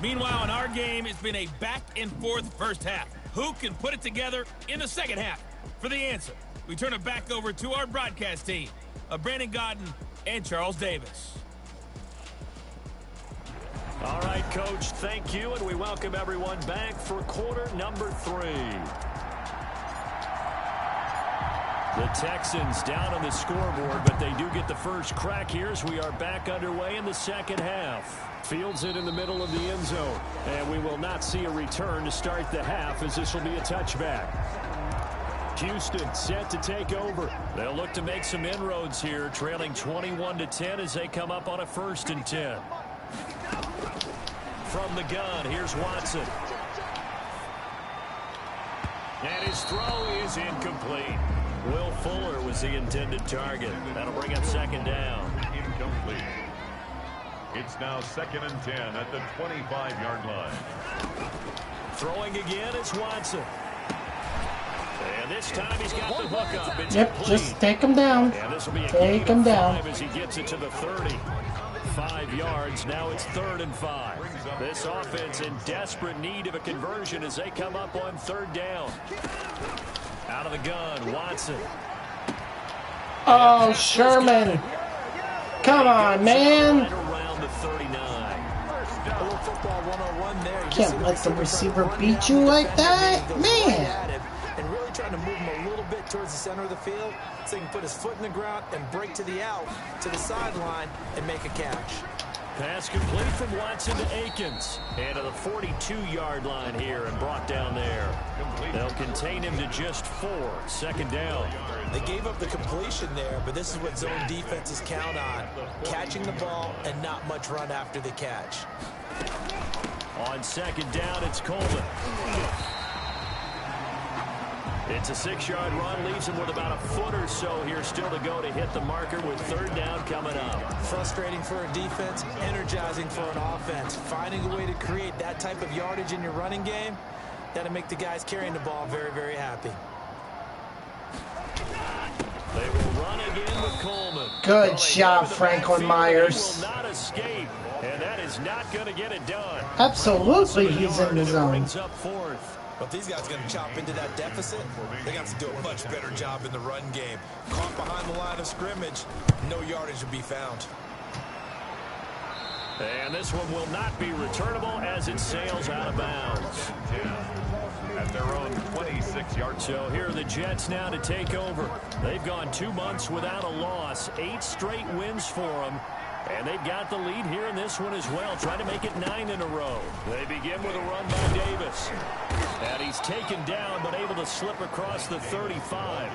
[SPEAKER 3] Meanwhile, in our game, it's been a back-and-forth first half. Who can put it together in the second half? For the answer, we turn it back over to our broadcast team of Brandon Godden and Charles Davis.
[SPEAKER 5] All right, Coach, thank you, and we welcome everyone back for quarter number 3. The Texans down on the scoreboard, but they do get the first crack here as we are back underway in the second half. Fields it in the middle of the end zone, and we will not see a return to start the half as this will be a touchback. Houston set to take over. They'll look to make some inroads here, trailing 21-10 as they come up on a 1st and 10. From the gun, here's Watson. And his throw is incomplete. Will Fuller was the intended target. That'll bring up 2nd down.
[SPEAKER 6] Incomplete. It's now 2nd and 10 at the 25-yard line.
[SPEAKER 5] Throwing again, it's Watson. And this time he's got the hook up. It's
[SPEAKER 1] Yep,
[SPEAKER 5] complete.
[SPEAKER 1] just take him down.
[SPEAKER 5] And this will be a
[SPEAKER 1] Take
[SPEAKER 5] gain
[SPEAKER 1] him
[SPEAKER 5] of
[SPEAKER 1] down.
[SPEAKER 5] 5 as he gets it to the 30. 5 yards. Now it's 3rd and 5. This offense in desperate need of a conversion as they come up on 3rd down. Out of the gun, Watson.
[SPEAKER 1] Oh, Sherman. Come on, man.
[SPEAKER 5] Right around the 39.
[SPEAKER 4] A little football 101 there.
[SPEAKER 1] Can't let the receiver beat you like that. Man.
[SPEAKER 4] And really trying to move him a little bit towards the center of the field so he can put his foot in the ground and break to the out, to the sideline, and make a catch.
[SPEAKER 5] Pass complete from Watson to Akins. And to the 42-yard line here and brought down there. They'll contain him to just 4. 2nd down.
[SPEAKER 4] They gave up the completion there, but this is what zone defenses count on. Catching the ball and not much run after the catch.
[SPEAKER 5] On 2nd down, it's Coleman. It's a 6-yard run, leaves him with about a foot or so here still to go to hit the marker with 3rd down coming up.
[SPEAKER 4] Frustrating for a defense, energizing for an offense. Finding a way to create that type of yardage in your running game, that'll make the guys carrying the ball very, very happy.
[SPEAKER 5] They will run again with Coleman.
[SPEAKER 1] Good job, Franklin Myers.
[SPEAKER 5] Will not escape, and that is not going to get it done.
[SPEAKER 1] Absolutely, he's in the zone.
[SPEAKER 5] Brings up 4th.
[SPEAKER 4] But if these guys are going to chop into that deficit, they got to do a much better job in the run game. Caught behind the line of scrimmage, no yardage to be found.
[SPEAKER 5] And this one will not be returnable as it sails out of bounds.
[SPEAKER 6] At their own 26-yard.
[SPEAKER 5] So here are the Jets now to take over. They've gone 2 months without a loss, 8 straight wins for them. And they've got the lead here in this one as well, trying to make it 9 in a row. They begin with a run by Davis. And he's taken down, but able to slip across the 35.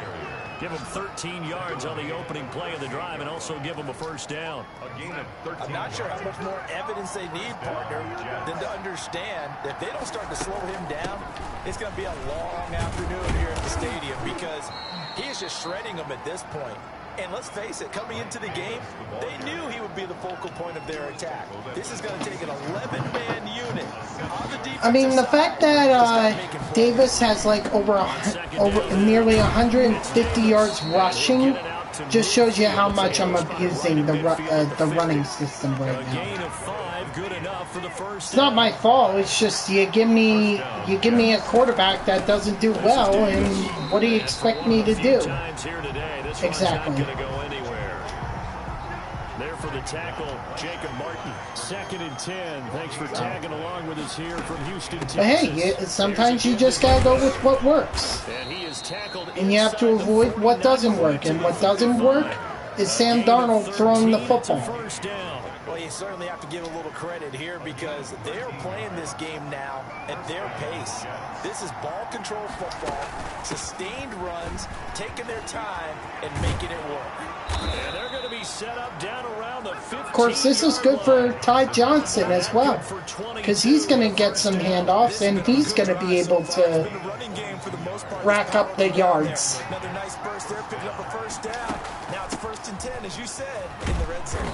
[SPEAKER 5] Give him 13 yards on the opening play of the drive and also give him a 1st down.
[SPEAKER 6] A gain of 13.
[SPEAKER 4] I'm not sure how much more evidence they need, partner, than to understand that if they don't start to slow him down, it's going to be a long afternoon here at the stadium because he is just shredding them at this point. And let's face it, coming into the game, they knew he would be the focal point of their attack. This is going to take an 11-man unit on the defensive
[SPEAKER 1] I mean, the fact that Davis has like over nearly 150 yards rushing just shows you how much I'm abusing the running system right now. It's not my fault. It's just you give me a quarterback that doesn't do well, and what do you expect me to do? Exactly.
[SPEAKER 5] There for the tackle, Jacob Martin. 2nd and 10. Thanks for tagging along with us here from Houston, Texas.
[SPEAKER 1] But hey, sometimes you just gotta go with what works.
[SPEAKER 5] And he is tackled,
[SPEAKER 1] and you have to avoid what doesn't work. And what doesn't work is Sam Darnold throwing the football.
[SPEAKER 4] Well, you certainly have to give a little credit here because they're playing this game now at their pace. This is ball control football, sustained runs, taking their time, and making it work.
[SPEAKER 5] And they're going to be set up down around the 15.
[SPEAKER 1] Of course, this is good for Ty Johnson as well, because he's going to get some handoffs, and he's going to be able to rack up the yards.
[SPEAKER 4] Another nice burst there, picking up a first down. Now it's 1st and 10, as you said, in the red zone.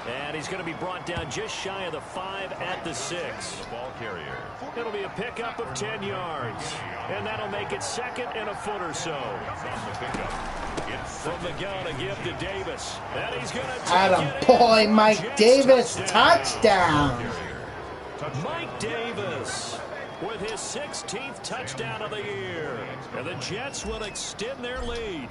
[SPEAKER 5] And he's going to be brought down just shy of the 5 at the 6.
[SPEAKER 6] Ball carrier.
[SPEAKER 5] It'll be a pickup of 10 yards. And that'll make it 2nd and a foot or so. From the gun, a give to Davis. And he's going to take
[SPEAKER 1] Attaboy, Mike Davis, touchdown.
[SPEAKER 5] Mike Davis with his 16th touchdown of the year. And the Jets will extend their lead.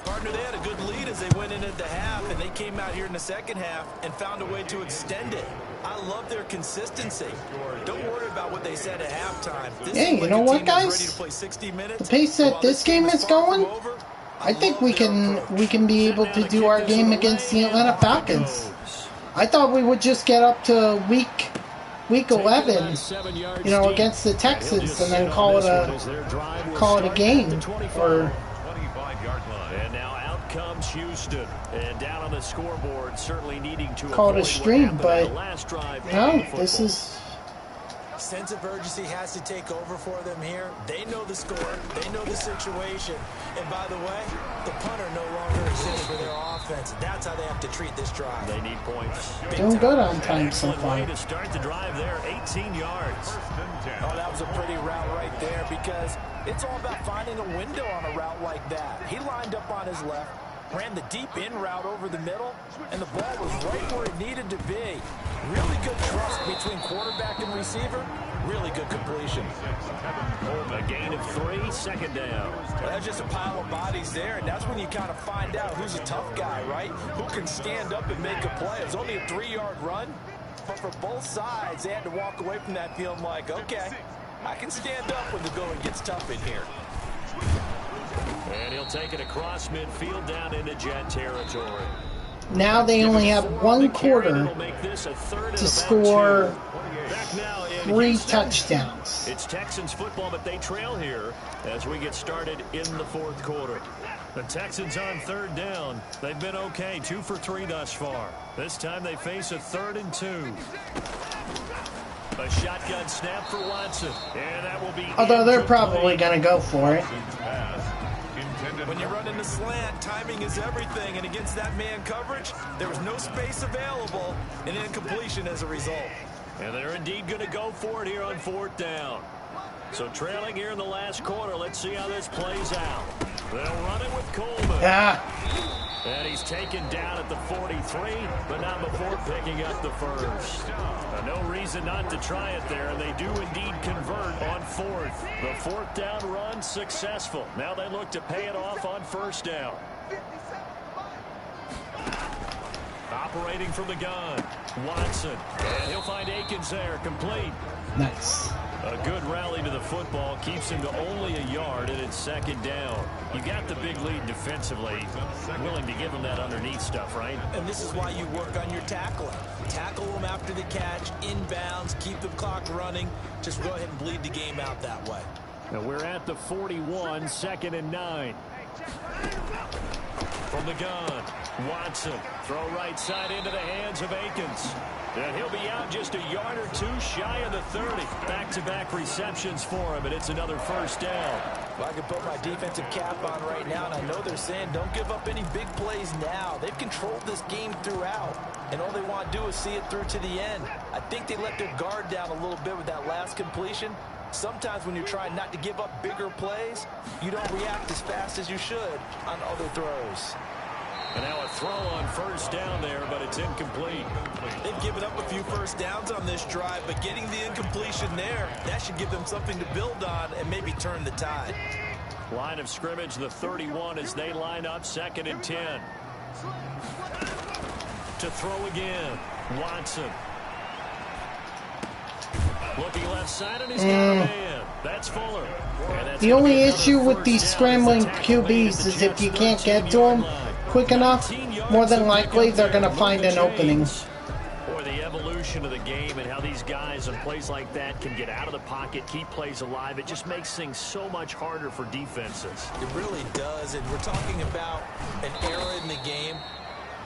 [SPEAKER 4] Partner, they had a good lead as they went in at the half, and they came out here in the second half and found a way to extend it. I love their consistency. Don't worry about what they said at halftime.
[SPEAKER 1] Hey, you know what, guys? The pace that this game is going, I think we can be able to do our game against the Atlanta Falcons. I thought we would just get up to week 11, you know, against the Texans, and then call it a game. Or
[SPEAKER 5] and now out comes Houston, and down on the scoreboard, certainly needing to
[SPEAKER 1] call it a stream, but no, this is.
[SPEAKER 4] Sense of urgency has to take over for them here. They know the score. They know the situation. And by the way, the punter no longer exists for their offense. That's how they have to treat this drive.
[SPEAKER 5] They need points.
[SPEAKER 1] Doing good on time so far.
[SPEAKER 5] To start the drive there, 18 yards.
[SPEAKER 4] Oh, that was a pretty route right there because it's all about finding a window on a route like that. He lined up on his left, ran the deep in route over the middle, and the ball was right where it needed to be. Really good trust between quarterback and receiver. Really good completion.
[SPEAKER 5] A gain of 3, 2nd down.
[SPEAKER 4] Well, that's just a pile of bodies there, and that's when you kind of find out who's a tough guy, right? Who can stand up and make a play. It was only a 3-yard run, but for both sides, they had to walk away from that feeling like, okay, I can stand up when the going gets tough in here.
[SPEAKER 5] And he'll take it across midfield down into Jet territory.
[SPEAKER 1] Now they only have 1 quarter to score 3 touchdowns.
[SPEAKER 5] It's Texans football, but they trail here as we get started in the 4th quarter. The Texans on 3rd down. They've been okay, 2 for 3 thus far. This time they face a 3rd and 2. A shotgun snap for Watson, and that will be.
[SPEAKER 1] Although they're probably going to go for it.
[SPEAKER 4] When you're running the slant, timing is everything, and against that man coverage, there was no space available, and incompletion as a result.
[SPEAKER 5] And they're indeed going to go for it here on 4th down. So trailing here in the last quarter, let's see how this plays out. They'll run it with Coleman. And he's taken down at the 43, but not before picking up the first. No reason not to try it there, and they do indeed convert on 4th. The 4th down run successful. Now they look to pay it off on 1st down. Operating from the gun, Watson. And he'll find Akins there, complete.
[SPEAKER 1] Nice.
[SPEAKER 5] A good rally to the football keeps him to only a yard, and it's 2nd down. You got the big lead defensively. Willing to give them that underneath stuff, right?
[SPEAKER 4] And this is why you work on your tackling. Tackle them after the catch, inbounds, keep the clock running. Just go ahead and bleed the game out that way.
[SPEAKER 5] Now we're at the 41, 2nd and 9. From the gun, Watson. Throw right side into the hands of Akins. And he'll be out just a yard or 2 shy of the 30. Back-to-back receptions for him, and it's another 1st down.
[SPEAKER 4] Well, I can put my defensive cap on right now, and I know they're saying don't give up any big plays now. They've controlled this game throughout, and all they want to do is see it through to the end. I think they let their guard down a little bit with that last completion. Sometimes when you're trying not to give up bigger plays, you don't react as fast as you should on other throws.
[SPEAKER 5] And now a throw on 1st down there, but it's incomplete.
[SPEAKER 4] They've given up a few 1st downs on this drive, but getting the incompletion there, that should give them something to build on and maybe turn the tide.
[SPEAKER 5] Line of scrimmage, the 31 as they line up 2nd and 10. To throw again. Watson. Looking left side, and he's got a man. That's Fuller.
[SPEAKER 1] The only issue with these scrambling QBs is if you can't get to them quick enough, more than likely they're going to find an opening.
[SPEAKER 5] Or the evolution of the game and how these guys in plays like that can get out of the pocket, keep plays alive. It just makes things so much harder for defenses.
[SPEAKER 4] It really does, and we're talking about an era in the game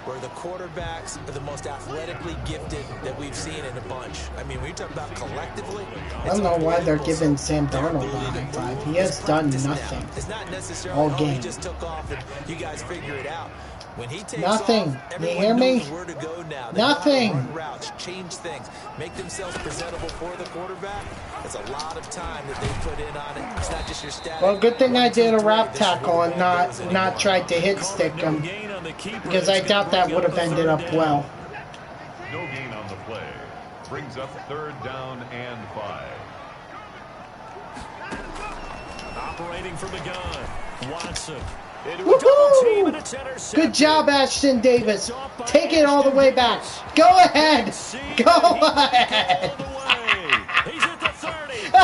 [SPEAKER 4] where the quarterbacks are the most athletically gifted that we've seen in a bunch. I mean, when you talk about collectively,
[SPEAKER 1] I don't know why they're giving Sam Darnold a high five. He has done nothing
[SPEAKER 4] it's not necessarily
[SPEAKER 1] all game.
[SPEAKER 4] he just took off and you guys figure it out. When he takes
[SPEAKER 1] Nothing.
[SPEAKER 4] off,
[SPEAKER 1] You
[SPEAKER 4] everyone
[SPEAKER 1] hear me?
[SPEAKER 4] knows where to go now. They
[SPEAKER 1] Nothing.
[SPEAKER 4] know how to run routes, change things, make themselves presentable for the quarterback. That's a lot of time that they put in on it. It's not just your static.
[SPEAKER 1] Well, good thing I did a wrap tackle and not tried to hit stick him, because I doubt that would have ended up well.
[SPEAKER 6] No gain on the play. Brings up 3rd down and 5.
[SPEAKER 5] Operating from the gun. Watson.
[SPEAKER 1] Woohoo! Good job, Ashton Davis. Take it all the way back. Go ahead. Go ahead.
[SPEAKER 5] He's at the 30. 10.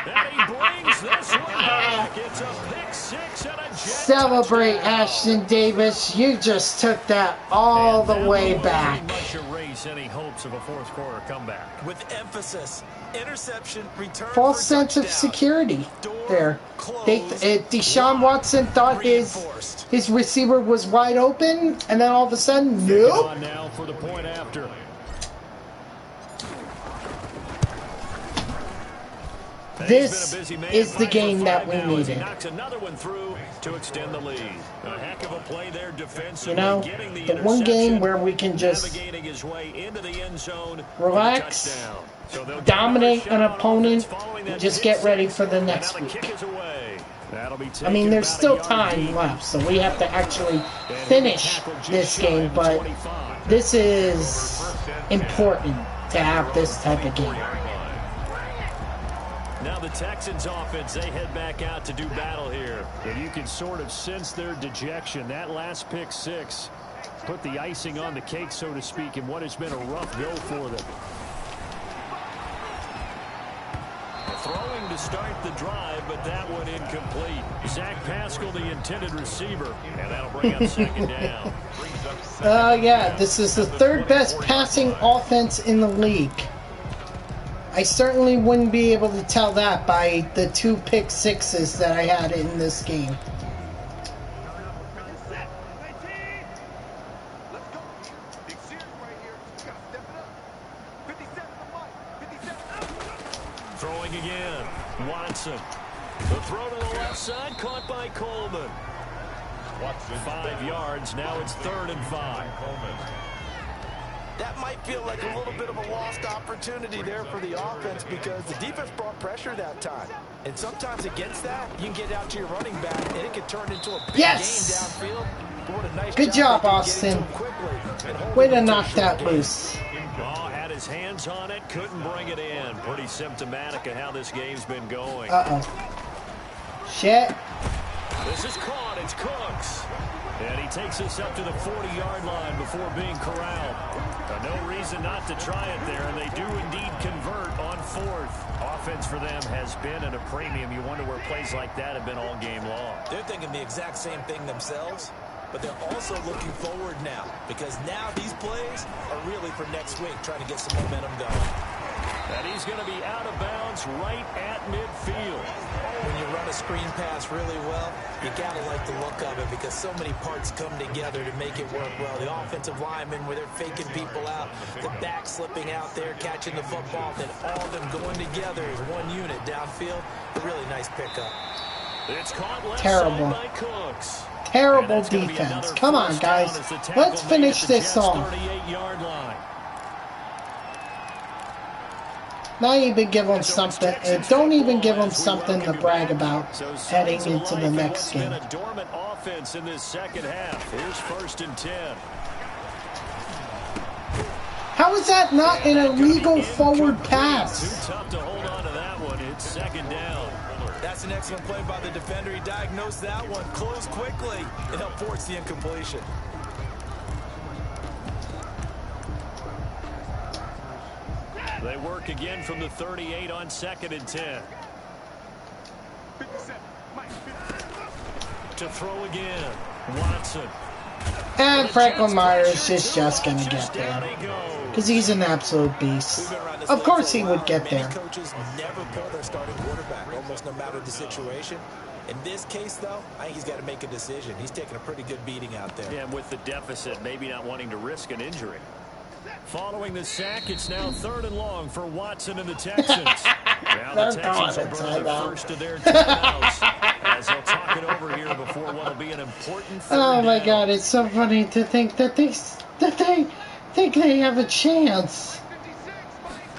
[SPEAKER 5] And he brings this one back. It's a pick 6 and a Jet
[SPEAKER 1] Celebrate, Ashton Davis. You just took that all the way back.
[SPEAKER 5] Much erase any hopes of a 4th quarter comeback.
[SPEAKER 4] With emphasis, interception, return
[SPEAKER 1] False
[SPEAKER 4] for
[SPEAKER 1] sense of
[SPEAKER 4] touchdown.
[SPEAKER 1] security there. Deshaun Watson thought his receiver was wide open, and then all of a sudden, nope.
[SPEAKER 5] On now for the point after.
[SPEAKER 1] This is the game that we needed.
[SPEAKER 5] He knocks another one through to extend the lead. A heck of a play there defensively.
[SPEAKER 1] You know, the one game where we can just
[SPEAKER 5] navigating his way into the end zone,
[SPEAKER 1] relax, dominate an opponent, and just get ready for the next week. I mean, there's still time left, so we have to actually finish this game, but this is important to have this type of game.
[SPEAKER 5] Now the Texans offense, they head back out to do battle here. And you can sort of sense their dejection. That last pick 6 put the icing on the cake, so to speak, in what has been a rough go for them. Throwing to start the drive, but that one incomplete. Zach Pascal, the intended receiver, and that'll bring up 2nd down.
[SPEAKER 1] Yeah, this is the 3rd best passing offense in the league. I certainly wouldn't be able to tell that by the 2 pick 6s that I had in this game.
[SPEAKER 5] Throwing again. Watson. The throw to the left side, caught by Coleman.
[SPEAKER 6] Watson
[SPEAKER 5] 5 yards. Now it's 3rd and 5.
[SPEAKER 4] That might feel like a little bit of a lost opportunity there for the offense because the defense brought pressure that time. And sometimes against that, you can get out to your running back, and it can turn into a big game downfield. But what a nice
[SPEAKER 1] Good job, Austin. Way to knock that loose.
[SPEAKER 5] Oh, had his hands on it, couldn't bring it in. Pretty symptomatic of how this game's been going.
[SPEAKER 1] Uh-oh. Shit.
[SPEAKER 5] This is caught. It's Cooks. And he takes us up to the 40-yard line before being corralled. No reason not to try it there, and they do indeed convert on 4th. Offense for them has been at a premium. You wonder where plays like that have been all game long.
[SPEAKER 4] They're thinking the exact same thing themselves, but they're also looking forward now because now these plays are really for next week, trying to get some momentum going.
[SPEAKER 5] And he's going to be out of bounds right at midfield.
[SPEAKER 4] When you run a screen pass really well, you got to like the look of it because so many parts come together to make it work well. The offensive linemen where they're faking people out, the back slipping out there, catching the football, then all of them going together as one unit downfield. A really nice pickup.
[SPEAKER 5] It's caught left
[SPEAKER 1] Terrible.
[SPEAKER 5] side by Cooks.
[SPEAKER 1] Terrible defense. Come on, guys. Let's finish this song.
[SPEAKER 5] 38-yard line.
[SPEAKER 1] Not even give them something. Don't even give them something to brag about heading into the next game.
[SPEAKER 5] A dormant offense in this second half. Here's 1st and 10.
[SPEAKER 1] How is that not an illegal forward pass?
[SPEAKER 5] Too tough to hold on to that one. It's 2nd down.
[SPEAKER 4] That's an excellent play by the defender. He diagnosed that one, closed quickly, and helped force the incompletion.
[SPEAKER 5] They work again from the 38 on 2nd and 10. To throw again, Watson.
[SPEAKER 1] And Franklin Myers is just going to get there. Because he's an absolute beast. Of course he would get there.
[SPEAKER 4] Many coaches never pull their starting quarterback, almost no matter the situation. In this case, though, I think he's got to make a decision. He's taking a pretty good beating out there.
[SPEAKER 5] Yeah, and with the deficit, maybe not wanting to risk an injury. Following the sack, it's now 3rd and long for Watson and the Texans. Now the Texans will burn the first of their timeouts as they'll talk it over here before what will be an important third
[SPEAKER 1] Oh my
[SPEAKER 5] down.
[SPEAKER 1] God, it's so funny to think that they think they have a chance.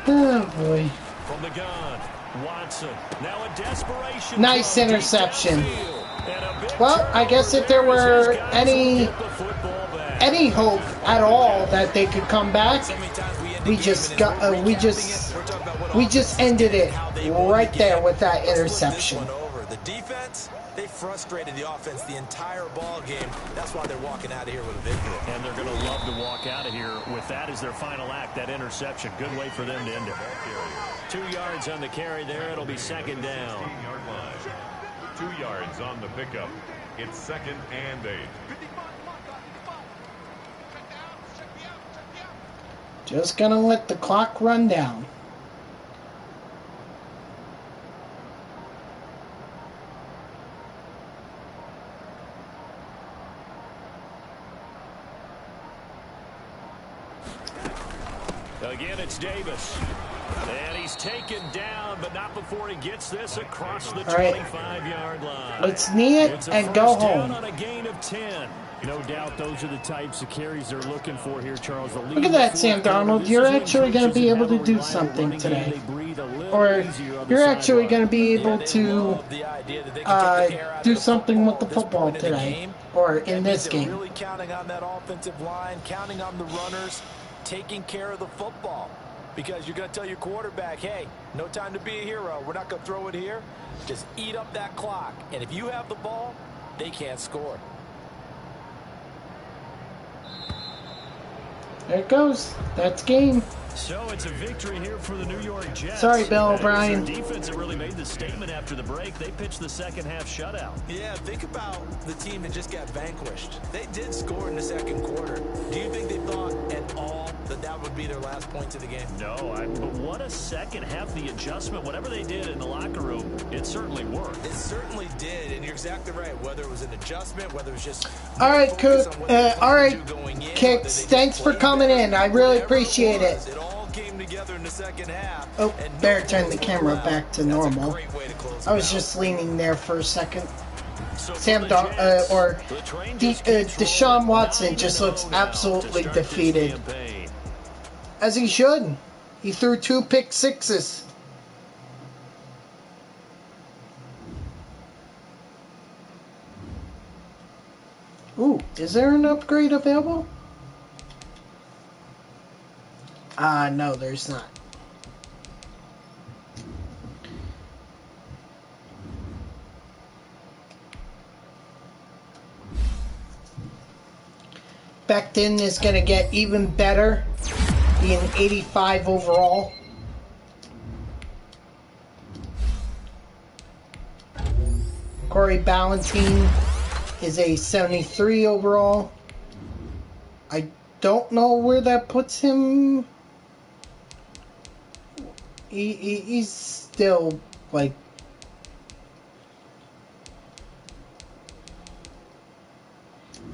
[SPEAKER 1] Oh boy.
[SPEAKER 5] From the gun, Watson. Now a desperation.
[SPEAKER 1] Nice
[SPEAKER 5] throw deep
[SPEAKER 1] interception.
[SPEAKER 5] downfield. And a big
[SPEAKER 1] Well, I guess if there
[SPEAKER 5] turnover
[SPEAKER 1] were
[SPEAKER 5] as his guys will get the football back.
[SPEAKER 1] any hope at all that they could come back, we just ended it right there with that interception.
[SPEAKER 4] The defense, they frustrated the offense the entire ball game. That's why they're walking out of here with a victory.
[SPEAKER 5] And they're going to love to walk out of here with that as their final act, that interception. Good way for them to end it. 2 yards on the carry there. It'll be 2nd down.
[SPEAKER 6] 15-yard line. 2 yards on the pickup. It's 2nd and 8.
[SPEAKER 1] Just gonna let the clock run down.
[SPEAKER 5] Again, it's Davis. And he's taken down, but not before he gets this across the 25-yard line.
[SPEAKER 1] Let's knee it and go home.
[SPEAKER 5] On a gain of 10. No doubt those are the types of carries they're looking for here, Charles.
[SPEAKER 1] Look at that, Sam Darnold. You're actually going to be able to do something today. Or you're actually going to be able to do something with the football today. Or in this game.
[SPEAKER 4] Really counting on that offensive line, counting on the runners, taking care of the football. Because you're going to tell your quarterback, hey, no time to be a hero. We're not going to throw it here. Just eat up that clock. And if you have the ball, they can't score.
[SPEAKER 1] There it goes. That's game.
[SPEAKER 5] So it's a victory here for the New York Jets.
[SPEAKER 1] Sorry, Bill O'Brien.
[SPEAKER 5] Their defense that really made the statement after the break. They pitched the second half shutout.
[SPEAKER 4] Yeah, think about the team that just got vanquished. They did score in the second quarter. Do you think they thought at all that that would be their last points of the game?
[SPEAKER 5] No, but what a second half. The adjustment, whatever they did in the locker room, it certainly worked.
[SPEAKER 4] It certainly did, and you're exactly right. Whether it was an adjustment, whether it was just...
[SPEAKER 1] All right, Kicks, thanks for coming in. I really appreciate it.
[SPEAKER 4] It all came together in the second half.
[SPEAKER 1] Oh, better turn the camera back to normal. I was just leaning there for a second. Deshaun Watson just looks absolutely defeated. As he should. He threw 2 pick sixes. Ooh, is there an upgrade available? No, there's not. Becton is going to get even better, being 85 overall. Corey Ballantine is a 73 overall. I don't know where that puts him. He's still like...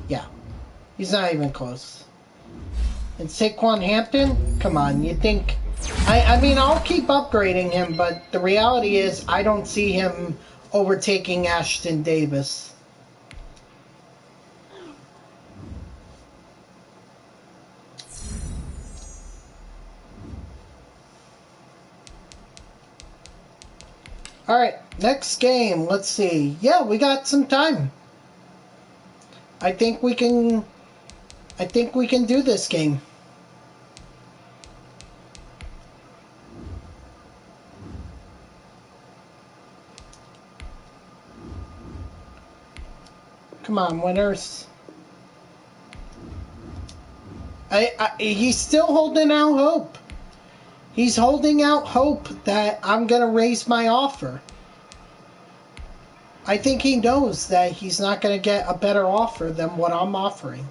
[SPEAKER 1] Yeah. He's not even close. And Saquon Hampton? Come on, you think... I mean, I'll keep upgrading him, but the reality is I don't see him overtaking Ashton Davis. Alright, next game. Let's see. Yeah, we got some time. I think we can do this game. Come on, winners. He's still holding out hope. He's holding out hope that I'm going to raise my offer. I think he knows that he's not going to get a better offer than what I'm offering.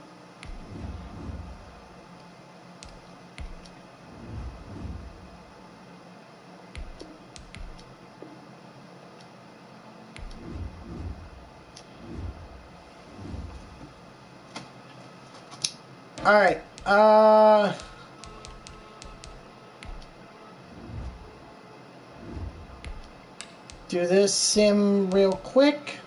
[SPEAKER 1] Alright, do this sim real quick.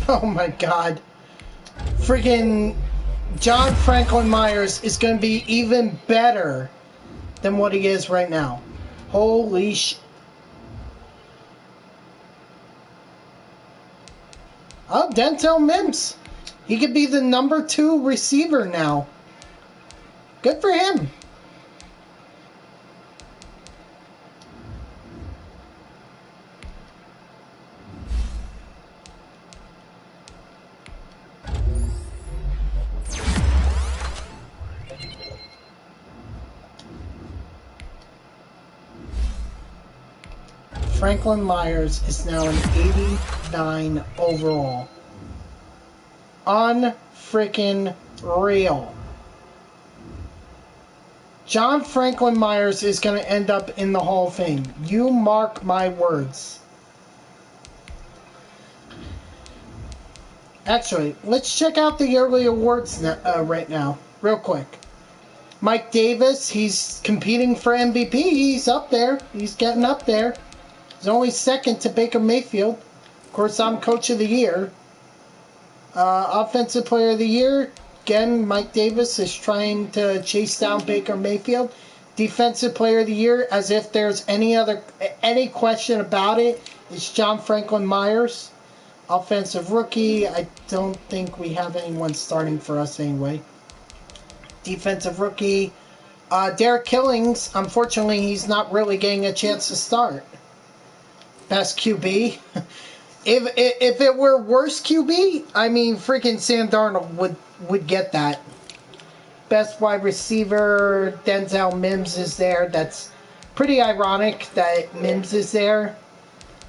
[SPEAKER 1] Oh my god. Freaking John Franklin Myers is going to be even better than what he is right now. Holy sh... Oh, Denzel Mims. He could be the number 2 receiver now. Good for him. Franklin Myers is now an 89 overall. Unfreaking real. John Franklin Myers is going to end up in the Hall of Fame. You mark my words. Actually, let's check out the yearly awards right now, real quick. Mike Davis, he's competing for MVP. He's up there. He's getting up there. He's only second to Baker Mayfield. Of course, I'm Coach of the Year. Offensive Player of the Year. Again, Mike Davis is trying to chase down Baker Mayfield. Defensive Player of the Year, as if there's any question about it, it's John Franklin Myers. Offensive Rookie, I don't think we have anyone starting for us anyway. Defensive Rookie, Derek Killings, unfortunately, he's not really getting a chance to start. Best QB. If it were worst QB, I mean, freaking Sam Darnold would get that. Best wide receiver, Denzel Mims is there. That's pretty ironic that Mims is there.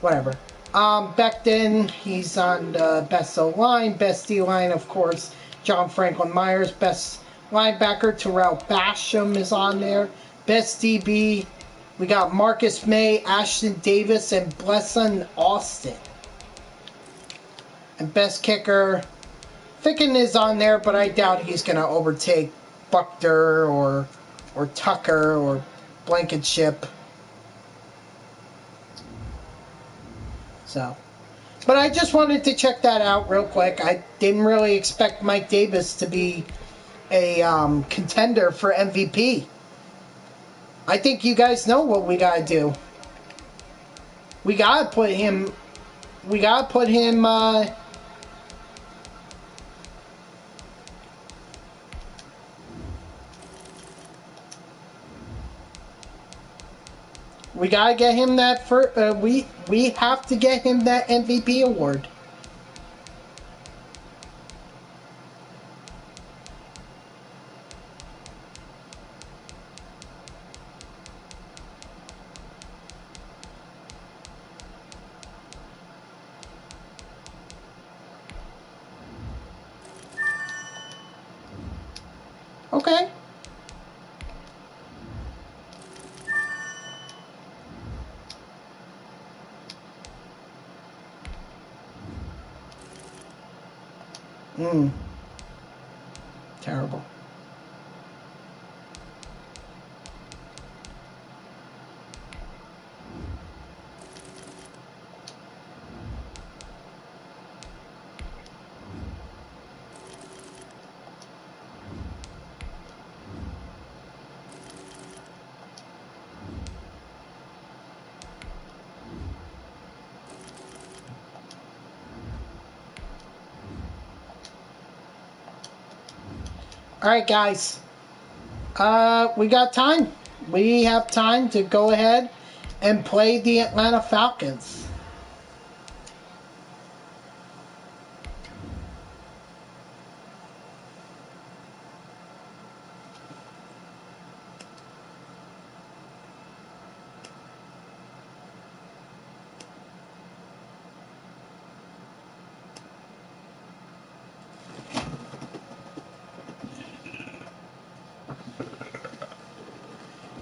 [SPEAKER 1] Whatever. Becton, he's on the best O-line. Best D-line, of course, John Franklin Myers. Best linebacker, Terrell Basham is on there. Best DB, we got Marcus May, Ashton Davis, and Blesson Austin. And best kicker, Ficken is on there, but I doubt he's going to overtake Buckner or Tucker or Blankenship. So, but I just wanted to check that out real quick. I didn't really expect Mike Davis to be a contender for MVP. I think you guys know what we gotta do. We gotta put him. We gotta put him. We gotta get him that we have to get him that MVP award. Okay. Terrible. All right, guys. We got time. We have time to go ahead and play the Atlanta Falcons.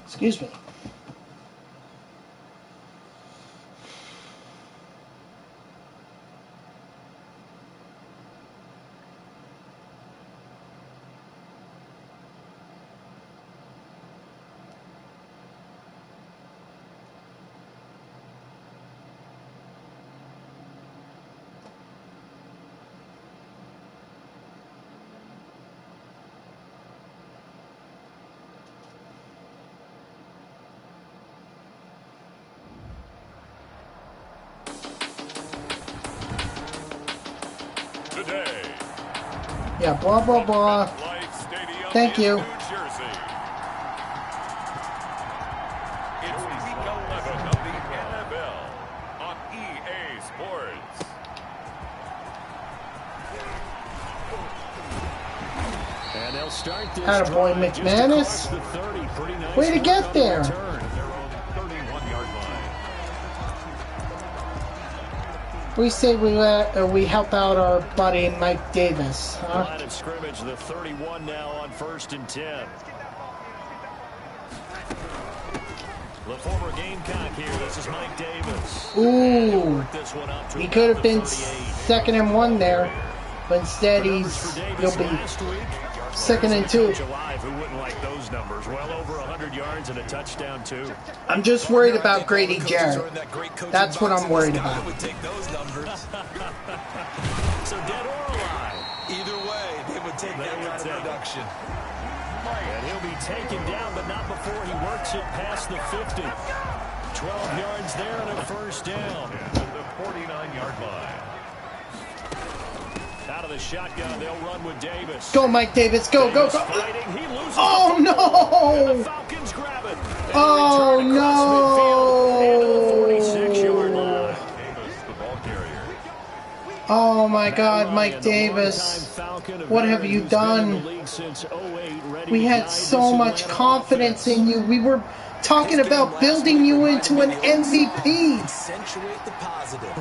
[SPEAKER 1] Excuse me.
[SPEAKER 6] Today.
[SPEAKER 1] Yeah, blah, blah, blah. Thank you.
[SPEAKER 6] It's week 11 of the NFL on EA Sports.
[SPEAKER 5] And they'll start this
[SPEAKER 1] Attaboy,
[SPEAKER 5] drive just
[SPEAKER 1] McManus.
[SPEAKER 5] across the 30. Pretty nice
[SPEAKER 1] Way to get there.
[SPEAKER 6] Their own 31-yard line.
[SPEAKER 1] We say we help out our buddy Mike Davis, huh?
[SPEAKER 5] Line of scrimmage, the 31 now on 1st and 10. The former Gamecock here. This is Mike Davis.
[SPEAKER 1] Ooh,
[SPEAKER 5] This one up to
[SPEAKER 1] he could have
[SPEAKER 5] about
[SPEAKER 1] been
[SPEAKER 5] the 38.
[SPEAKER 1] 2nd and 1 there, but instead he'll be
[SPEAKER 5] Last week,
[SPEAKER 1] 2nd and 2.
[SPEAKER 5] Alive, who wouldn't like those numbers? Well over 100 yards and a touchdown too.
[SPEAKER 1] I'm just worried about Grady Jarrett. That's what I'm worried about.
[SPEAKER 4] would take those numbers.
[SPEAKER 5] So dead or alive.
[SPEAKER 4] Either way, they would take that kind of production.
[SPEAKER 5] And he'll be taken down, but not before he works it past the 50. 12 yards there and a first down.
[SPEAKER 6] At the 49-yard line.
[SPEAKER 5] Out of the shotgun, they'll run with Davis.
[SPEAKER 1] Go, Mike Davis, go, go, go.
[SPEAKER 5] Fighting, he loses
[SPEAKER 1] Oh,
[SPEAKER 5] the football. And
[SPEAKER 1] no.
[SPEAKER 5] the Falcons grab it. And
[SPEAKER 1] Oh,
[SPEAKER 5] return across midfield into the
[SPEAKER 1] no.
[SPEAKER 5] 46-yard line.
[SPEAKER 6] Davis, the ball carrier.
[SPEAKER 1] Oh, my God, Mike Davis. What have you done? We had so much confidence in you. We were talking about building you into an MVP.
[SPEAKER 4] Accentuate the positive.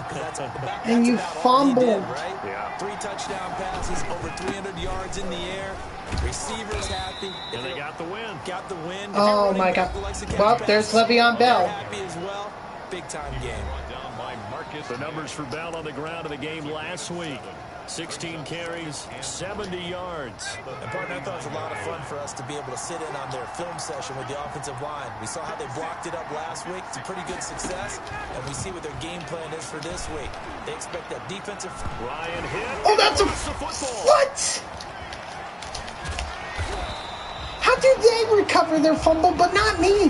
[SPEAKER 1] And you fumbled.
[SPEAKER 4] Right?
[SPEAKER 5] Yeah.
[SPEAKER 4] 3 touchdown passes, over 300 yards in the air. Receivers happy.
[SPEAKER 5] And they got the win.
[SPEAKER 4] Got the win.
[SPEAKER 1] Oh, my God. Well, there's Le'Veon Bell.
[SPEAKER 4] Happy as well. Big time game.
[SPEAKER 6] Down by Marcus.
[SPEAKER 5] The numbers for Bell on the ground in the game last week. 16 carries, 70 yards.
[SPEAKER 4] And partner, I thought it was a lot of fun for us to be able to sit in on their film session with the offensive line. We saw how they blocked it up last week. It's a pretty good success. And we see what their game plan is for this week. They expect that defensive...
[SPEAKER 5] Ryan hit.
[SPEAKER 1] Oh, that's a...
[SPEAKER 5] Lost the football.
[SPEAKER 1] What? How did they recover their fumble, but not me?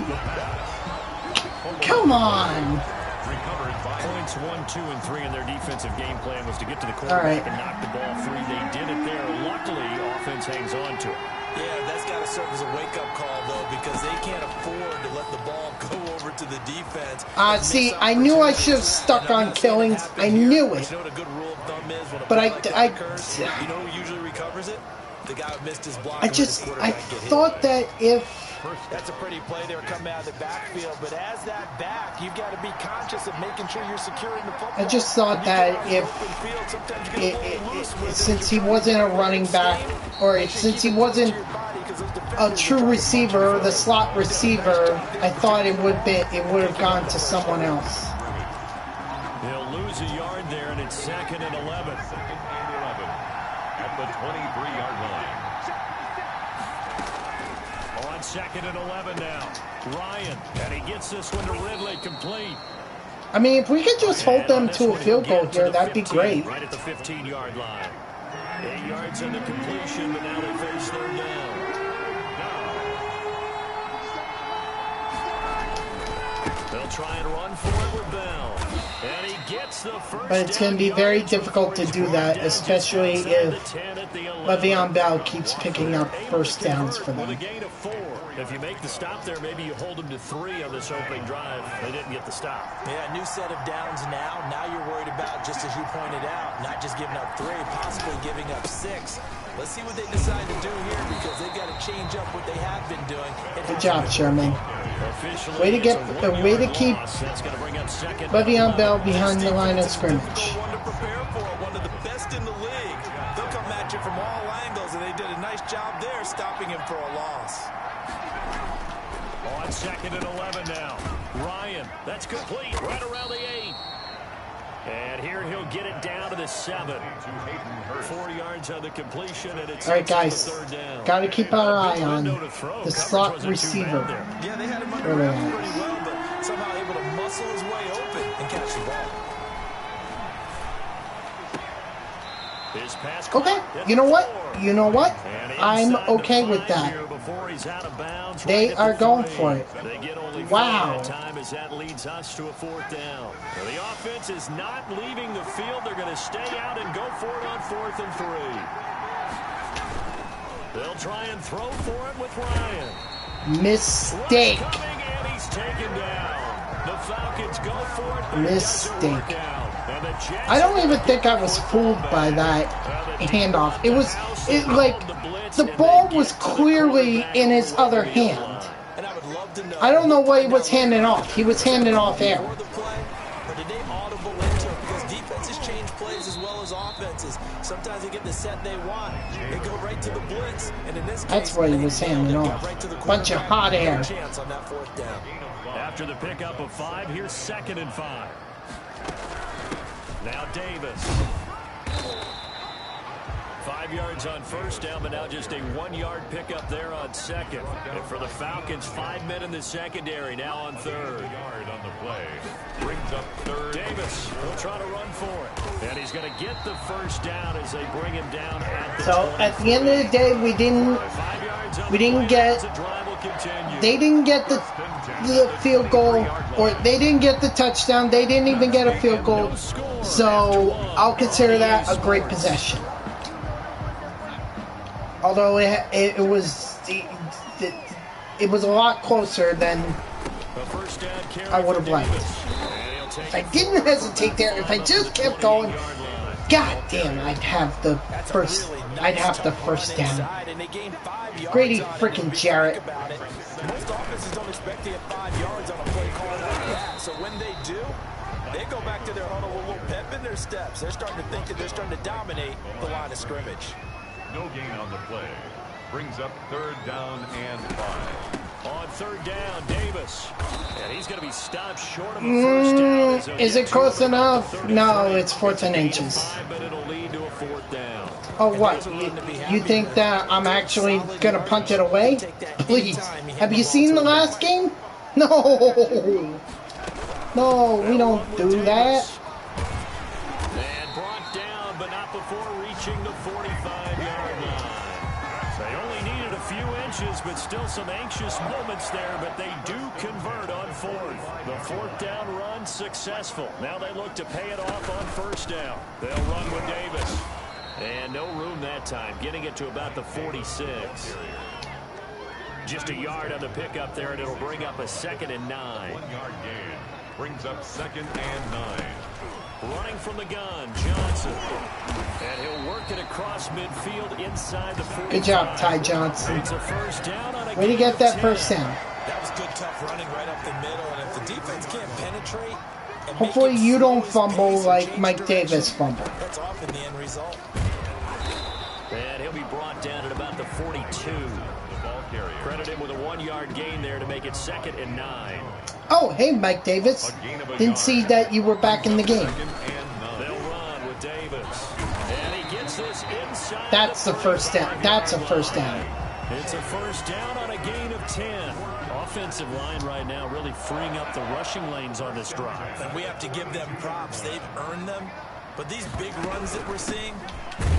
[SPEAKER 1] Come on.
[SPEAKER 6] Recovered by
[SPEAKER 5] Points 1, 2, and 3 in their defensive game plan was to get to the quarterback and knock the ball free. They did it there. Luckily, offense hangs on to it.
[SPEAKER 4] Yeah, that's got to serve as a wake-up call, though, because they can't afford to let the ball go over to the defense.
[SPEAKER 1] See, I knew I should have stuck on Killings. I knew it.
[SPEAKER 4] You know what a good rule of thumb is? When a
[SPEAKER 1] But
[SPEAKER 4] play like that occurs, you know who usually recovers it? The guy who missed his block.
[SPEAKER 1] I thought that if...
[SPEAKER 4] That's a pretty play there coming out of the backfield, but as that back, you've got to be conscious of making sure you're securing the football.
[SPEAKER 1] I just thought that if... since he wasn't a running back, or since he wasn't a true receiver, the slot receiver, I thought it would have gone to someone else.
[SPEAKER 5] They'll lose a yard there, and it's 2nd and 11.
[SPEAKER 6] second and 11 at the 23-yard line.
[SPEAKER 5] On 2nd and 11 now. Ryan, and he gets this one to Ridley, complete.
[SPEAKER 1] I mean, if we could just hold them to a field goal here, that'd be great.
[SPEAKER 5] Right at the 15-yard line. 8 yards on the completion, but now they face 3rd down. They'll try and run for it with Bell. And he gets the first
[SPEAKER 1] But it's going to be very difficult to do that, especially if Le'Veon Bell keeps picking up first downs for them.
[SPEAKER 5] With a gain of 4. If you make the stop there, maybe you hold them to 3 on this opening drive. They didn't get the stop.
[SPEAKER 4] Yeah, new set of downs now. Now you're worried about, just as you pointed out, not just giving up 3, possibly giving up 6. Let's see what they decide to do here, because they've got to change up what they have been doing.
[SPEAKER 1] Good job, Sherman. Way to keep Le'Veon Bell behind the line of scrimmage.
[SPEAKER 4] One to prepare for it, one of the best in the league. They'll come at you from all angles, and they did a nice job there stopping him for a loss.
[SPEAKER 5] On 2nd and 11 now. Ryan, that's complete right around the 8. And here he'll get it down to the 7. 4 yards on the completion, and it's
[SPEAKER 1] all right, guys. Got to keep our eye on the slot receiver.
[SPEAKER 4] Yeah, they had him under wraps pretty well, but somehow able to muscle his way open and catch the ball.
[SPEAKER 1] Okay, you know what? I'm okay with that. They are going for it. Wow.
[SPEAKER 5] As that leads us to a 4th down. The offense is not leaving the field. They're going to stay out and go for it on 4th and 3. They'll try and throw for it with Ryan.
[SPEAKER 1] Mistake.
[SPEAKER 5] And he's taken down. The Falcons go for it.
[SPEAKER 1] Mistake. I don't even think I was fooled by that handoff. The ball was clearly in his other hand. I don't know what he was handing off. He was handing off air.
[SPEAKER 4] But did they audible into it? Because defenses change plays as well as offenses. Sometimes they get the set they want. They go right to the blitz. And in this case,
[SPEAKER 1] that's what he was handing off. Bunch of hot air.
[SPEAKER 4] Chance on that 4th down.
[SPEAKER 5] After the pickup of 5, here's 2nd and 5. Now Davis. 5 yards on 1st down, but now just a 1-yard pickup there on 2nd. And for the Falcons, 5 men in the secondary, now on 3rd.
[SPEAKER 6] Yard on the play. Brings up 3rd.
[SPEAKER 5] Davis will try to run for it. And he's going to get the 1st down as they bring him down at the
[SPEAKER 1] So at the end of the day, we didn't get they didn't get the field goal, or they didn't get the touchdown. They didn't even get a field goal. So I'll consider that a great possession. Although it was a lot closer than I would have liked. If I didn't hesitate there, if I just kept going, god damn, I'd have the first down. Grady freaking Jarrett.
[SPEAKER 4] Most offenses don't expect to get 5 yards on a play call like that. So when they do, they go back to their huddle with a little pep in their steps. They're starting to think that they're starting to dominate the line of scrimmage.
[SPEAKER 6] No gain on the play. Brings up 3rd down and 5.
[SPEAKER 5] On 3rd down, Davis. And he's going to be stopped short of a 1st down.
[SPEAKER 1] Is it close enough? No, it's 14 inches.
[SPEAKER 5] But it'll lead to a 4th down.
[SPEAKER 1] Oh, what? You think that I'm actually going to punt it away? Please. Have you seen the last game? No. No, we don't do that.
[SPEAKER 5] And brought down, but not before reaching the 45-yard line. They only needed a few inches, but still some anxious moments there, but they do convert on 4th. The 4th down run successful. Now they look to pay it off on 1st down. They'll run with Davis. And no room that time, getting it to about the 46. Just a yard on the pickup there, and it'll bring up a 2nd and 9.
[SPEAKER 6] 1-yard gain. Brings up 2nd and 9.
[SPEAKER 5] Running from the gun, Johnson. And he'll work it across midfield inside the 45.
[SPEAKER 1] Good job, Ty Johnson.
[SPEAKER 5] It's a 1st down on a
[SPEAKER 1] way to get that 1st down.
[SPEAKER 4] That was good, tough running right up the middle, and if the defense can't penetrate...
[SPEAKER 1] Hopefully you don't fumble like Mike Davis fumbled.
[SPEAKER 4] That's often the end result.
[SPEAKER 5] And he'll be brought down at about the 42.
[SPEAKER 6] The ball carrier.
[SPEAKER 5] Credit him with a 1-yard gain there to make it 2nd and 9.
[SPEAKER 1] Oh, hey, Mike Davis. Didn't see that you were back in the game.
[SPEAKER 5] They'll run with Davis. And he gets this inside.
[SPEAKER 1] That's the 1st down. That's a 1st down.
[SPEAKER 5] It's a 1st down on a gain of 10. Offensive line right now really freeing up the rushing lanes on this drive.
[SPEAKER 4] And we have to give them props. They've earned them. But these big runs that we're seeing,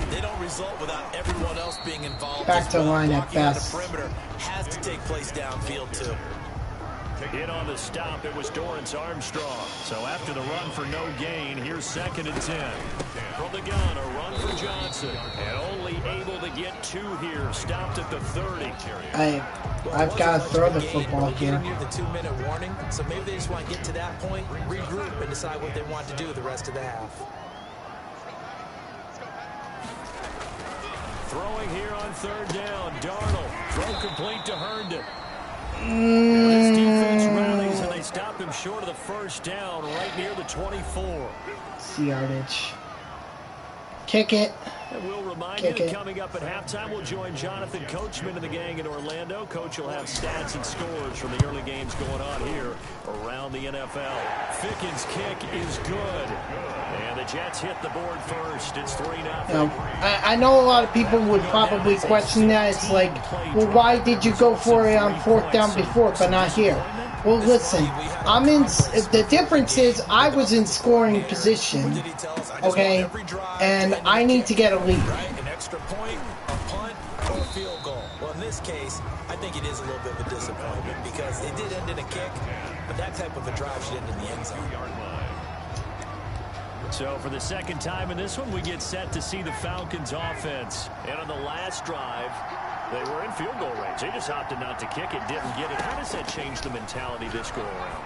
[SPEAKER 4] they don't result without everyone else being involved.
[SPEAKER 1] Back to line at best.
[SPEAKER 4] The perimeter has to take place downfield too.
[SPEAKER 5] In on the stop, it was Dorrance Armstrong. So after the run for no gain, here's 2nd and 10. From the gun, a run for Johnson. And only able to get 2 here. Stopped at the 30.
[SPEAKER 1] I've got to throw the football here.
[SPEAKER 4] Near the 2-minute warning, so maybe they just want to get to that point, regroup, and decide what they want to do the rest of the half.
[SPEAKER 5] Throwing here on 3rd down. Darnold. Throw complete to Herndon. This defense rallies, and they stop him short of the 1st down right near the 24.
[SPEAKER 1] See yardage. Kick it.
[SPEAKER 5] And we'll remind you that coming up at halftime, we'll join Jonathan Coachman and the gang in Orlando. Coach will have stats and scores from the early games going on here around the NFL. Ficken's kick is good. And the Jets hit the board first. It's 3-0.
[SPEAKER 1] I know a lot of people would probably question that. It's like, well, why did you go for it on 4th down before, but not here? Well, listen, the difference is I was in scoring position, okay, and I need to get a lead.
[SPEAKER 4] An extra point, a punt, or a field goal. Well, in this case, I think it is a little bit of a disappointment because it did end in a kick, but that type of a drive should end in the end zone.
[SPEAKER 5] So for the 2nd time in this one, we get set to see the Falcons offense. And on the last drive, they were in field goal range. They just opted not to kick it, didn't get it. How does that change the mentality this go around?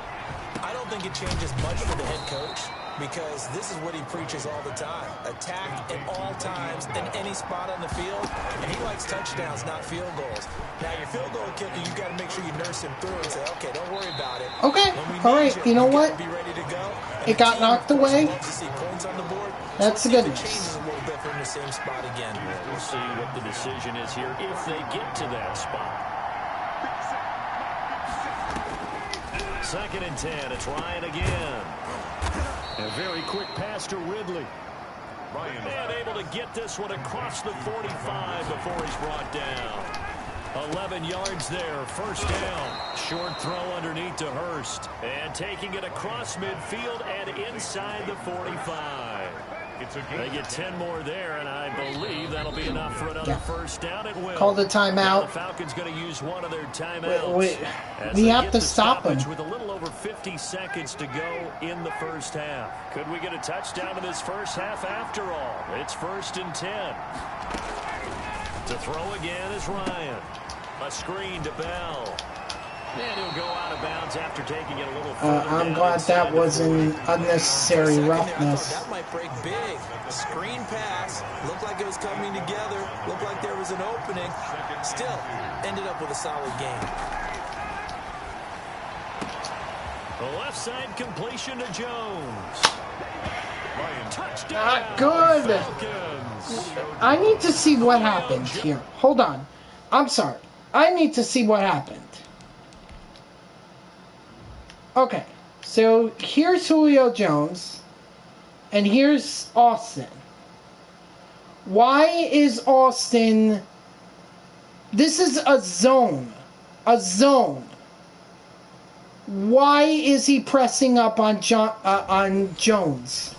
[SPEAKER 4] I don't think it changes much for the head coach because this is what he preaches all the time. Attack at all times in any spot on the field. And he likes touchdowns, not field goals. Now, your field goal kicker, you've got to make sure you nurse him through and say, okay, don't worry about it.
[SPEAKER 1] Okay, all right, you know what?
[SPEAKER 4] Be ready to go.
[SPEAKER 1] It got knocked away. That's the good news.
[SPEAKER 4] Changes a little bit from the same spot again.
[SPEAKER 5] We'll see what the decision is here if they get to that spot. 2nd and 10. It's Ryan again. A very quick pass to Ridley. And able to get this one across the 45 before he's brought down. 11 yards there. 1st down. Short throw underneath to Hurst. And taking it across midfield and inside the 45. They get 10 more there, and I believe that'll be enough for another 1st down. It will.
[SPEAKER 1] Call the timeout.
[SPEAKER 5] Now the Falcons going to use one of their timeouts.
[SPEAKER 1] We have to stop him.
[SPEAKER 5] With a little over 50 seconds to go in the 1st half. Could we get a touchdown in this 1st half after all? It's 1st and 10. To throw again is Ryan. A screen to Bell. And he'll go out of bounds after taking it a little further.
[SPEAKER 1] I'm glad that wasn't unnecessary roughness.
[SPEAKER 4] That might break big. Screen pass. Looked like it was coming together. Looked like there was an opening. Still, ended up with a solid game.
[SPEAKER 5] The left side completion to Jones. Touchdown.
[SPEAKER 1] Not good.
[SPEAKER 5] Falcons.
[SPEAKER 1] I need to see what happened here. Hold on. I'm sorry. I need to see what happened. Okay, so here's Julio Jones, and here's Austin. Why is Austin... This is a zone. A zone. Why is he pressing up on Jones?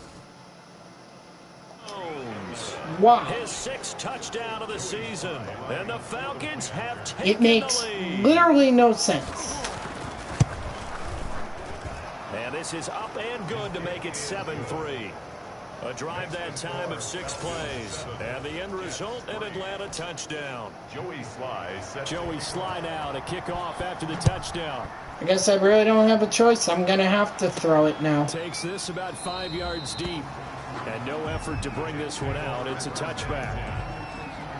[SPEAKER 1] Why?
[SPEAKER 5] His 6th touchdown of the season, and the Falcons have taken
[SPEAKER 1] It makes
[SPEAKER 5] the lead.
[SPEAKER 1] literally no sense.
[SPEAKER 5] And this is up and good to make it 7-3. A drive that time of 6 plays. And the end result, an Atlanta touchdown. Joey Sly now to kick off after the touchdown.
[SPEAKER 1] I guess I really don't have a choice. I'm going to have to throw it now.
[SPEAKER 5] Takes this about 5 yards deep. And no effort to bring this one out. It's a touchback.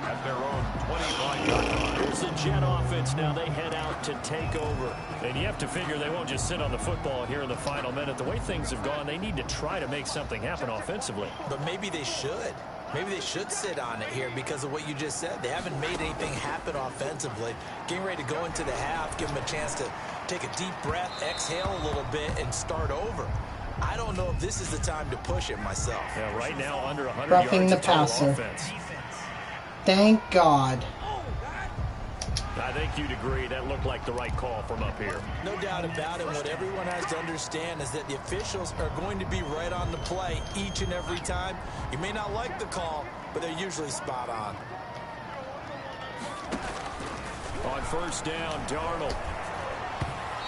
[SPEAKER 6] At their own 25-yard line.
[SPEAKER 5] Here's the Jet offense now. They head out to take over. And you have to figure they won't just sit on the football here in the final minute. The way things have gone, they need to try to make something happen offensively.
[SPEAKER 4] But maybe they should. Maybe they should sit on it here because of what you just said. They haven't made anything happen offensively. Getting ready to go into the half, give them a chance to take a deep breath, exhale a little bit, and start over. I don't know if this is the time to push it myself.
[SPEAKER 5] Yeah, right now under 100
[SPEAKER 1] Roughing
[SPEAKER 5] yards
[SPEAKER 1] the passer.
[SPEAKER 5] Offense.
[SPEAKER 1] Thank God.
[SPEAKER 5] I think you'd agree that looked like the right call from up here.
[SPEAKER 4] No doubt about it. What everyone has to understand is that the officials are going to be right on the play each and every time. You may not like the call, but they're usually spot on.
[SPEAKER 5] On 1st down, Darnold.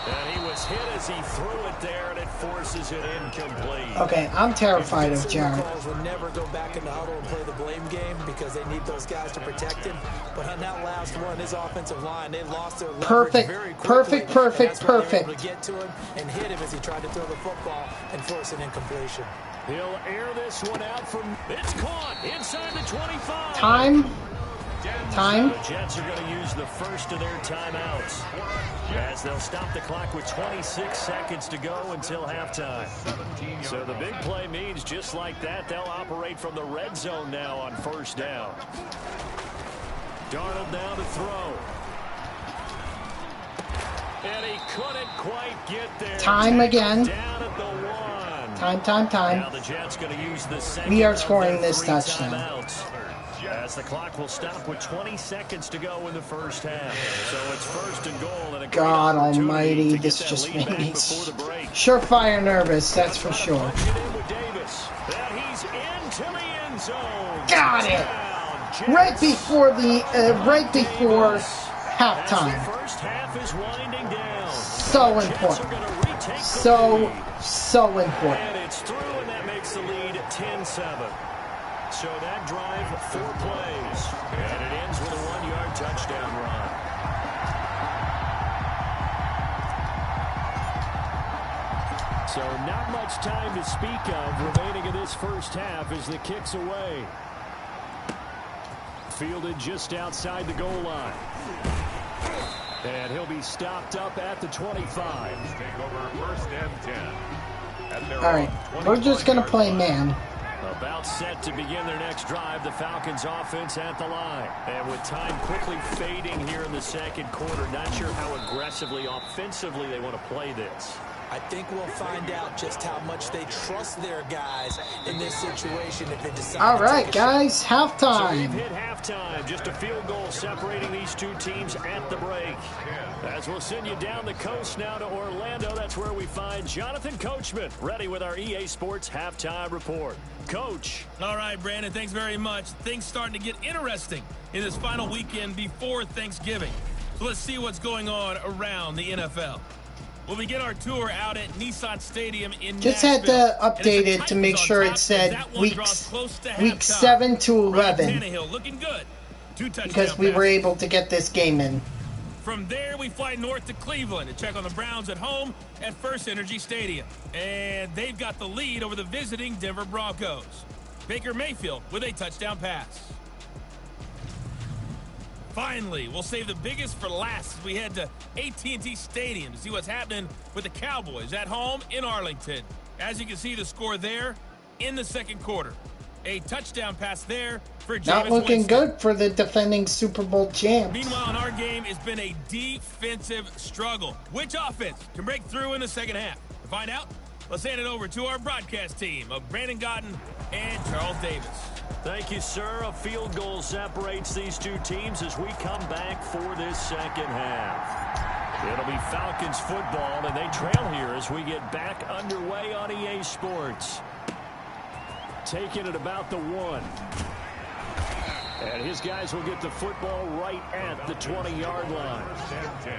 [SPEAKER 5] And he was hit as he threw it there, and it forces it incomplete.
[SPEAKER 1] Okay, I'm terrified of Jarrett.
[SPEAKER 4] Will never go back in the huddle and play the blame game because they need those guys to protect him. But on that last one, his offensive line, they lost their leverage very quickly. Perfect. They were able to get to him and hit him as he tried to throw the football and force an incompletion.
[SPEAKER 5] He'll air this one out from. It's caught inside the 25.
[SPEAKER 1] Time.
[SPEAKER 5] The Jets are going to use the first of their timeouts as they'll stop the clock with 26 seconds to go until halftime. So the big play means just like that, they'll operate from the red zone now on first down. Darnold now to throw. And he couldn't quite get there.
[SPEAKER 1] Time again.
[SPEAKER 5] Down at the 1.
[SPEAKER 1] Time.
[SPEAKER 5] Now the Jets going to use the second.
[SPEAKER 1] We are scoring this touchdown.
[SPEAKER 5] Timeouts. As the clock will stop with 20 seconds to go in the first half. So it's first and goal. And a
[SPEAKER 1] God almighty, this just made me surefire nervous, that's for sure. Got it! Right before halftime. So important. So important.
[SPEAKER 5] And it's through, and that makes the lead 10-7. So that drive, 4 plays, and it ends with a 1-yard touchdown run. So not much time to speak of remaining in this first half as the kick's away. Fielded just outside the goal line. And he'll be stopped up at the 25.
[SPEAKER 6] Take over first and 10.
[SPEAKER 1] All right, we're just going to play man.
[SPEAKER 5] About set to begin their next drive, the Falcons offense at the line. And with time quickly fading here in the second quarter, not sure how aggressively, offensively they want to play this.
[SPEAKER 4] I think we'll find out just how much they trust their guys in this situation if they decide.
[SPEAKER 1] All right, guys,
[SPEAKER 5] So
[SPEAKER 1] halftime.
[SPEAKER 5] we've hit halftime. Just a field goal separating these two teams at the break. As we'll send you down the coast now to Orlando, that's where we find Jonathan Coachman, ready with our EA Sports halftime report. Coach.
[SPEAKER 3] All right, Brandon, thanks very much. Things starting to get interesting in this final weekend before Thanksgiving. So let's see what's going on around the NFL. We'll begin our tour out at Nissan Stadium in
[SPEAKER 1] Just had to update it to make sure it said weeks 7 to 11
[SPEAKER 3] looking good. 2 touchdowns
[SPEAKER 1] because we were able to get this game in.
[SPEAKER 3] From there, we fly north to Cleveland to check on the Browns at home at First Energy Stadium. And they've got the lead over the visiting Denver Broncos. Baker Mayfield with a touchdown pass. Finally, we'll save the biggest for last as we head to AT&T Stadium to see what's happening with the Cowboys at home in Arlington. As you can see, the score there in the second quarter. A touchdown pass there for Jameis
[SPEAKER 1] Not looking
[SPEAKER 3] Winston.
[SPEAKER 1] good for the defending Super Bowl champs.
[SPEAKER 3] Meanwhile, in our game, it's been a defensive struggle. Which offense can break through in the second half? To find out, let's hand it over to our broadcast team of Brandon Godden and Charles Davis.
[SPEAKER 5] Thank you, sir. A field goal separates these two teams as we come back for this second half. It'll be Falcons football, and they trail here as we get back underway on EA Sports. Taking it about the 1. And his guys will get the football right at the 20-yard line.
[SPEAKER 6] First and 10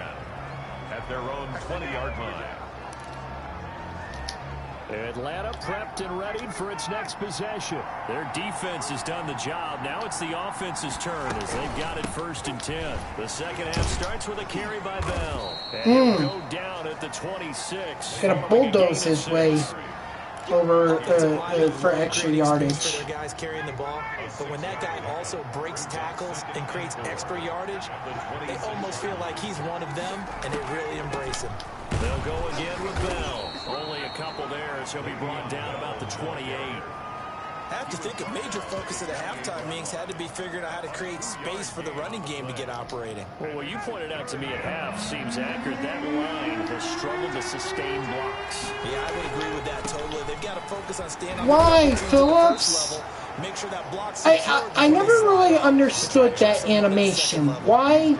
[SPEAKER 6] at their own 20-yard line.
[SPEAKER 5] Atlanta prepped and ready for its next possession. Their defense has done the job. Now it's the offense's turn as they've got it first and 10. The second half starts with a carry by Bell. And he'll go down at the 26.
[SPEAKER 1] Gonna bulldoze his way over for extra yardage.
[SPEAKER 4] For their guys carrying the ball, but when that guy also breaks tackles and creates extra yardage, they almost feel like he's one of them, and they really embrace him.
[SPEAKER 5] They'll go again with Bell. Only a couple there as he'll be brought down about the 28.
[SPEAKER 4] I have to think a major focus of the halftime meetings had to be figuring out how to create space for the running game to get operating.
[SPEAKER 5] Well, what you pointed out to me at half seems accurate. That line has struggled to sustain blocks.
[SPEAKER 4] Yeah, I would agree with that totally. They've got to focus on staying on
[SPEAKER 1] Why,
[SPEAKER 4] the
[SPEAKER 1] Phillips?
[SPEAKER 4] level. Make sure that block's
[SPEAKER 1] I never really understood that animation. Why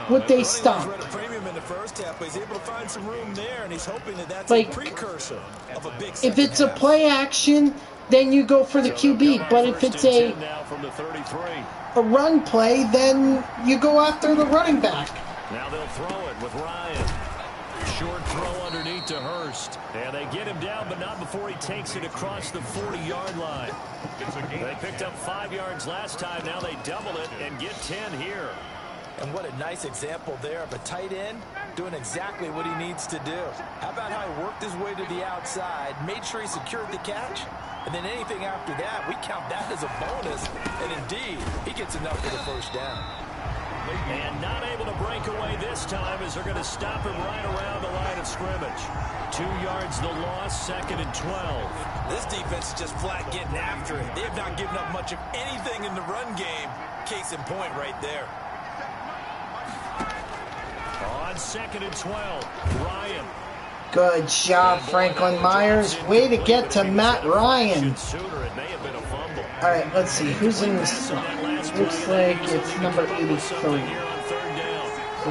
[SPEAKER 1] would they stop?
[SPEAKER 4] First half, but he's able to find some room there, and he's hoping that that's
[SPEAKER 1] Like,
[SPEAKER 4] a precursor of a big
[SPEAKER 1] if it's a play action, then you go for the QB. But if it's a run play, then you go after the running back.
[SPEAKER 5] Now they'll throw it with Ryan. short throw underneath to Hurst. And they get him down, but not before he takes it across the 40-yard line. They picked up 5 yards last time. Now they double it and get 10 here.
[SPEAKER 4] And what a nice example there of a tight end doing exactly what he needs to do. How about how he worked his way to the outside, made sure he secured the catch, and then anything after that, we count that as a bonus. And indeed, he gets enough for the first down.
[SPEAKER 5] And not able to break away this time as they're going to stop him right around the line of scrimmage. 2 yards the loss, 2nd and 12.
[SPEAKER 4] This defense is just flat getting after it. They have not given up much of anything in the run game. Case in point right there.
[SPEAKER 5] On 2nd and 12, Ryan.
[SPEAKER 1] Good job, Franklin Myers. Way to get to Matt Ryan. All right, let's see. Who's in this slot? Looks like it's number 83. So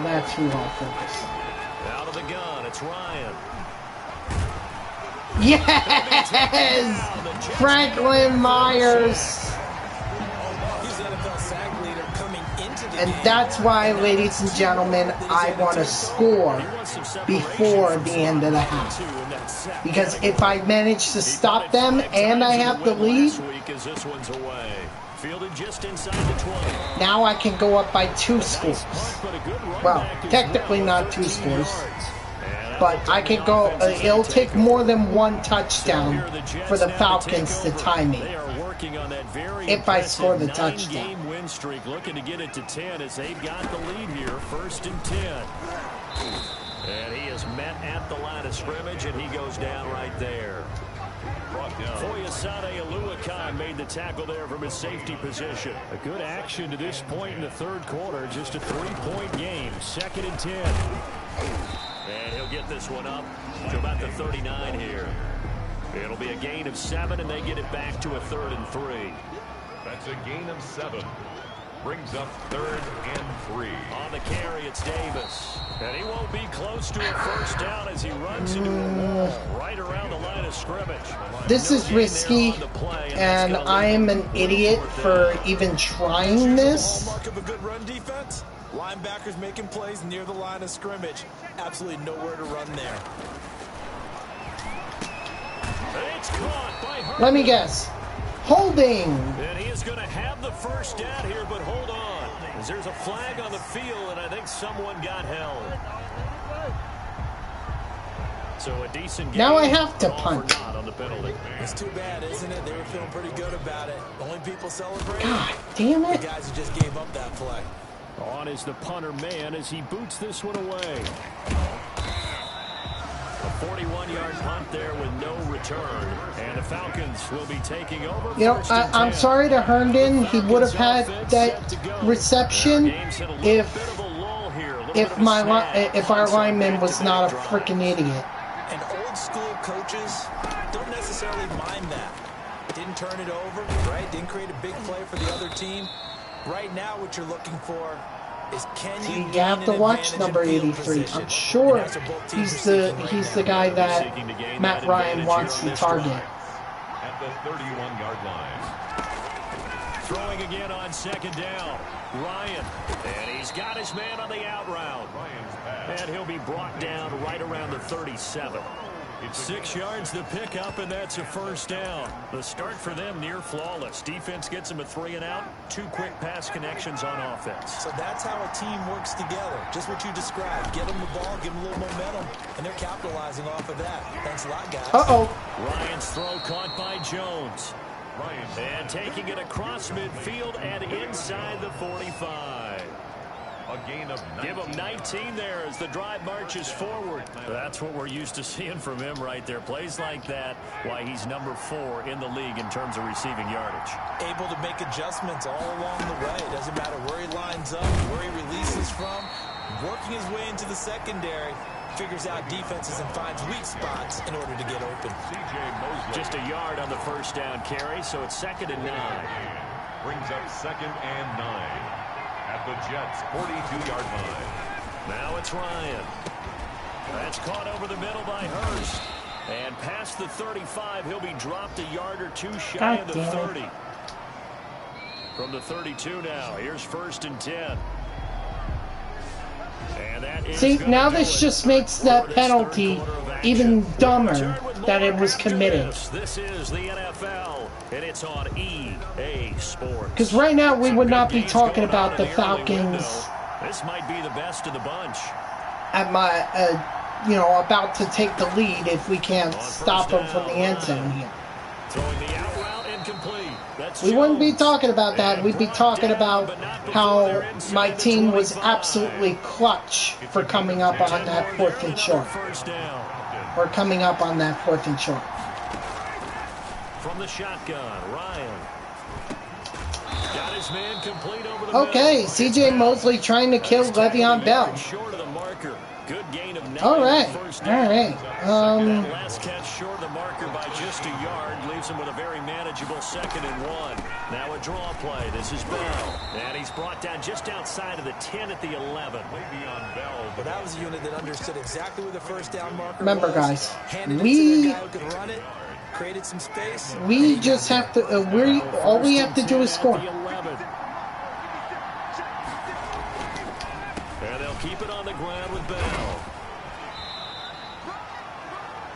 [SPEAKER 1] that's who I'll focus on.
[SPEAKER 5] Out of the gun, it's Ryan.
[SPEAKER 1] Yes! Franklin Myers. And that's why, ladies and gentlemen, I want to score before the end of the half. Because if I manage to stop them and I have the lead, now I can go up by 2 scores. Well, technically not 2 scores. But I can go, it'll take more than 1 touchdown for the Falcons to tie me. If I score the touchdown.
[SPEAKER 5] Win streak, looking to get it to 10 as they've got the lead here, 1st and 10. And he is met at the line of scrimmage, and he goes down right there. Foyesade Aluakai made the tackle there from his safety position. A good action to this point in the 3rd quarter, just a 3-point game, 2nd and 10. And he'll get this one up to about the 39 here. It'll be a gain of 7, and they get it back to a 3rd and 3.
[SPEAKER 6] That's a gain of 7. Brings up 3rd and 3.
[SPEAKER 5] On the carry, it's Davis. And he won't be close to a first down as he runs into a wall right around the line of scrimmage.
[SPEAKER 1] This is risky, and I am an idiot for even trying this.
[SPEAKER 4] Hallmark of a good run defense. Linebackers making plays near the line of scrimmage. Absolutely nowhere to run there.
[SPEAKER 5] It's caught by Hurst.
[SPEAKER 1] Let me guess. Holding.
[SPEAKER 5] And he is going to have the first down here, but hold on. As there's a flag on the field, and I think someone got held. So a decent game.
[SPEAKER 1] Now I have to punt.
[SPEAKER 5] On the penalty.
[SPEAKER 4] It's too bad, isn't it? They were feeling pretty good about it. The only people celebrating,
[SPEAKER 1] God damn it.
[SPEAKER 4] the guys who just gave up that play.
[SPEAKER 5] On is the punter man as he boots this one away. A 41-yard punt there with no return. And the Falcons will be taking over.
[SPEAKER 1] You know, I'm sorry to Herndon. He would have had that reception if our lineman was not a freaking idiot.
[SPEAKER 4] And old school coaches don't necessarily mind that. Didn't turn it over, right? Didn't create a big play for the other team. Right now, what you're looking for is
[SPEAKER 1] you have to watch number 83. I'm sure he's the guy that Matt Ryan wants to target.
[SPEAKER 6] At the 31-yard line.
[SPEAKER 5] Throwing again on 2nd down. Ryan. And he's got his man on the out route. And he'll be brought down right around the 37. 6 yards the pickup, and that's a first down. The start for them near flawless. Defense gets them a 3 and out. 2 quick pass connections on offense.
[SPEAKER 4] So that's how a team works together. Just what you described. Get them the ball, give them a little momentum, and they're capitalizing off of that. Thanks a lot, guys.
[SPEAKER 5] Ryan's throw caught by Jones. And taking it across midfield and inside the 45.
[SPEAKER 6] A gain of 19.
[SPEAKER 5] Give him 19 there as the drive marches forward. That's what we're used to seeing from him right there. Plays like that, why he's number 4 in the league in terms of receiving yardage.
[SPEAKER 4] Able to make adjustments all along the way. Doesn't matter where he lines up, where he releases from. Working his way into the secondary. Figures out defenses and finds weak spots in order to get open.
[SPEAKER 5] Just a yard on the first down carry, so it's 2nd and 9.
[SPEAKER 6] Brings up 2nd and 9. At the Jets' 42-yard line.
[SPEAKER 5] Now it's Ryan. That's caught over the middle by Hurst. And past the 35, he'll be dropped a yard or 2 shy of the 30. From the 32 now, here's 1st and 10. And that is
[SPEAKER 1] See,
[SPEAKER 5] gonna
[SPEAKER 1] now
[SPEAKER 5] do
[SPEAKER 1] this
[SPEAKER 5] it
[SPEAKER 1] just makes that
[SPEAKER 5] for this
[SPEAKER 1] penalty
[SPEAKER 5] third quarter of action.
[SPEAKER 1] even dumber
[SPEAKER 5] Return with
[SPEAKER 1] that
[SPEAKER 5] more
[SPEAKER 1] it was
[SPEAKER 5] after
[SPEAKER 1] committed.
[SPEAKER 5] This is the NFL, and it's on EA Sports.
[SPEAKER 1] Because right now we
[SPEAKER 5] Some
[SPEAKER 1] would
[SPEAKER 5] good
[SPEAKER 1] not be
[SPEAKER 5] games
[SPEAKER 1] talking
[SPEAKER 5] going on
[SPEAKER 1] about
[SPEAKER 5] in
[SPEAKER 1] the
[SPEAKER 5] early window.
[SPEAKER 1] Falcons
[SPEAKER 5] This might be the best of the bunch.
[SPEAKER 1] at my, about to take the lead if we can't stop them from the end zone here.
[SPEAKER 5] Throwing the out route incomplete. That's
[SPEAKER 1] We wouldn't be
[SPEAKER 5] Jones.
[SPEAKER 1] talking about that.
[SPEAKER 5] And
[SPEAKER 1] We'd be
[SPEAKER 5] brought
[SPEAKER 1] talking
[SPEAKER 5] down,
[SPEAKER 1] about
[SPEAKER 5] but not before
[SPEAKER 1] how
[SPEAKER 5] they're inside
[SPEAKER 1] my
[SPEAKER 5] the
[SPEAKER 1] team was
[SPEAKER 5] 25.
[SPEAKER 1] absolutely clutch for coming up on that 4th and short.
[SPEAKER 5] First down.
[SPEAKER 1] Or coming up on that 4th and short.
[SPEAKER 5] From the shotgun, Ryan. Got his man complete over the
[SPEAKER 1] Okay,
[SPEAKER 5] middle.
[SPEAKER 1] C.J. Mosley trying to kill Le'Veon Bell.
[SPEAKER 5] Short of the marker. Good gain of 9
[SPEAKER 1] All right,
[SPEAKER 5] first
[SPEAKER 1] all
[SPEAKER 5] down.
[SPEAKER 1] right.
[SPEAKER 5] That last catch short of the marker by just a yard leaves him with a very manageable 2nd and 1. Now a draw play. This is Bell. And he's brought down just outside of the 10 at the 11.
[SPEAKER 6] Le'Veon Bell.
[SPEAKER 4] But that was a unit that understood exactly where the first down marker
[SPEAKER 1] Remember,
[SPEAKER 4] was.
[SPEAKER 1] guys,
[SPEAKER 4] Handed it to
[SPEAKER 1] we
[SPEAKER 4] the guy who could run it, created some space.
[SPEAKER 1] just have to. All we have to do is score.
[SPEAKER 5] And they'll keep it on the ground with Bell.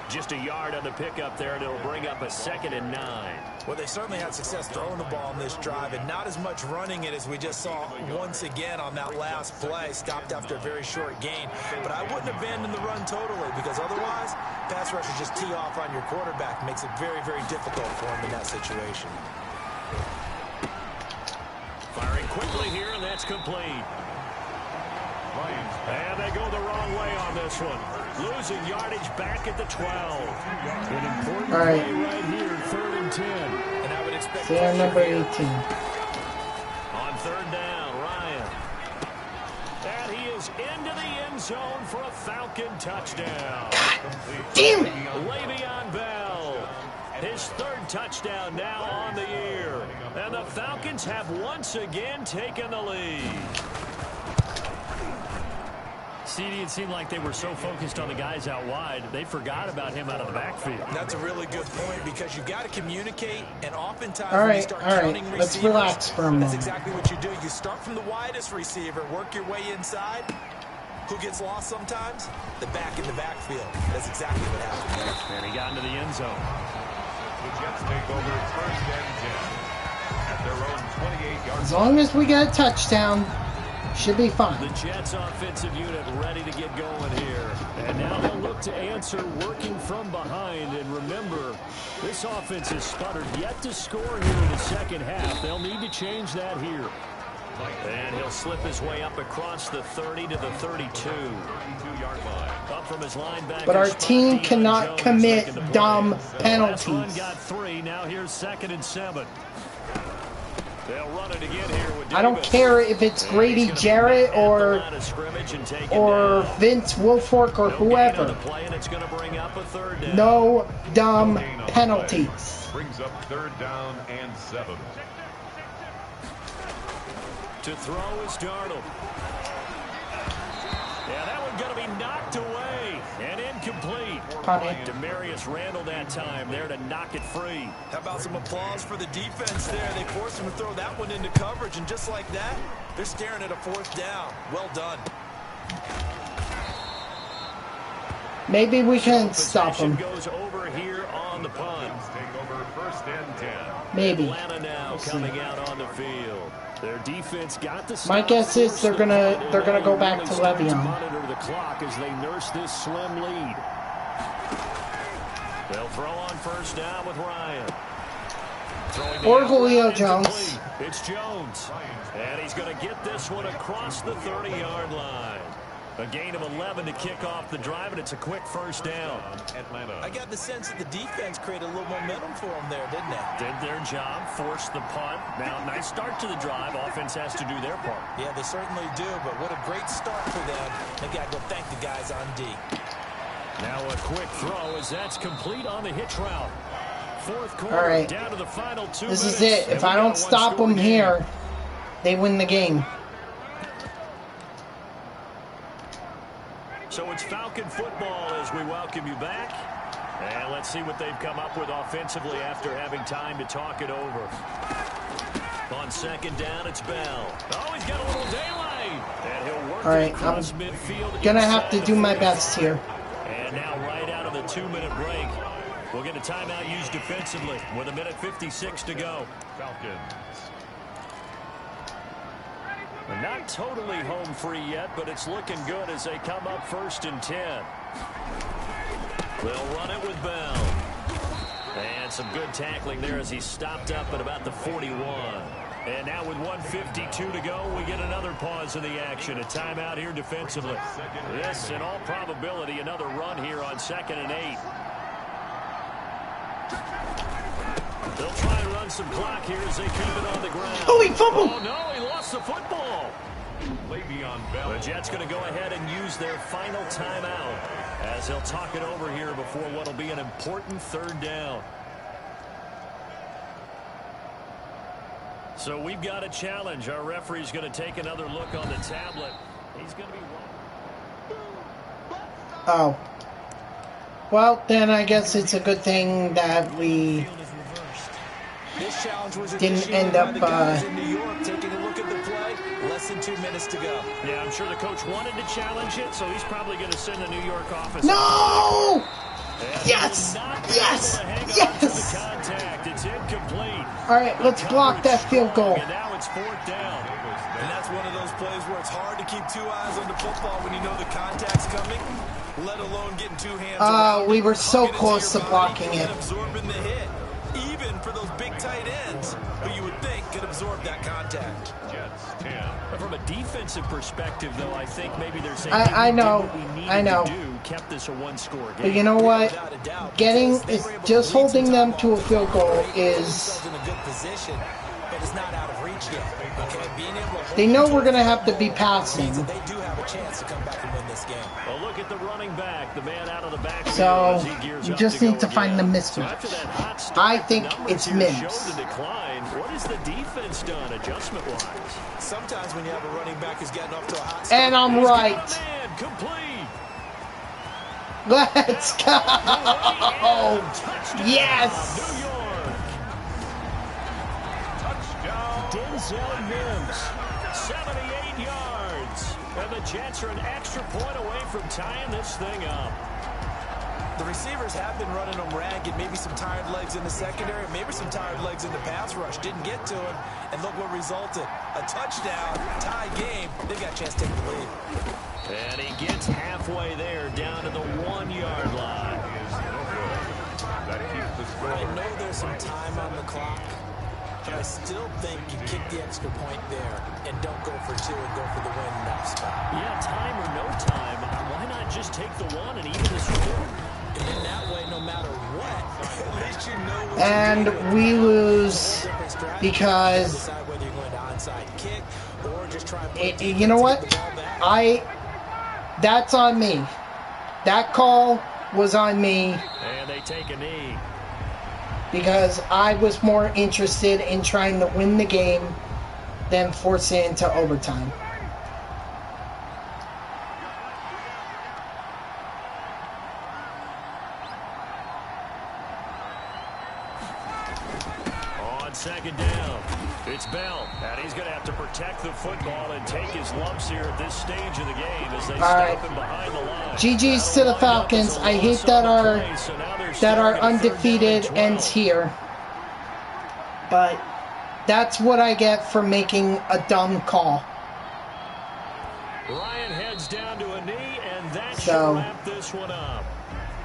[SPEAKER 5] Just a yard on the pickup there, and it'll bring up a 2nd and 9.
[SPEAKER 4] Well, they certainly had success throwing the ball on this drive, and not as much running it as we just saw once again on that last play. Stopped after a very short gain. But I wouldn't abandon the run totally, because otherwise, pass rushers just tee off on your quarterback. Makes it very, very difficult for him in that situation.
[SPEAKER 5] Firing quickly here, and that's complete. And they go the wrong way on this one. Losing yardage back at the 12. An important
[SPEAKER 1] All right.
[SPEAKER 5] play right here, 3rd and 10.
[SPEAKER 4] And I would expect
[SPEAKER 1] They are number 18.
[SPEAKER 5] On 3rd down, Ryan. And he is into the end zone for a Falcon touchdown.
[SPEAKER 1] Damn it!
[SPEAKER 5] Le'Veon Bell. His 3rd touchdown now on the year. And the Falcons have once again taken the lead. CD, it seemed like they were so focused on the guys out wide, they forgot about him out of the backfield.
[SPEAKER 4] That's a really good point, because you've got to communicate, and oftentimes
[SPEAKER 1] All
[SPEAKER 4] when you
[SPEAKER 1] right,
[SPEAKER 4] start
[SPEAKER 1] all right.
[SPEAKER 4] counting
[SPEAKER 1] Let's
[SPEAKER 4] receivers,
[SPEAKER 1] relax for a moment.
[SPEAKER 4] that's exactly what you do. You start from the widest receiver, work your way inside. Who gets lost sometimes? The back in the backfield. That's exactly what happened there.
[SPEAKER 5] And he got into the end zone.
[SPEAKER 6] The Jets take over 1st and 10 at their own 28-yard
[SPEAKER 1] As long as we get a touchdown, should be fine.
[SPEAKER 5] The Jets offensive unit ready to get going here. And now they'll look to answer working from behind. And remember, this offense has sputtered yet to score here in the 2nd half. They'll need to change that here. And he'll slip his way up across the 30 to the 32-yard line. Up from his linebacker.
[SPEAKER 1] But our
[SPEAKER 5] spot,
[SPEAKER 1] team
[SPEAKER 5] Deion
[SPEAKER 1] cannot
[SPEAKER 5] Jones
[SPEAKER 1] commit
[SPEAKER 5] making the play.
[SPEAKER 1] dumb
[SPEAKER 5] Last run
[SPEAKER 1] penalties.
[SPEAKER 5] got 3. Now here's 2nd and 7. They'll run it again here with
[SPEAKER 1] I don't
[SPEAKER 5] Davis.
[SPEAKER 1] care if it's Grady Jarrett or Vince Wilfork or whoever. No dumb penalties.
[SPEAKER 6] brings up 3rd down and 7.
[SPEAKER 5] To throw is Darnold. Yeah, that one going to be knocked away and incomplete. Demarius Randall that time there to knock it free.
[SPEAKER 4] How about some applause for the defense there? They forced him to throw that one into coverage, and just like that, they're staring at a 4th down. Well done.
[SPEAKER 1] Maybe we can stop him.
[SPEAKER 5] Goes over here on the punt.
[SPEAKER 6] Take over 1st and 10.
[SPEAKER 1] Maybe.
[SPEAKER 5] Atlanta now coming out on the field. Their defense got the stop.
[SPEAKER 1] My guess is they're gonna go back to Le'Veon.
[SPEAKER 5] Monitor the clock as they nurse this slim lead. They'll throw on 1st down with Ryan.
[SPEAKER 1] Or Julio Jones.
[SPEAKER 5] It's Jones. And he's going to get this one across the 30-yard line. A gain of 11 to kick off the drive, and it's a quick 1st down.
[SPEAKER 6] Atlanta.
[SPEAKER 4] I got the sense that the defense created a little momentum for them there, didn't they?
[SPEAKER 5] Did their job, forced the punt. Now, nice start to the drive. Offense has to do their part.
[SPEAKER 4] Yeah, they certainly do, but what a great start for them. They got to go thank the guys on D.
[SPEAKER 5] Now a quick throw as that's complete on the hitch route. 4th quarter,
[SPEAKER 1] All right.
[SPEAKER 5] down to the final 2
[SPEAKER 1] This
[SPEAKER 5] minutes.
[SPEAKER 1] is it. If I don't stop them here, they win the game.
[SPEAKER 5] So it's Falcon football as we welcome you back. And let's see what they've come up with offensively after having time to talk it over. On 2nd down, it's Bell. Oh, he's got a little daylight. And he'll work
[SPEAKER 1] Alright, I'm gonna have to do my best here.
[SPEAKER 5] And now right out of the 2-minute break, we'll get a timeout used defensively with 1:56 to go.
[SPEAKER 6] Falcons.
[SPEAKER 5] They're not totally home free yet, but it's looking good as they come up 1st and 10. They'll run it with Bell. And some good tackling there as he stopped up at about the 41. And now with 1:52 to go, we get another pause in the action. A timeout here defensively. This, in all probability, another run here on 2nd and 8. They'll try and run some clock here as they keep it on the ground.
[SPEAKER 1] Oh, he fumbled!
[SPEAKER 5] Oh, no, he lost the football.
[SPEAKER 6] Le'Veon Bell.
[SPEAKER 5] The Jets going to go ahead and use their final timeout as they'll talk it over here before what will be an important 3rd down. So we've got a challenge. Our referee's going to take another look on the tablet. He's going to be...
[SPEAKER 1] Oh. Well, then I guess it's a good thing that we didn't end up
[SPEAKER 4] in New York taking a look at the play. Less than 2 minutes to go.
[SPEAKER 5] Yeah, I'm sure the coach wanted to challenge it, so he's probably going to send the New York office.
[SPEAKER 1] No!
[SPEAKER 5] And
[SPEAKER 1] Yes! Yes! Yes!
[SPEAKER 5] Contact. It's incomplete.
[SPEAKER 1] All right, let's block that field goal.
[SPEAKER 5] And now it's 4th down.
[SPEAKER 4] And that's one of those plays where it's hard to keep 2 eyes on the football when you know the contact's coming, let alone getting 2 hands around
[SPEAKER 1] We were
[SPEAKER 4] it,
[SPEAKER 1] so
[SPEAKER 4] get into
[SPEAKER 1] close
[SPEAKER 4] your
[SPEAKER 1] to
[SPEAKER 4] body
[SPEAKER 1] blocking it.
[SPEAKER 4] and absorbing the hit, even for those big tight ends who you would think could absorb that contact.
[SPEAKER 6] Jets 10.
[SPEAKER 5] From a defensive perspective, though, I think maybe they're saying
[SPEAKER 1] I know, I know.
[SPEAKER 5] Kept this a 1-score game.
[SPEAKER 1] But you know what?
[SPEAKER 4] Without a doubt,
[SPEAKER 1] Getting
[SPEAKER 4] because they were able to
[SPEAKER 1] just
[SPEAKER 4] lead
[SPEAKER 1] holding
[SPEAKER 4] some
[SPEAKER 1] them
[SPEAKER 4] time
[SPEAKER 1] to a
[SPEAKER 4] off.
[SPEAKER 1] field goal
[SPEAKER 4] They're putting
[SPEAKER 1] is.
[SPEAKER 4] themselves in a good position, but it's not out of reach yet. Okay, being able to hold
[SPEAKER 1] They know
[SPEAKER 4] them to
[SPEAKER 1] we're
[SPEAKER 4] a
[SPEAKER 1] gonna
[SPEAKER 4] field
[SPEAKER 1] have to be
[SPEAKER 4] goal
[SPEAKER 1] passing.
[SPEAKER 4] means that they do have a chance to come back and win this game.
[SPEAKER 5] Well, look at the running back, the man out of the backfield.
[SPEAKER 1] So
[SPEAKER 5] as he gears
[SPEAKER 1] you
[SPEAKER 5] up
[SPEAKER 1] just
[SPEAKER 5] to
[SPEAKER 1] need
[SPEAKER 5] go
[SPEAKER 1] to find the
[SPEAKER 5] again.
[SPEAKER 1] mismatch.
[SPEAKER 5] So after that hot start,
[SPEAKER 1] I think
[SPEAKER 5] numbers
[SPEAKER 1] it's
[SPEAKER 5] here
[SPEAKER 1] Mims.
[SPEAKER 5] show the decline. What has the defense done adjustment-wise?
[SPEAKER 4] Sometimes when you have a running back who's gotten off to a hot start,
[SPEAKER 1] And I'm
[SPEAKER 5] He's got a
[SPEAKER 1] right.
[SPEAKER 5] man, complete.
[SPEAKER 1] Let's go!
[SPEAKER 5] Touchdown,
[SPEAKER 1] Yes!
[SPEAKER 5] New York.
[SPEAKER 6] Touchdown.
[SPEAKER 5] Denzel Mims, 78 yards. And the Jets are an extra point away from tying this thing up.
[SPEAKER 4] the receivers have been running them ragged. Maybe some tired legs in the secondary, maybe some tired legs in the pass rush. Didn't get to him, and look what resulted. A touchdown, tie game. They've got a chance to take the lead.
[SPEAKER 5] And he gets halfway there, down to the 1-yard line.
[SPEAKER 6] That keeps the score.
[SPEAKER 4] I know there's some time on the clock, but I still think you kick the extra point there and don't go for two and go for the win in that spot.
[SPEAKER 5] Yeah, time or no time, why not just take the one and even the score?
[SPEAKER 4] And then that way, no matter what, at least you know what
[SPEAKER 1] And
[SPEAKER 4] you're doing.
[SPEAKER 1] we lose because
[SPEAKER 4] Decide whether you're going to onside kick or just try and put a
[SPEAKER 1] you know what?
[SPEAKER 4] defense to get the ball back.
[SPEAKER 1] That's on me. That call was on me
[SPEAKER 5] And they take a knee.
[SPEAKER 1] because I was more interested in trying to win the game than force it into overtime.
[SPEAKER 5] On second down, it's Bell, and he's going to have to protect the football and take his lumps here at this stage of the game as they stop him behind the line.
[SPEAKER 1] GG's to the Falcons. I hate that our undefeated ends here. But that's what I get for making a dumb call.
[SPEAKER 5] Ryan heads down to a knee, and that
[SPEAKER 1] So,
[SPEAKER 5] should wrap this one up.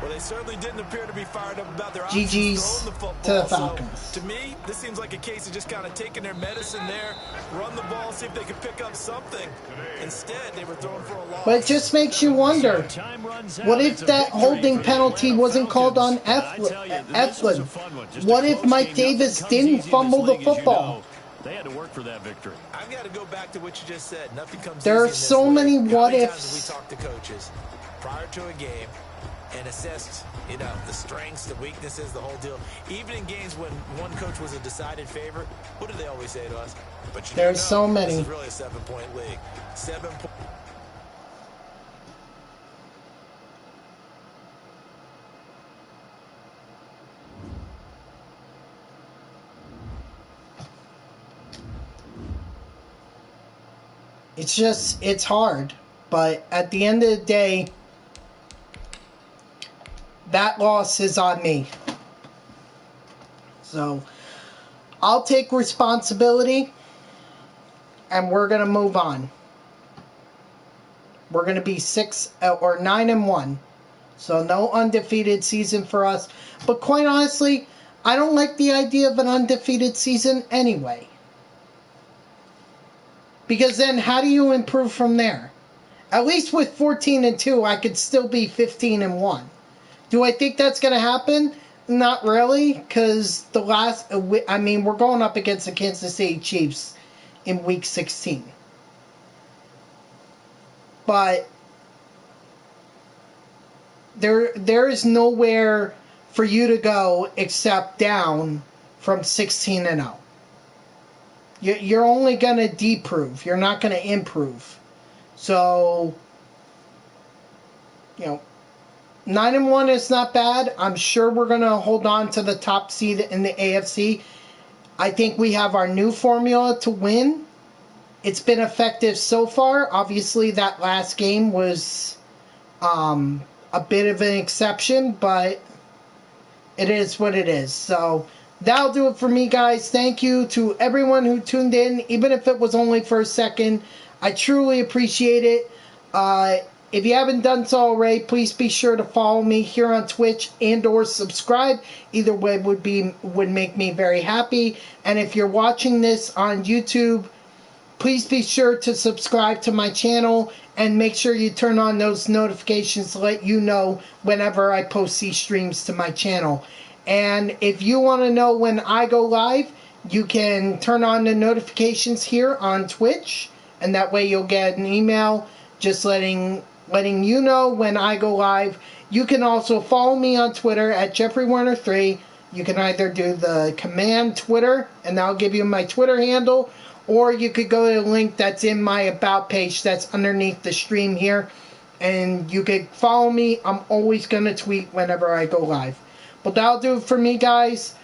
[SPEAKER 4] Well, they certainly didn't appear to be fired up about their
[SPEAKER 1] GG's
[SPEAKER 4] options throwing the football.
[SPEAKER 1] to the Falcons.
[SPEAKER 4] So, to me, this seems like a case of just kind of taking their medicine there, run the ball, see if they could pick up something. Instead, they were throwing for a loss.
[SPEAKER 1] But it just makes you wonder,
[SPEAKER 5] Time runs out.
[SPEAKER 1] what if
[SPEAKER 5] It's a
[SPEAKER 1] that
[SPEAKER 5] victory
[SPEAKER 1] holding
[SPEAKER 5] for the
[SPEAKER 1] penalty
[SPEAKER 5] Atlanta
[SPEAKER 1] wasn't called on
[SPEAKER 5] Falcons. And I tell you, this was a
[SPEAKER 1] Eflin?
[SPEAKER 5] fun one. Just a
[SPEAKER 1] What if
[SPEAKER 5] close
[SPEAKER 1] Mike
[SPEAKER 5] game. Nothing
[SPEAKER 1] Davis
[SPEAKER 5] comes
[SPEAKER 1] didn't
[SPEAKER 5] easy in this
[SPEAKER 1] fumble the
[SPEAKER 5] league, as you
[SPEAKER 1] football?
[SPEAKER 5] know. They had to work for that victory.
[SPEAKER 4] I've got to go back to what you just said. Nothing comes
[SPEAKER 1] There
[SPEAKER 4] easy
[SPEAKER 1] are
[SPEAKER 4] in this
[SPEAKER 1] so
[SPEAKER 4] league.
[SPEAKER 1] many
[SPEAKER 4] How
[SPEAKER 1] what
[SPEAKER 4] many
[SPEAKER 1] ifs.
[SPEAKER 4] times have we talked to coaches prior to a game and assessed, the strengths, the weaknesses, the whole deal. Even in games when one coach was a decided favorite, what do they always say to us? But you
[SPEAKER 1] There's
[SPEAKER 4] know,
[SPEAKER 1] so many.
[SPEAKER 4] This is really a 7-point league. 7 points.
[SPEAKER 1] It's hard. But at the end of the day, that loss is on me. So, I'll take responsibility, and we're going to move on. We're going to be 9-1. So, no undefeated season for us. But quite honestly, I don't like the idea of an undefeated season anyway. Because then how do you improve from there? At least with 14-2, I could still be 15-1. Do I think that's going to happen? Not really, because we're going up against the Kansas City Chiefs in Week 16. But there is nowhere for you to go except down from 16-0. You're only going to deprove. You're not going to improve. So, 9-1 is not bad. I'm sure we're going to hold on to the top seed in the AFC. I think we have our new formula to win. It's been effective so far. Obviously, that last game was a bit of an exception, but it is what it is. So, that'll do it for me, guys. Thank you to everyone who tuned in, even if it was only for a second. I truly appreciate it. If you haven't done so already, please be sure to follow me here on Twitch and/or subscribe. Either way would make me very happy. And if you're watching this on YouTube, please be sure to subscribe to my channel and make sure you turn on those notifications to let you know whenever I post these streams to my channel. And if you want to know when I go live, you can turn on the notifications here on Twitch, and that way you'll get an email just letting you know when I go live. You can also follow me on Twitter at JeffreyWarner3. You can either do the command Twitter, and that'll give you my Twitter handle, or you could go to the link that's in my About page that's underneath the stream here, and you could follow me. I'm always going to tweet whenever I go live. But that'll do it for me, guys.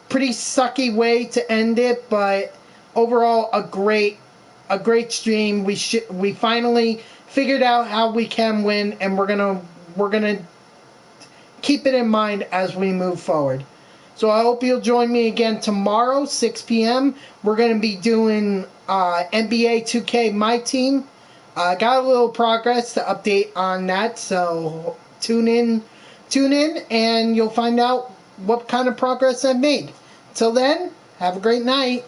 [SPEAKER 1] Pretty sucky way to end it, but overall a great stream. We finally figured out how we can win, and we're gonna keep it in mind as we move forward. So I hope you'll join me again tomorrow, 6 p.m. We're gonna be doing NBA 2K My Team. Got a little progress to update on that, so tune in, and you'll find out what kind of progress I've made. Till then, have a great night.